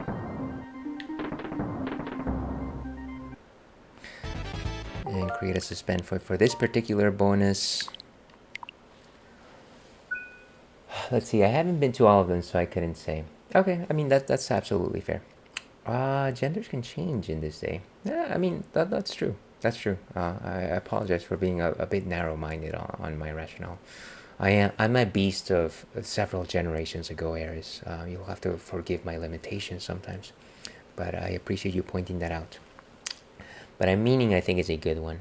And create a suspend for this particular bonus. Let's see, I haven't been to all of them, so I couldn't say. Okay, I mean, that's absolutely fair. Genders can change in this day. Yeah, I mean, that's true. That's true. I apologize for being a bit narrow-minded on my rationale. I'm a beast of several generations ago, Aries. You'll have to forgive my limitations sometimes. But I appreciate you pointing that out. But I'm meaning, I think, is a good one.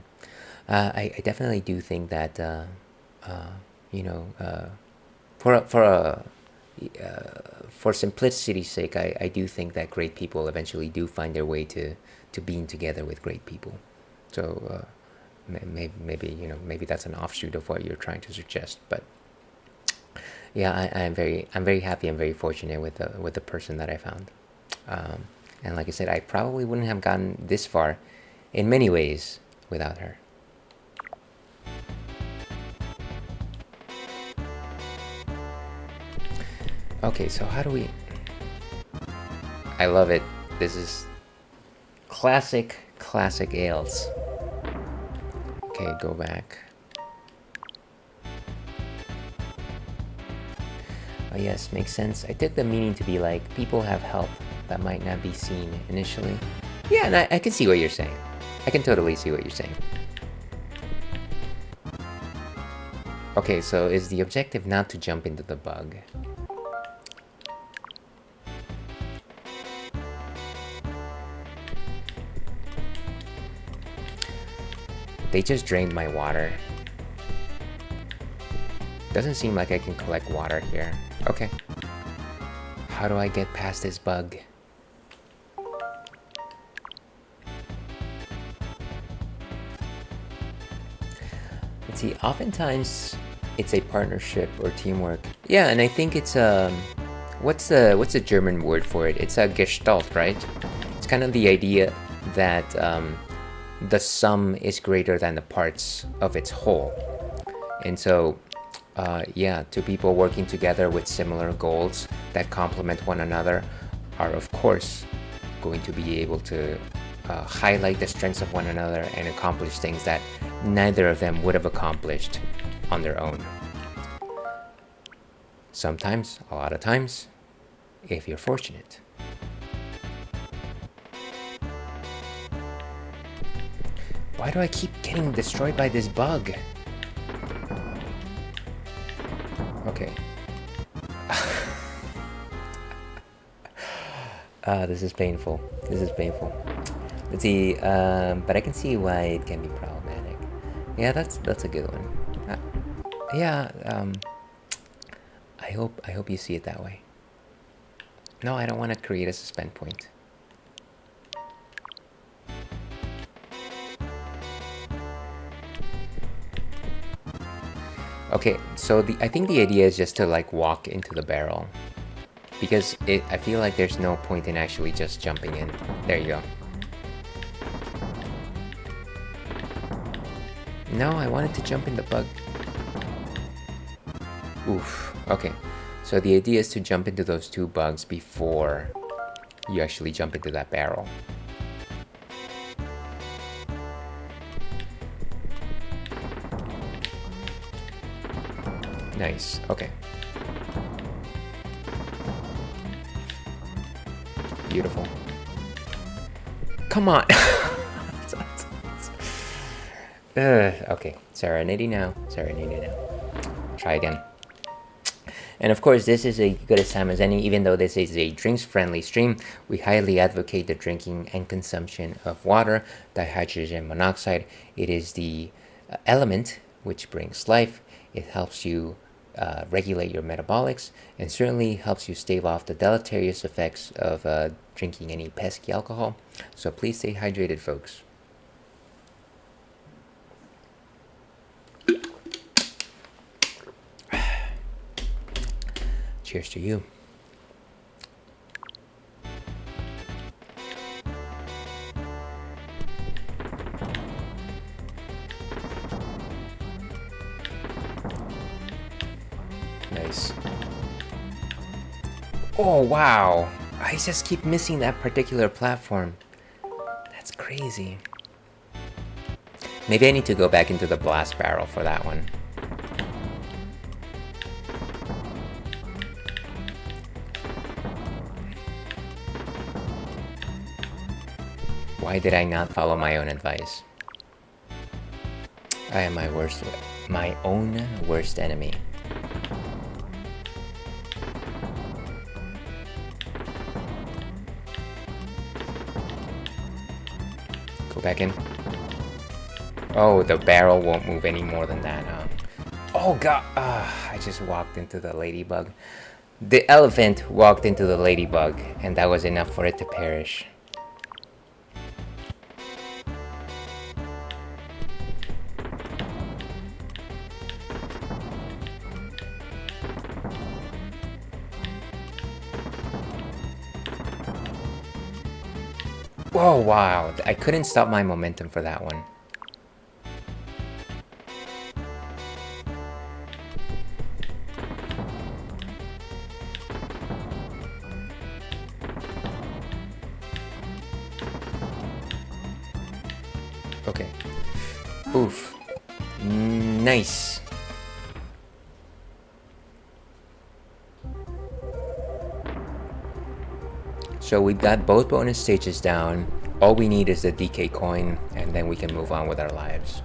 I definitely do think that, you know, for simplicity's sake, I do think that great people eventually do find their way to being together with great people. So maybe that's an offshoot of what you're trying to suggest. But yeah, I'm very happy and very fortunate with the person that I found. And like I said, I probably wouldn't have gotten this far in many ways without her. Okay, so how do we... I love it. This is classic ales. Okay, go back. Oh yes, makes sense. I took the meaning to be like, people have help that might not be seen initially. Yeah, and I can see what you're saying. I can totally see what you're saying. Okay, so is the objective not to jump into the bug? They just drained my water. Doesn't seem like I can collect water here. Okay. How do I get past this bug? Let's see, oftentimes it's a partnership or teamwork. Yeah, and I think it's what's the German word for it? It's a Gestalt, right? It's kind of the idea that the sum is greater than the parts of its whole. And so, yeah, two people working together with similar goals that complement one another are, of course, going to be able to highlight the strengths of one another and accomplish things that neither of them would have accomplished on their own. Sometimes, a lot of times, if you're fortunate. Why do I keep getting destroyed by this bug? Okay. This is painful. This is painful. Let's see, but I can see why it can be problematic. Yeah, that's a good one. Yeah, I hope you see it that way. No, I don't want to create a suspend point. Okay, so I think the idea is just to like walk into the barrel. Because I feel like there's no point in actually just jumping in. There you go. No, I wanted to jump in the bug. Oof. Okay. So the idea is to jump into those two bugs before you actually jump into that barrel. Nice. Okay. Beautiful. Come on. Okay. Serenity now. Serenity now. Try again. And of course, this is a good as time as any. Even though this is a drinks-friendly stream, we highly advocate the drinking and consumption of water, dihydrogen monoxide. It is the element which brings life. It helps you regulate your metabolics and certainly helps you stave off the deleterious effects of drinking any pesky alcohol. So please stay hydrated, folks. Cheers to you. Nice. Oh, wow. I just keep missing that particular platform. That's crazy. Maybe I need to go back into the blast barrel for that one. Why did I not follow my own advice? I am my own worst enemy. Go back in. Oh, the barrel won't move any more than that, huh? Oh god, I just walked into the ladybug. The elephant walked into the ladybug, and that was enough for it to perish. Whoa, wow. I couldn't stop my momentum for that one. Okay. Oof. Nice. So we've got both bonus stages down. All we need is the DK coin, and then we can move on with our lives.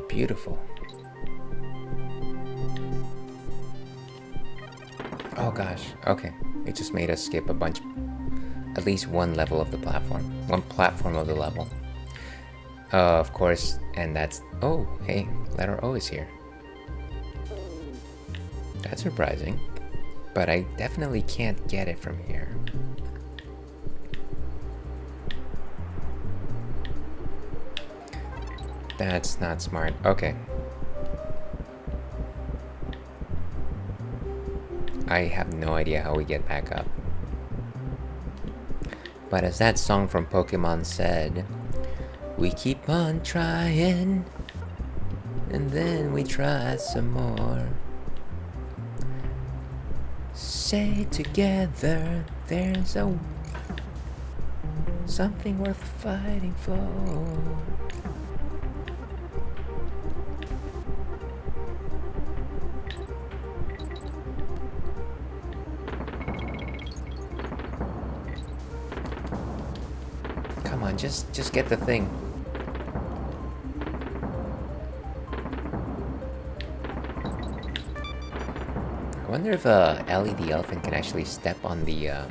Beautiful. Oh gosh, okay. It just made us skip a bunch, at least one level of the platform. One platform of the level. Of course, and that's... Oh, hey, letter O is here. That's surprising. But I definitely can't get it from here. That's not smart. Okay. I have no idea how we get back up. But as that song from Pokemon said, we keep on trying, and then we try some more. Say together, there's something worth fighting for. Come on, just get the thing. I wonder if Ellie the elephant can actually step on the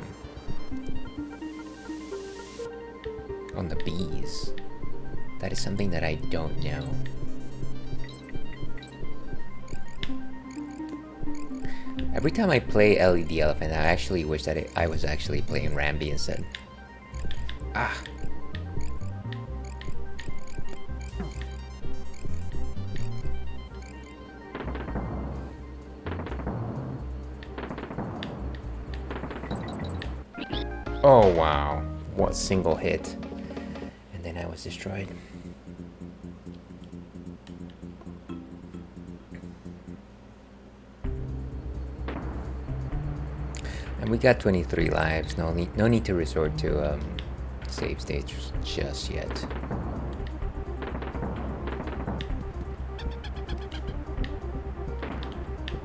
bees. That is something that I don't know. I Every time I play LED Elephant, I actually wish that I was actually playing Rambi instead. Ah. Oh wow, what single hit. And then I was destroyed. And we got 23 lives. No need to resort to save stages just yet.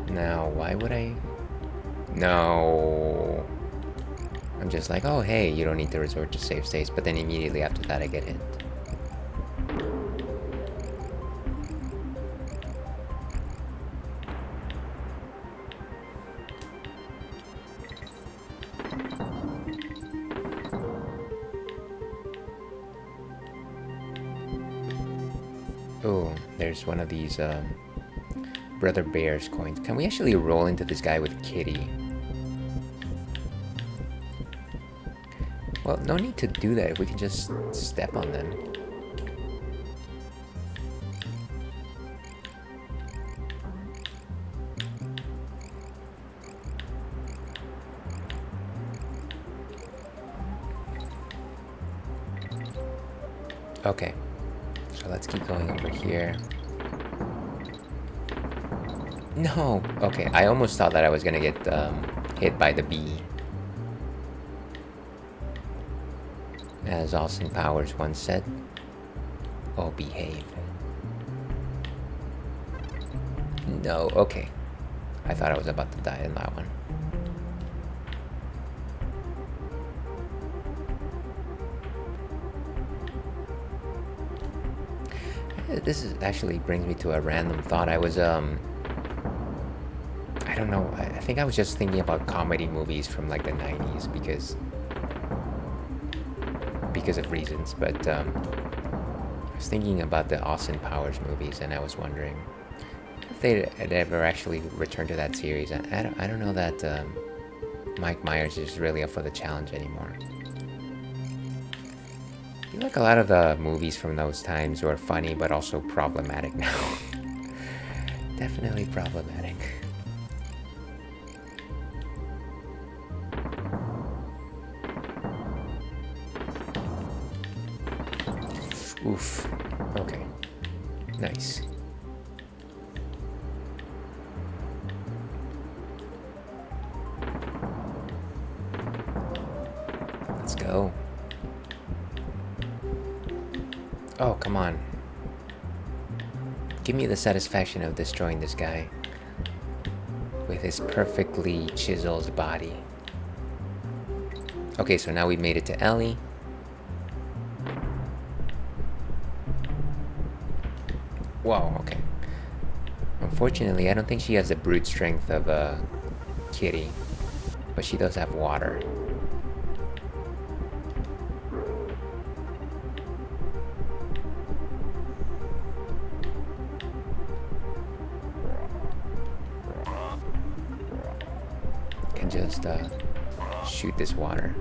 Now, why would I? No. I'm just like, oh hey, you don't need to resort to save states, but then immediately after that I get hit. Oh, there's one of these Brother Bear's coins. Can we actually roll into this guy with Kitty? Well, no need to do that if we can just step on them. Okay, so let's keep going over here. No! Okay, I almost thought that I was gonna get hit by the bee. As Austin Powers once said, oh, behave. No, okay. I thought I was about to die in that one. This actually brings me to a random thought. I was, I don't know, I think I was just thinking about comedy movies from like the 90s because of reasons, but I was thinking about the Austin Powers movies, and I was wondering if they'd ever actually return to that series. I don't know that Mike Myers is really up for the challenge anymore. I feel like a lot of the movies from those times were funny, but also problematic now. Definitely problematic. Oof. Okay. Nice. Let's go. Oh, come on. Give me the satisfaction of destroying this guy with his perfectly chiseled body. Okay, so now we made it to Ellie. Whoa, okay. Unfortunately, I don't think she has the brute strength of a kitty, but she does have water. Can just shoot this water.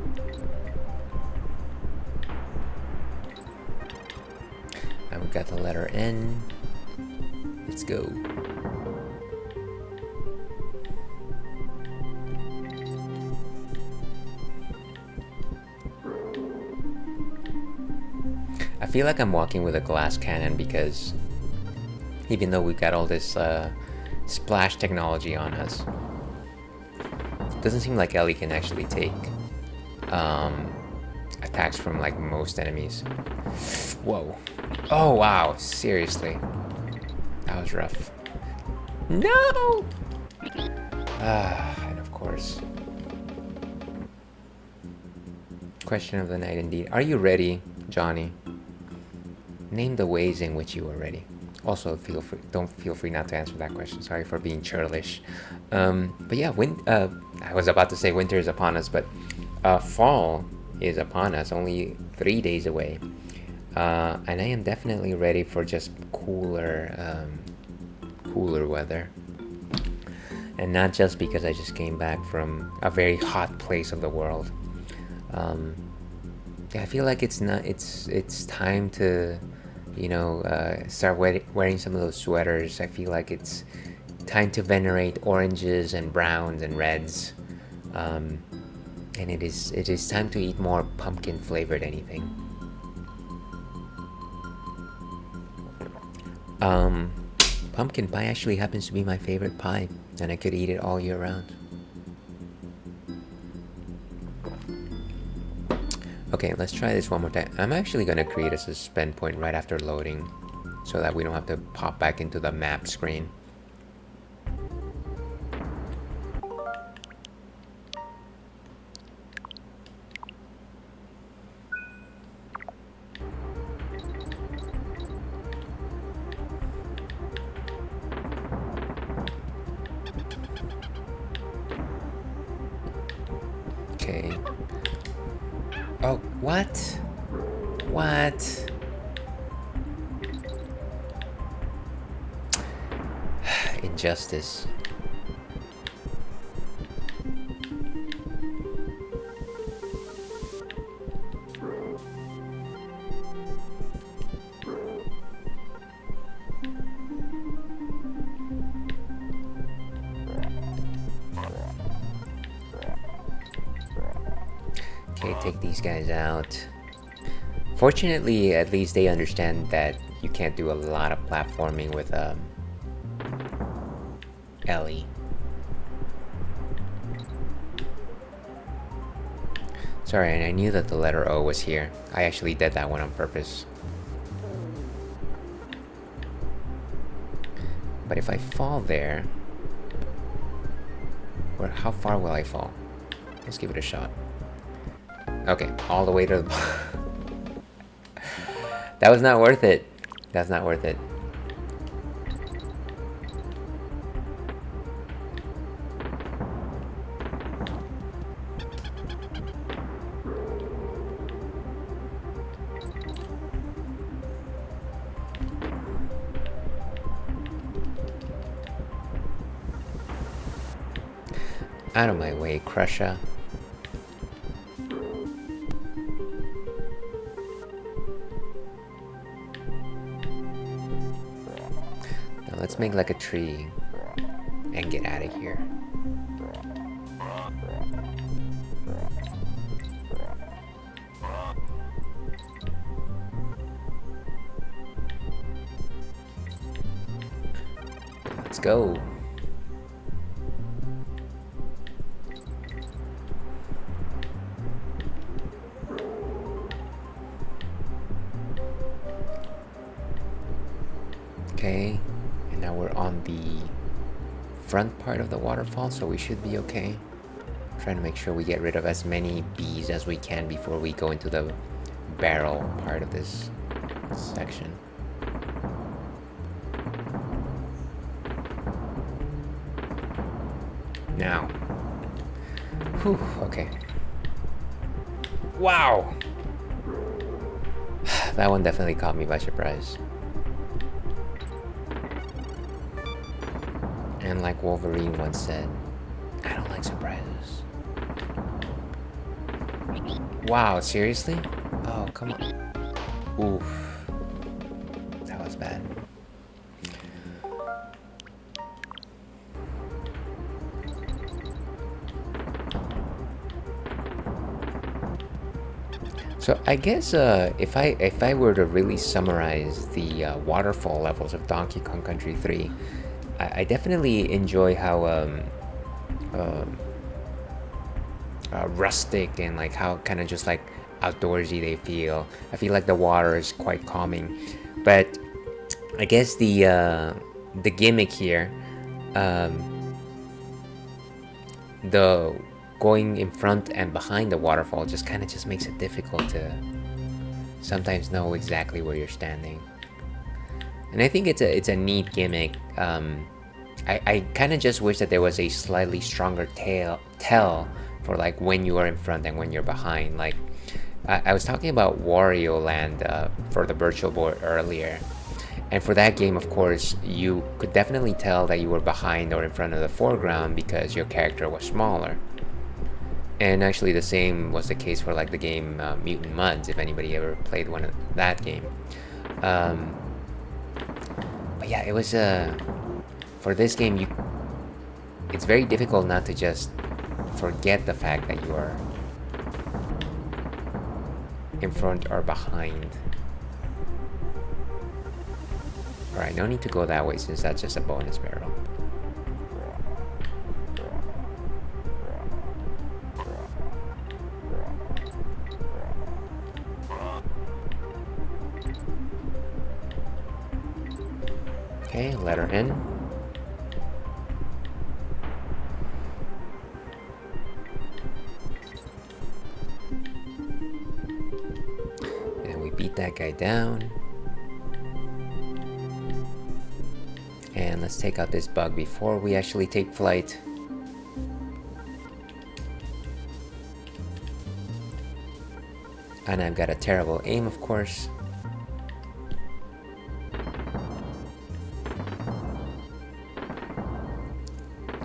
And we got the letter N. Let's go. I feel like I'm walking with a glass cannon because even though we've got all this splash technology on us, it doesn't seem like Ellie can actually take attacks from like most enemies. Whoa. Oh wow, seriously. That was rough. No! And of course. Question of the night indeed. Are you ready, Johnny? Name the ways in which you are ready. Also, don't feel free not to answer that question. Sorry for being churlish. But yeah, I was about to say winter is upon us, but fall is upon us. Only 3 days away. And I am definitely ready for just cooler weather. and not just because I just came back from a very hot place of the world. Um, I feel like it's time to, start wearing some of those sweaters. I feel like it's time to venerate oranges and browns and reds, and it is time to eat more pumpkin flavored anything. Um, Pumpkin pie actually happens to be my favorite pie, and I could eat it all year round. Okay, let's try this one more time. I'm actually gonna create a suspend point right after loading, so that we don't have to pop back into the map screen. Okay. Oh, what? What? Injustice. Okay, take these guys out. Fortunately, at least they understand that you can't do a lot of platforming with Ellie. Sorry, and I knew that the letter O was here. I actually did that one on purpose. But if I fall there, how far will I fall? Let's give it a shot. Okay, all the way to the That was not worth it. That's not worth it. Out of my way, Crusher. Now let's make like a tree and get out of here. Let's go. Okay, and now we're on the front part of the waterfall, so we should be okay. Trying to make sure we get rid of as many bees as we can before we go into the barrel part of this section. Now. Whew, okay. Wow! That one definitely caught me by surprise. And like Wolverine once said, I don't like surprises. Wow, seriously? Oh, come on. Oof. That was bad. So I guess if I were to really summarize the waterfall levels of Donkey Kong Country 3, I definitely enjoy how rustic and like how kind of just like outdoorsy they feel. I feel like the water is quite calming, but I guess the gimmick here, the going in front and behind the waterfall just kind of just makes it difficult to sometimes know exactly where you're standing. And I think it's a neat gimmick. I kind of just wish that there was a slightly stronger tell for like when you are in front and when you're behind. Like I was talking about Wario Land for the virtual board earlier, And for that game, of course, you could definitely tell that you were behind or in front of the foreground because your character was smaller. And actually the same was the case for like the game Mutant Mudds, if anybody ever played one of that game. But yeah, it was for this game, it's very difficult not to just forget the fact that you are in front or behind. Alright, no need to go that way since that's just a bonus barrel. Okay, let her in. And we beat that guy down. And let's take out this bug before we actually take flight. And I've got a terrible aim, of course.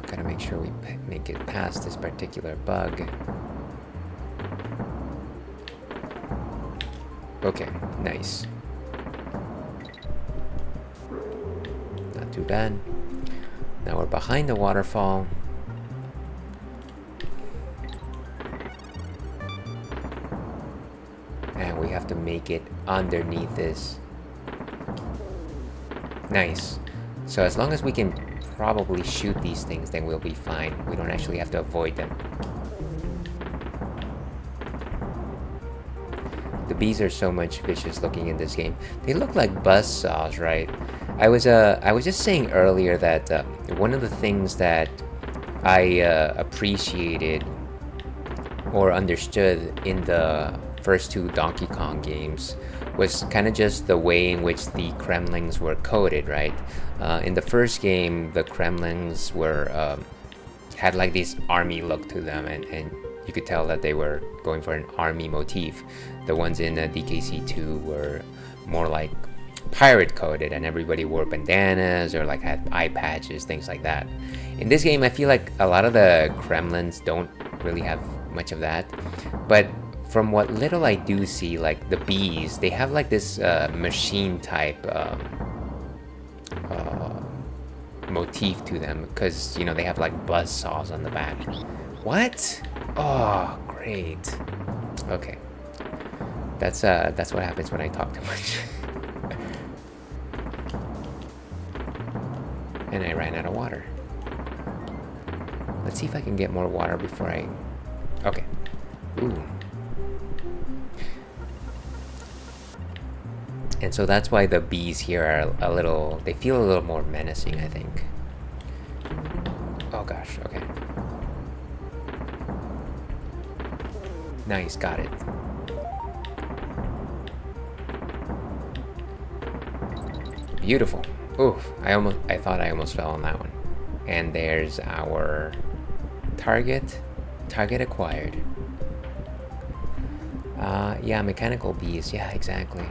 Gotta make sure we make it past this particular bug. Okay, nice. Not too bad. Now we're behind the waterfall. And we have to make it underneath this. Nice. So as long as we can probably shoot these things, then we'll be fine. We don't actually have to avoid them. The bees are so much vicious looking in this game. They look like buzzsaws, right? I was just saying earlier that one of the things that I appreciated or understood in the first two Donkey Kong games was kind of just the way in which the Kremlings were coded, right? In the first game, the Kremlings were had like this army look to them, and you could tell that they were going for an army motif. The ones in DKC2 were more like pirate coded, and everybody wore bandanas or like had eye patches, things like that. In this game, I feel like a lot of the Kremlins don't really have much of that, but from what little I do see, like the bees, they have like this machine type motif to them, because you know they have like buzz saws on the back. What? Oh, great. Okay, that's what happens when I talk too much. And I ran out of water. Let's see if I can get more water before I... Okay. Ooh. And so that's why the bees here are a little... They feel a little more menacing, I think. Oh gosh, okay. Nice, got it. Beautiful. Oof, I thought I almost fell on that one. And there's our target. Target acquired. Yeah, mechanical bees. Yeah, exactly.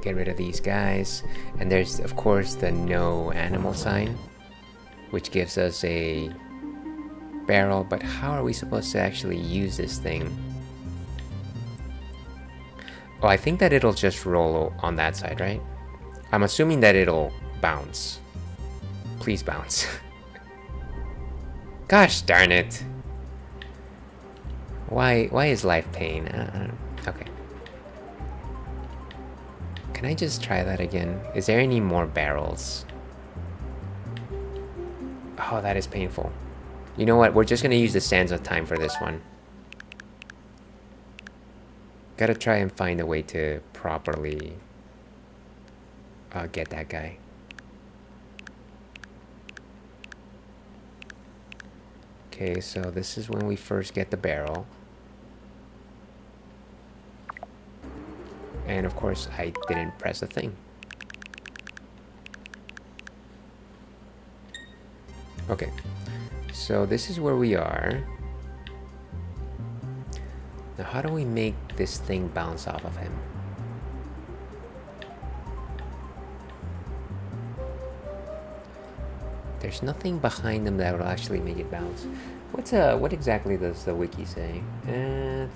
Get rid of these guys. And there's of course the no animal sign, which gives us a barrel, but how are we supposed to actually use this thing? Oh, I think that it'll just roll on that side, right? I'm assuming that it'll bounce. Please bounce. Gosh darn it. Why is life pain? Okay. Can I just try that again? Is there any more barrels? Oh, that is painful. You know what? We're just gonna use the sands of time for this one. Gotta try and find a way to properly get that guy. Okay, so this is when we first get the barrel. And of course, I didn't press the thing. Okay, so this is where we are. Now, how do we make this thing bounce off of him? There's nothing behind him that will actually make it bounce. What exactly does the wiki say?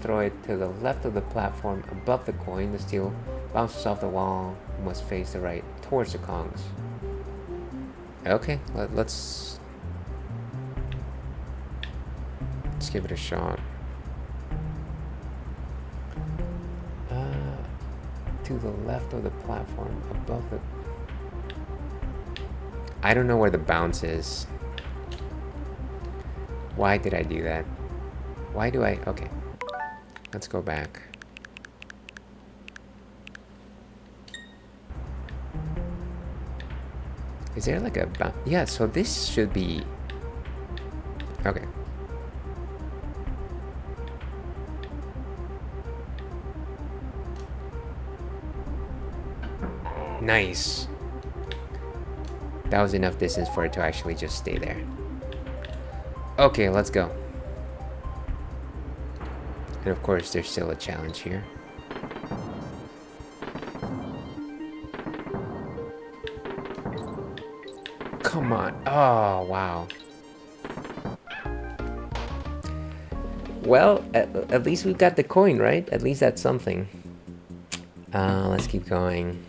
Throw it to the left of the platform above the coin. The steel bounces off the wall. Must face the right towards the Kongs. Okay, let's give it a shot. To the left of the platform above the... I don't know where the bounce is. Why did I do that? Why do I... Okay. Let's go back. Is there like a bounce? Yeah, so this should be... Okay. Nice. That was enough distance for it to actually just stay there. Okay, let's go. And of course, there's still a challenge here. Come on. Oh, wow. Well, at least we've got the coin, right? At least that's something. Let's keep going.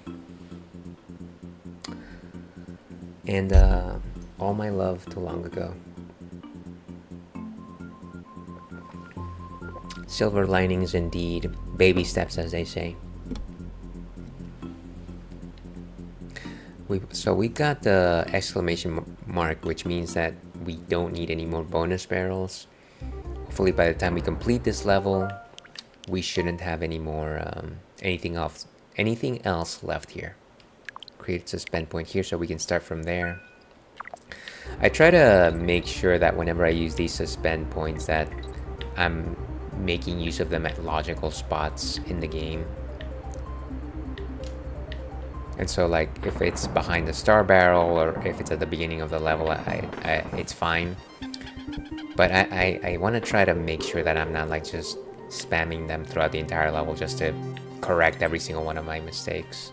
And all my love to long ago. Silver linings indeed. Baby steps, as they say. So we got the exclamation mark, which means that we don't need any more bonus barrels. Hopefully by the time we complete this level, we shouldn't have any more anything else left here. Create a suspend point here so we can start from there. I try to make sure that whenever I use these suspend points that I'm making use of them at logical spots in the game. And so like if it's behind the star barrel or if it's at the beginning of the level, it's fine. But I want to try to make sure that I'm not like just spamming them throughout the entire level just to correct every single one of my mistakes.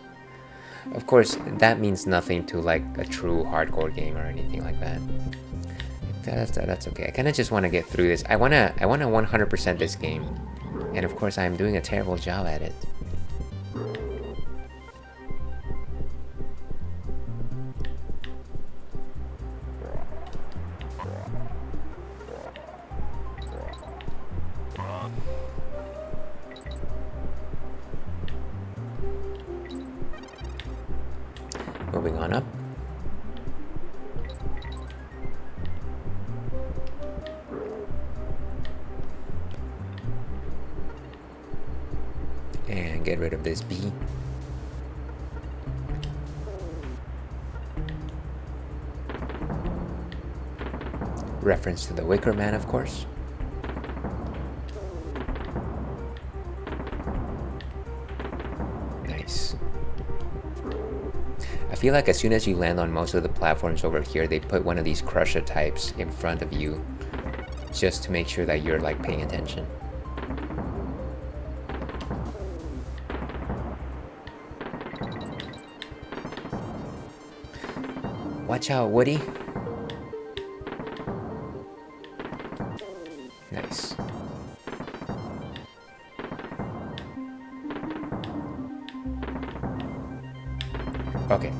Of course, that means nothing to like a true hardcore game or anything like that. That's okay. I kind of just want to get through this. I wanna 100% this game, and of course, I'm doing a terrible job at it. Moving on up. And get rid of this B. Reference to the Wicker Man, of course. Nice. I feel like as soon as you land on most of the platforms over here, they put one of these crusher types in front of you just to make sure that you're like paying attention. Watch out, Woody. Nice. Okay.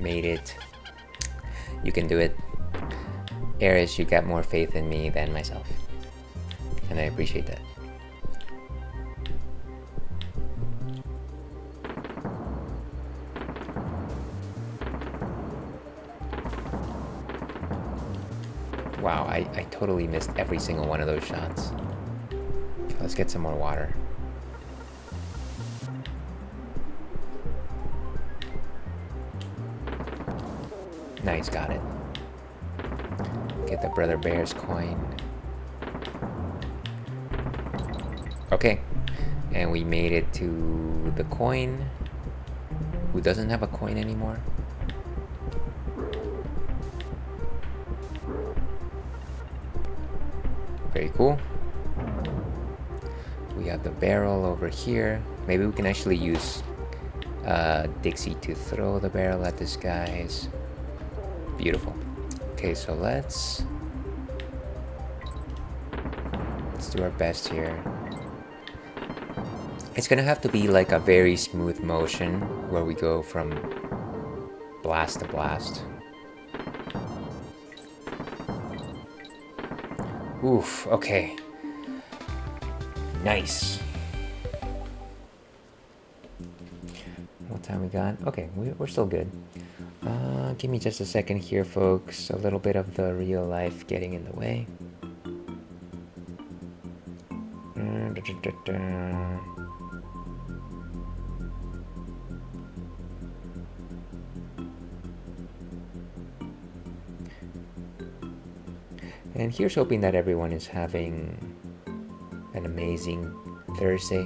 Made it. You can do it. Ares, you got more faith in me than myself. And I appreciate that. Wow, I totally missed every single one of those shots. Let's get some more water. Nice, got it. Get the Brother Bear's coin. Okay, and we made it to the coin. Who doesn't have a coin anymore? Very cool. We have the barrel over here. Maybe we can actually use Dixie to throw the barrel at this guys. Beautiful. Okay, so let's do our best here. It's gonna have to be like a very smooth motion where we go from blast to blast. Oof, okay. Nice. What time we got? Okay, we're still good. Give me just a second here, folks. A little bit of the real life getting in the way. And here's hoping that everyone is having an amazing Thursday.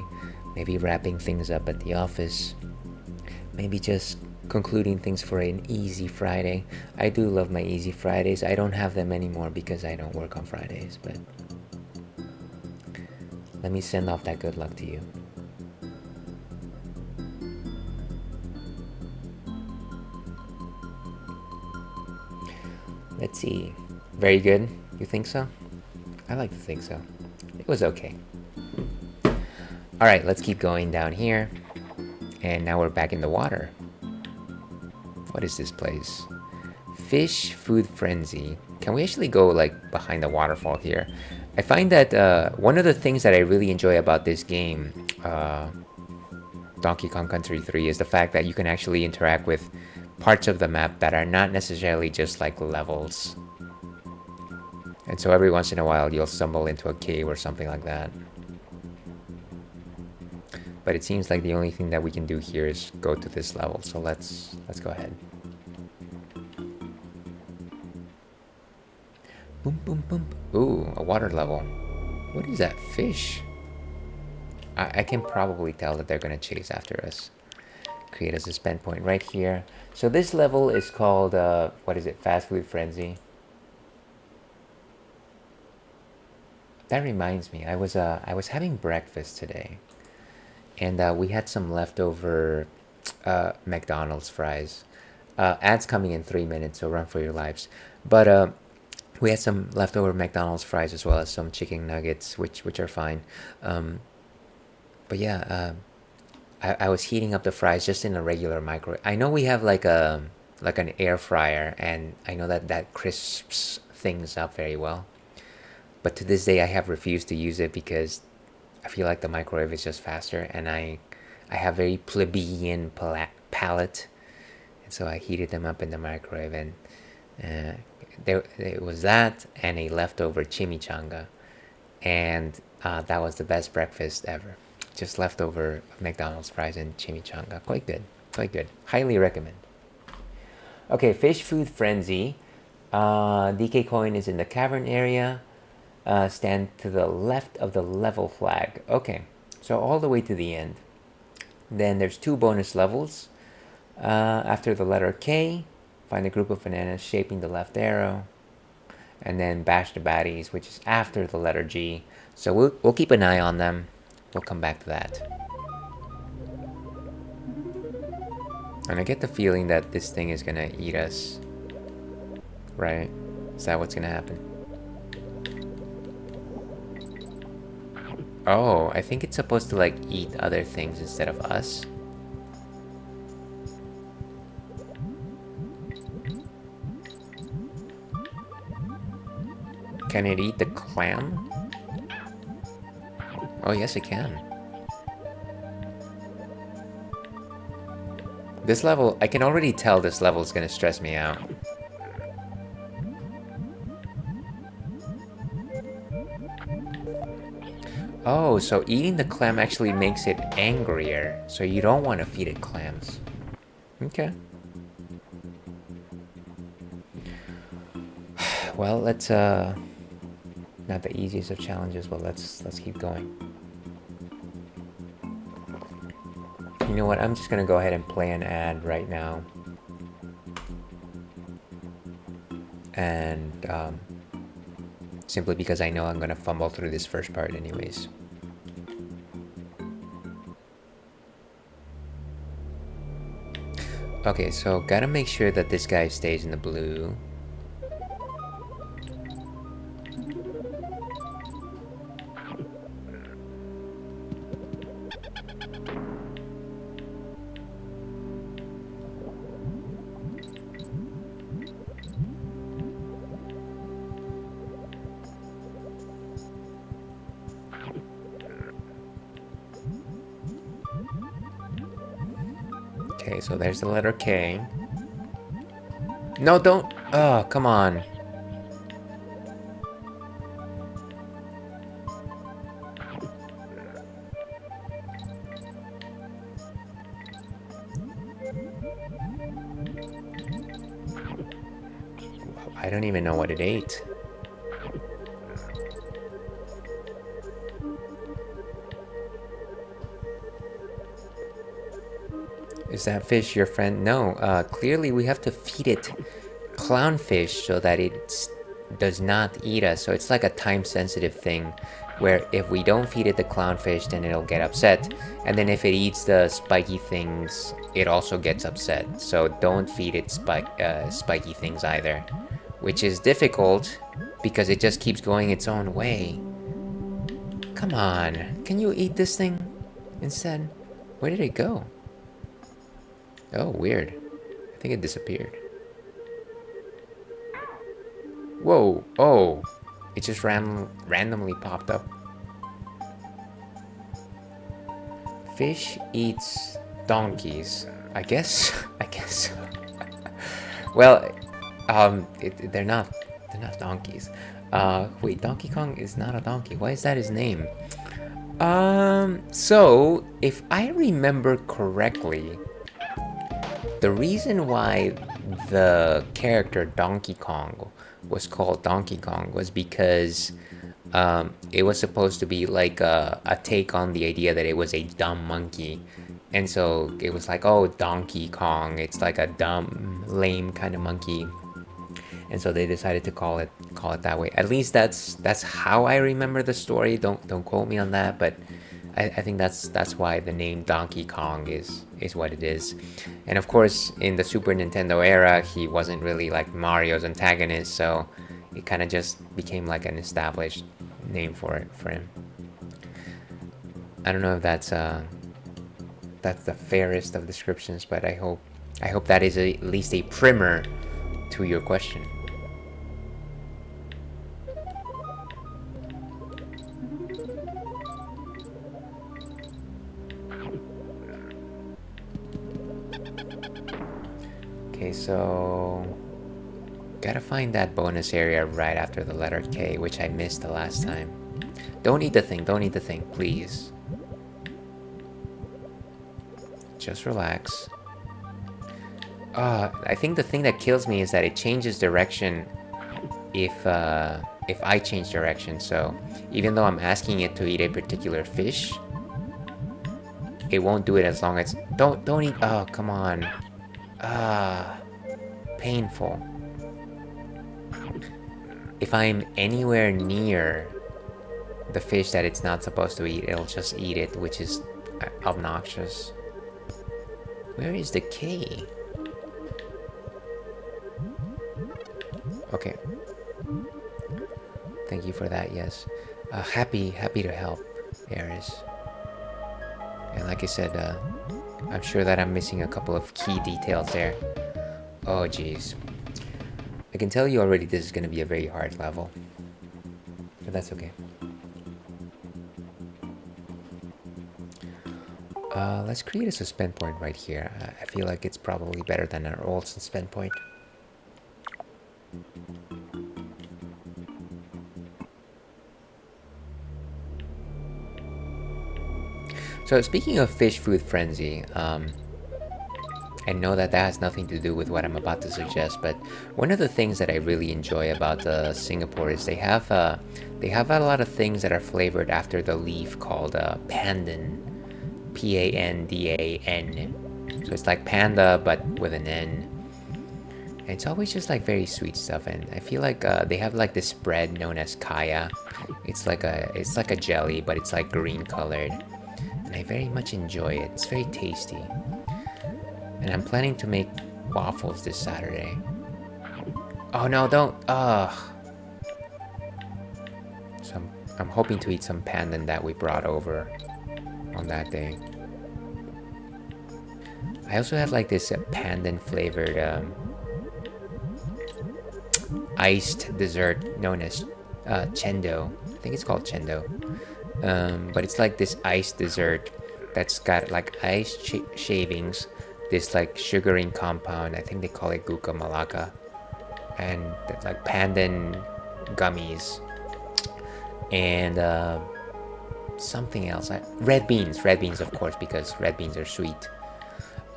Maybe wrapping things up at the office. Maybe just concluding things for an easy Friday. I do love my easy Fridays. I don't have them anymore because I don't work on Fridays, but let me send off that good luck to you. Let's see. Very good. You think so? I like to think so. It was okay. Alright, let's keep going down here. And now we're back in the water. What is this place? Fish Food Frenzy. Can we actually go like behind the waterfall here? I find that one of the things that I really enjoy about this game, Donkey Kong Country 3, is the fact that you can actually interact with parts of the map that are not necessarily just like levels. And so every once in a while you'll stumble into a cave or something like that. But it seems like the only thing that we can do here is go to this level. So let's go ahead. Boom, boom, boom. Ooh, a water level. What is that fish? I can probably tell that they're gonna chase after us. Create a suspend point right here. So this level is called what is it? Fast Food Frenzy. That reminds me, I was having breakfast today, and we had some leftover McDonald's fries. Ads coming in 3 minutes, so run for your lives. But we had some leftover McDonald's fries as well as some chicken nuggets, which are fine. But yeah, I was heating up the fries just in a regular microwave. I know we have like an air fryer, and I know that crisps things up very well. But to this day, I have refused to use it because I feel like the microwave is just faster, and I have very plebeian palate, and so I heated them up in the microwave, and it was that and a leftover chimichanga, and that was the best breakfast ever. Just leftover McDonald's fries and chimichanga. Quite good, quite good. Highly recommend. Okay, Fish Food Frenzy. DK coin is in the cavern area. Stand to the left of the level flag. Okay, so all the way to the end. Then there's 2 bonus levels. After the letter K, find a group of bananas shaping the left arrow, and then bash the baddies, which is after the letter G. So we'll keep an eye on them. We'll come back to that. And I get the feeling that this thing is gonna eat us. Right? Is that what's gonna happen? Oh, I think it's supposed to like eat other things instead of us. Can it eat the clam? Oh, yes, it can. This level, I can already tell this level is gonna stress me out. Oh, so eating the clam actually makes it angrier, so you don't want to feed it clams. Okay. Well, let's not the easiest of challenges, but let's keep going. You know what? I'm just gonna go ahead and play an ad right now, and simply because I know I'm gonna fumble through this first part anyways. Okay, so gotta make sure that this guy stays in the blue. Okay, so there's the letter K. No, don't. Oh, come on. I don't even know what it ate. Is that fish your friend? No, clearly we have to feed it clownfish so that it does not eat us. So it's like a time-sensitive thing where if we don't feed it the clownfish, then it'll get upset. And then if it eats the spiky things, it also gets upset. So don't feed it spiky things either. Which is difficult because it just keeps going its own way. Come on, can you eat this thing instead? Where did it go? Oh, weird. I think it disappeared. Whoa, oh. It just randomly popped up. Fish eats donkeys. I guess. I guess. Well, they're not donkeys. Wait, Donkey Kong is not a donkey. Why is that his name? So if I remember correctly, the reason why the character Donkey Kong was called Donkey Kong was because it was supposed to be like a take on the idea that it was a dumb monkey. And so it was like, oh, Donkey Kong, it's like a dumb, lame kind of monkey. And so they decided to call it that way. At least that's how I remember the story. Don't quote me on that, but I think that's why the name Donkey Kong is what it is. And of course, in the Super Nintendo era, he wasn't really like Mario's antagonist, so it kind of just became like an established name for him. I don't know if that's the fairest of descriptions, but I hope that is at least a primer to your question. Okay, so gotta find that bonus area right after the letter K, which I missed the last time. Don't eat the thing, please. Just relax. I think the thing that kills me is that it changes direction if I change direction. So even though I'm asking it to eat a particular fish, it won't do it as long as don't eat. Oh, come on. Painful. If I'm anywhere near the fish that it's not supposed to eat, it'll just eat it, which is obnoxious. Where is the K? Okay. Thank you for that, yes. Happy to help, Aris. And like I said, I'm sure that I'm missing a couple of key details there. Oh, jeez. I can tell you already this is going to be a very hard level. But that's okay. Let's create a suspend point right here. I feel like it's probably better than our old suspend point. So speaking of Fish Food Frenzy, I know that has nothing to do with what I'm about to suggest, but one of the things that I really enjoy about Singapore is they have a lot of things that are flavored after the leaf called pandan, Pandan. So it's like panda but with an N. And it's always just like very sweet stuff, and I feel like they have like this bread known as kaya. It's like a jelly, but it's like green colored, and I very much enjoy it. It's very tasty. And I'm planning to make waffles this Saturday. Oh no, don't. So I'm hoping to eat some pandan that we brought over on that day. I also had like this pandan flavored iced dessert known as chendo. I think it's called chendo. But it's like this iced dessert that's got like ice shavings, this like sugaring compound. I think they call it guca malaka, and like pandan gummies, and something else. Red beans, of course, because red beans are sweet.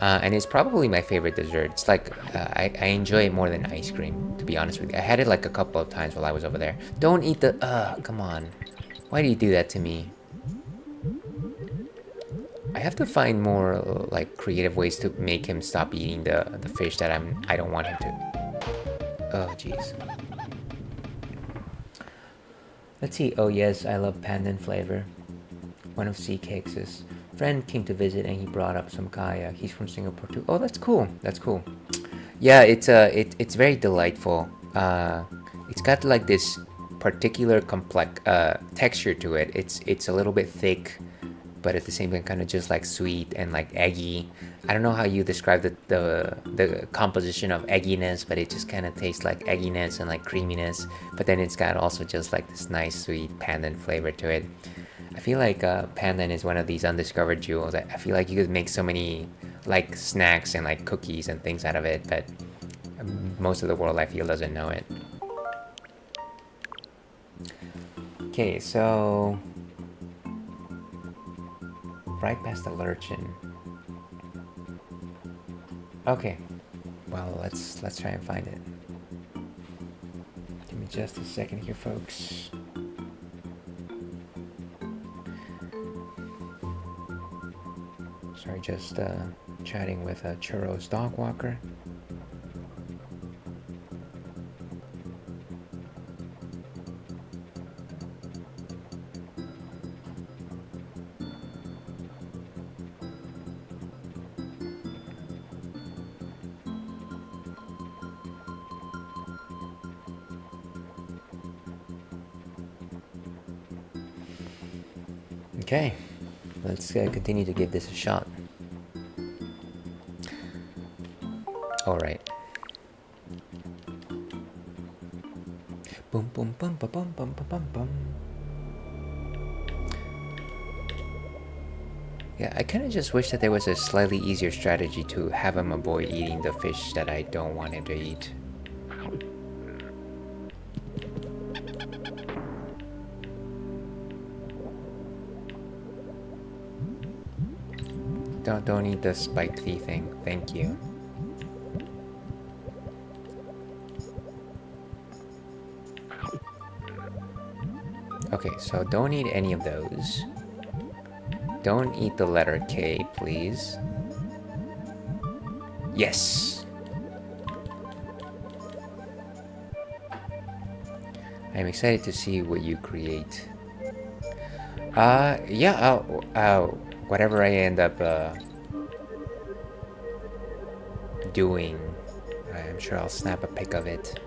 And it's probably my favorite dessert. It's like I enjoy it more than ice cream, to be honest with you. I had it like a couple of times while I was over there. Don't eat the come on. Why do you do that to me? I have to find more like creative ways to make him stop eating the fish that I don't want him to. Oh jeez. Let's see. Oh yes, I love pandan flavor. One of C Cakes' friend came to visit and he brought up some kaya. He's from Singapore too. Oh, that's cool. That's cool. Yeah, it's very delightful. It's got like this particular complex texture to it. It's a little bit thick, but at the same time kind of just like sweet and like eggy. I don't know how you describe the composition of egginess, but it just kind of tastes like egginess and like creaminess. But then it's got also just like this nice sweet pandan flavor to it. I feel like pandan is one of these undiscovered jewels. I feel like you could make so many like snacks and like cookies and things out of it, but most of the world I feel doesn't know it. Okay, so right past the lurchin. Okay, well let's try and find it. Give me just a second here, folks. Sorry, just chatting with a Churros dog walker. Okay, let's continue to give this a shot. All right. Boom, boom, bum, ba, bum, bum, ba, bum, bum. Yeah, I kind of just wish that there was a slightly easier strategy to have him avoid eating the fish that I don't want him to eat. Don't eat the spiked teeth thing. Thank you. Okay, so don't eat any of those. Don't eat the letter K, please. Yes! I'm excited to see what you create. Yeah, whatever I end up doing, I'm sure I'll snap a pic of it.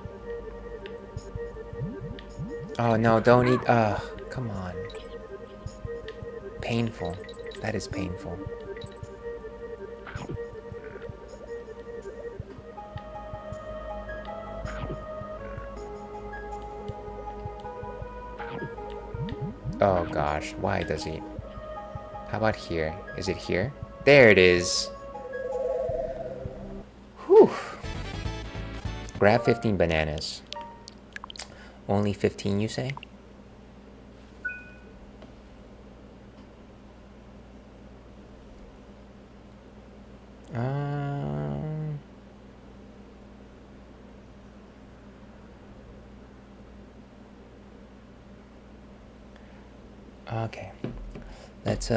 Oh no, don't eat. Come on. Painful. That is painful. Oh gosh, why does he? How about here? Is it here? There it is. Whew. Grab 15 bananas. Only 15, you say? Okay. Let's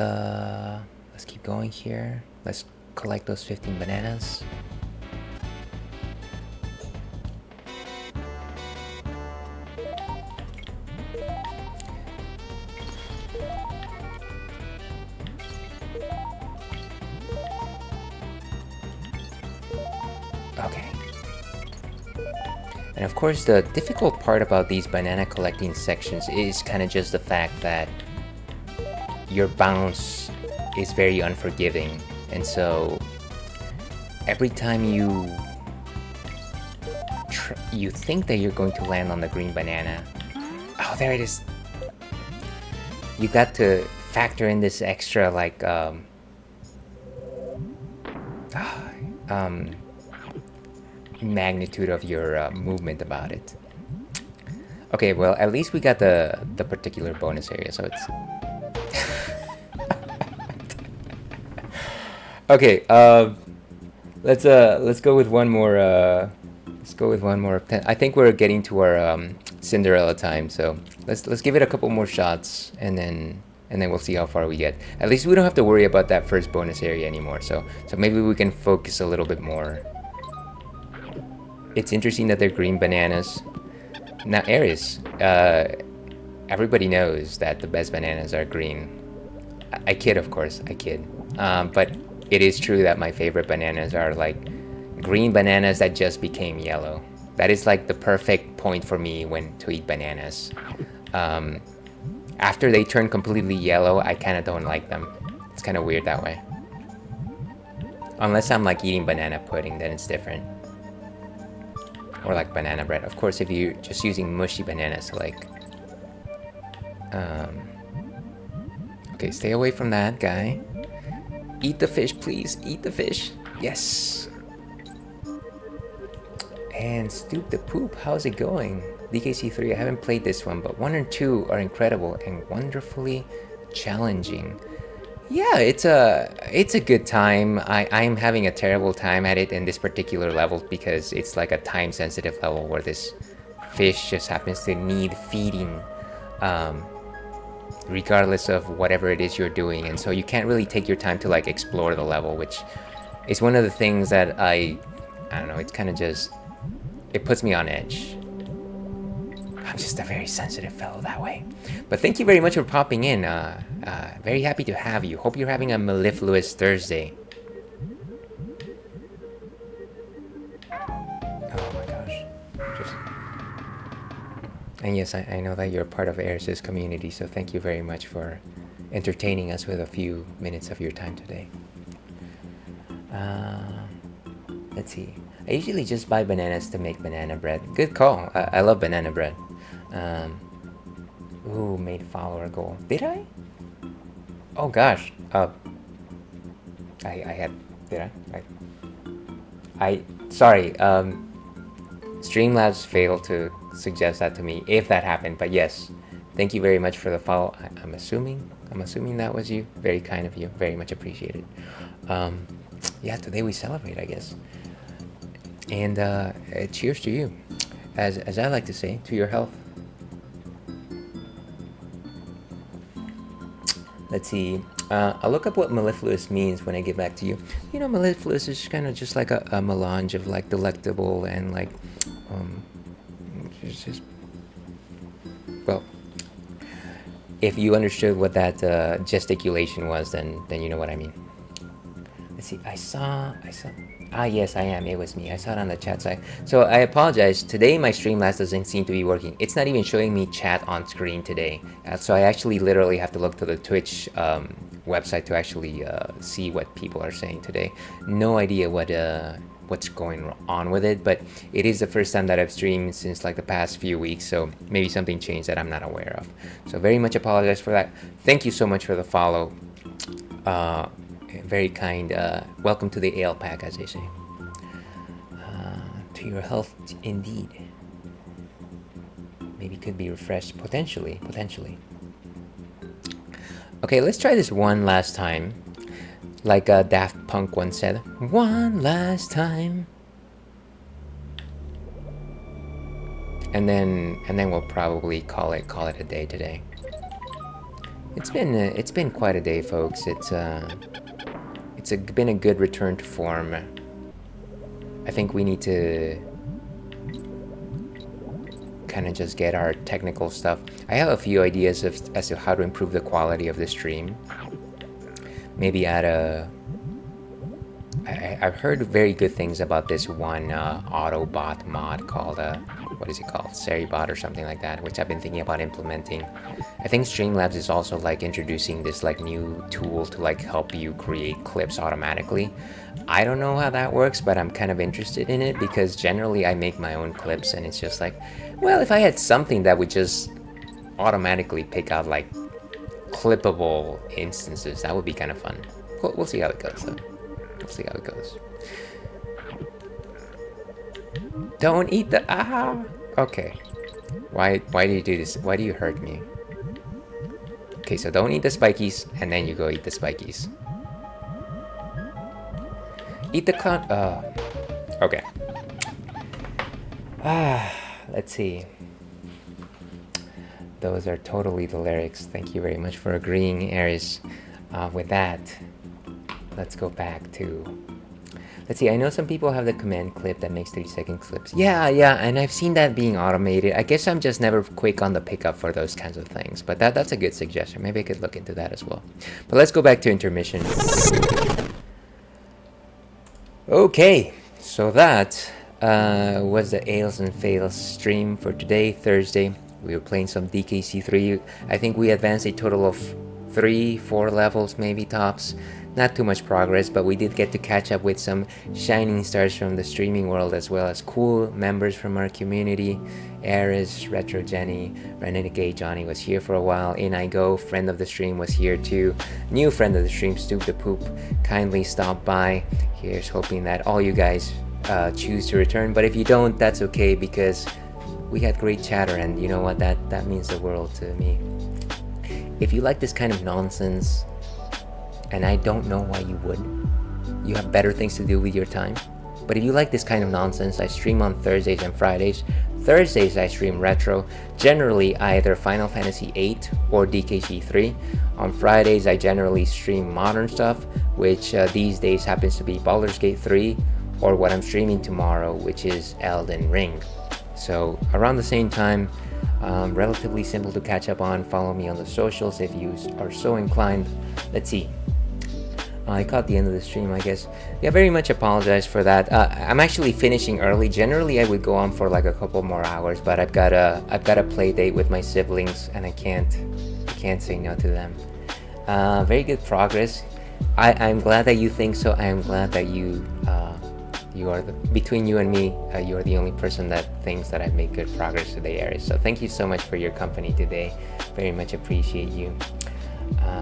keep going here. Let's collect those 15 bananas. And of course, the difficult part about these banana collecting sections is kind of just the fact that your bounce is very unforgiving. And so every time you think that you're going to land on the green banana, oh, there it is. You got to factor in this extra like magnitude of your movement about it. Okay, well, at least we got the particular bonus area, so it's okay. Let's go with one more. Let's go with one more. I think we're getting to our Cinderella time, so let's give it a couple more shots, and then we'll see how far we get. At least we don't have to worry about that first bonus area anymore. So maybe we can focus a little bit more. It's interesting that they're green bananas. Now, Aries, everybody knows that the best bananas are green. I kid, of course, I kid. But it is true that my favorite bananas are like green bananas that just became yellow. That is like the perfect point for me to eat bananas. After they turn completely yellow, I kind of don't like them. It's kind of weird that way. Unless I'm like eating banana pudding, then it's different. Or like banana bread. Of course, if you're just using mushy bananas, like... okay, stay away from that guy. Eat the fish, please. Eat the fish. Yes. And Stoop the Poop, how's it going? DKC3, I haven't played this one, but 1 and 2 are incredible and wonderfully challenging. Yeah, it's a good time. I'm having a terrible time at it in this particular level because it's like a time-sensitive level where this fish just happens to need feeding regardless of whatever it is you're doing, and so you can't really take your time to like explore the level, which is one of the things that I don't know, it's kind of just, it puts me on edge. I'm just a very sensitive fellow that way. But thank you very much for popping in. Very happy to have you. Hope you're having a mellifluous Thursday. Oh my gosh. And yes, I know that you're part of Eris's community, so thank you very much for entertaining us with a few minutes of your time today. Let's see. I usually just buy bananas to make banana bread. Good call. I love banana bread. Ooh, made follower goal. Did I? Oh gosh. I had. Did I? Sorry. Streamlabs failed to suggest that to me. If that happened, but yes. Thank you very much for the follow. I'm assuming that was you. Very kind of you. Very much appreciated. Yeah, today we celebrate, I guess. And cheers to you, as I like to say, to your health. Let's see. I'll look up what mellifluous means when I get back to you. You know, mellifluous is kind of just like a melange of like delectable and like, just well, if you understood what that gesticulation was, then you know what I mean. Let's see. I saw. Ah, yes, I am. It was me. I saw it on the chat side. So I apologize. Today my Streamlabs doesn't seem to be working. It's not even showing me chat on screen today. So I actually literally have to look to the Twitch website to actually see what people are saying today. No idea what's going on with it, but it is the first time that I've streamed since like the past few weeks, so maybe something changed that I'm not aware of. So very much apologize for that. Thank you so much for the follow. Very kind. Welcome to the ale pack, as they say. To your health, indeed. Maybe could be refreshed, potentially. Okay, let's try this one last time. Like Daft Punk once said, one last time. And then we'll probably call it a day today. It's been quite a day, folks. It's been a good return to form. I think we need to kind of just get our technical stuff. I have a few ideas as to how to improve the quality of the stream. Maybe add I've heard very good things about this one Autobot mod called what is it called, Seribot or something like that, which I've been thinking about implementing. I think Streamlabs is also like introducing this like new tool to like help you create clips automatically. I don't know how that works, but I'm kind of interested in it because generally I make my own clips and it's just like, well, if I had something that would just automatically pick out like clippable instances, that would be kind of fun. We'll see how it goes though. We'll see how it goes. Don't eat the okay. Why do you do this? Why do you hurt me? Okay, so don't eat the spikies and then you go eat the spikies. Eat the okay. Let's see. Those are totally the lyrics. Thank you very much for agreeing, Aries. With that, let's go back to... Let's see, I know some people have the command clip that makes 3-second clips. Yeah, and I've seen that being automated. I guess I'm just never quick on the pickup for those kinds of things. But that's a good suggestion. Maybe I could look into that as well. But let's go back to intermission. Okay, so that was the Ales and Fails stream for today, Thursday. We were playing some DKC3. I think we advanced a total of 3-4 levels, maybe tops. Not too much progress, but we did get to catch up with some shining stars from the streaming world, as well as cool members from our community. Aris, Retro Jenny, Renegade Johnny was here for a while. In I Go, friend of the stream, was here too. New friend of the stream, Stoop the Poop, kindly stopped by. Here's hoping that all you guys choose to return, but if you don't, that's okay, because we had great chatter, and you know what, that means the world to me. If you like this kind of nonsense, and I don't know why you would, you have better things to do with your time, but if you like this kind of nonsense, I stream on Thursdays and Fridays. Thursdays I stream retro, generally either Final Fantasy VIII or DKC 3. On Fridays I generally stream modern stuff, which these days happens to be Baldur's Gate 3, or what I'm streaming tomorrow, which is Elden Ring. So around the same time, relatively simple to catch up on. Follow me on the socials if you are so inclined. Let's see. I caught the end of the stream, I guess. Yeah, very much apologize for that. I'm actually finishing early. Generally, I would go on for like a couple more hours, but I've got a play date with my siblings, and I can't say no to them. Very good progress. I'm glad that you think so. I am glad that you are between you and me, you are the only person that thinks that I've made good progress today, Aries. So thank you so much for your company today. Very much appreciate you.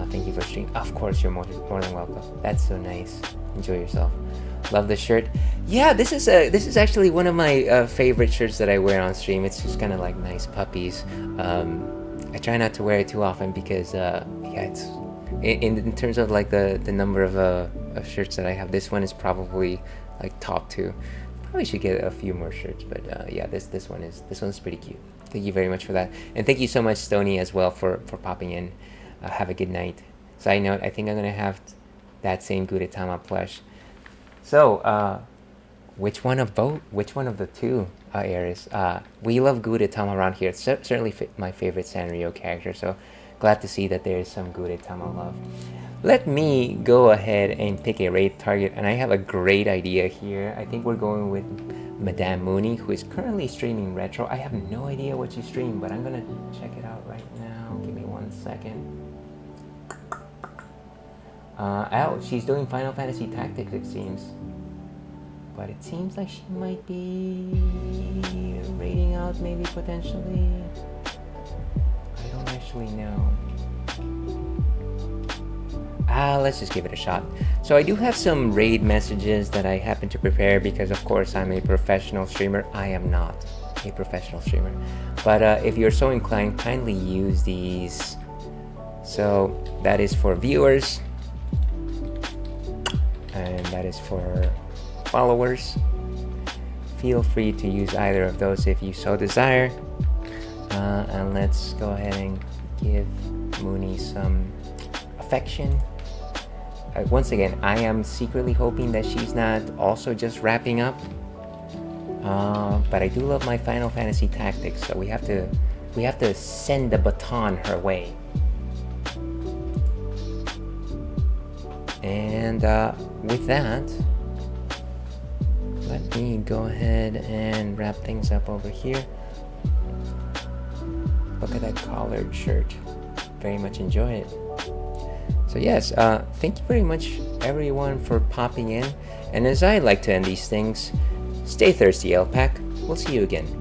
Thank you for streaming. Of course, you're more than welcome. That's so nice. Enjoy yourself. Love the shirt. Yeah, this is actually one of my favorite shirts that I wear on stream. It's just kind of like nice puppies. I try not to wear it too often because yeah, it's in terms of like the number of shirts that I have, this one is probably like top 2. Probably should get a few more shirts, but yeah, this one's pretty cute. Thank you very much for that, and thank you so much, Stony, as well for popping in. Have a good night. Side note, I think I'm gonna have that same Gudetama plush. So, which one of the two, Aries? We love Gudetama around here. It's certainly my favorite Sanrio character, so glad to see that there is some Gudetama love. Let me go ahead and pick a raid target, and I have a great idea here. I think we're going with Madame Mooney, who is currently streaming retro. I have no idea what she streamed, but I'm gonna check it out right now. Give me 1 second. She's doing Final Fantasy Tactics, it seems. But it seems like she might be raiding out, maybe, potentially. I don't actually know. Let's just give it a shot. So I do have some raid messages that I happen to prepare because, of course, I'm a professional streamer. I am not a professional streamer. But if you're so inclined, kindly use these. So that is for viewers. And that is for followers. Feel free to use either of those if you so desire. And let's go ahead and give Mooney some affection. Once again, I am secretly hoping that she's not also just wrapping up. But I do love my Final Fantasy Tactics, so we have to send the baton her way. And with that, let me go ahead and wrap things up over here. Look at that collared shirt. Very much enjoy it. So yes, thank you very much everyone for popping in. And as I like to end these things, stay thirsty, LPAC. We'll see you again.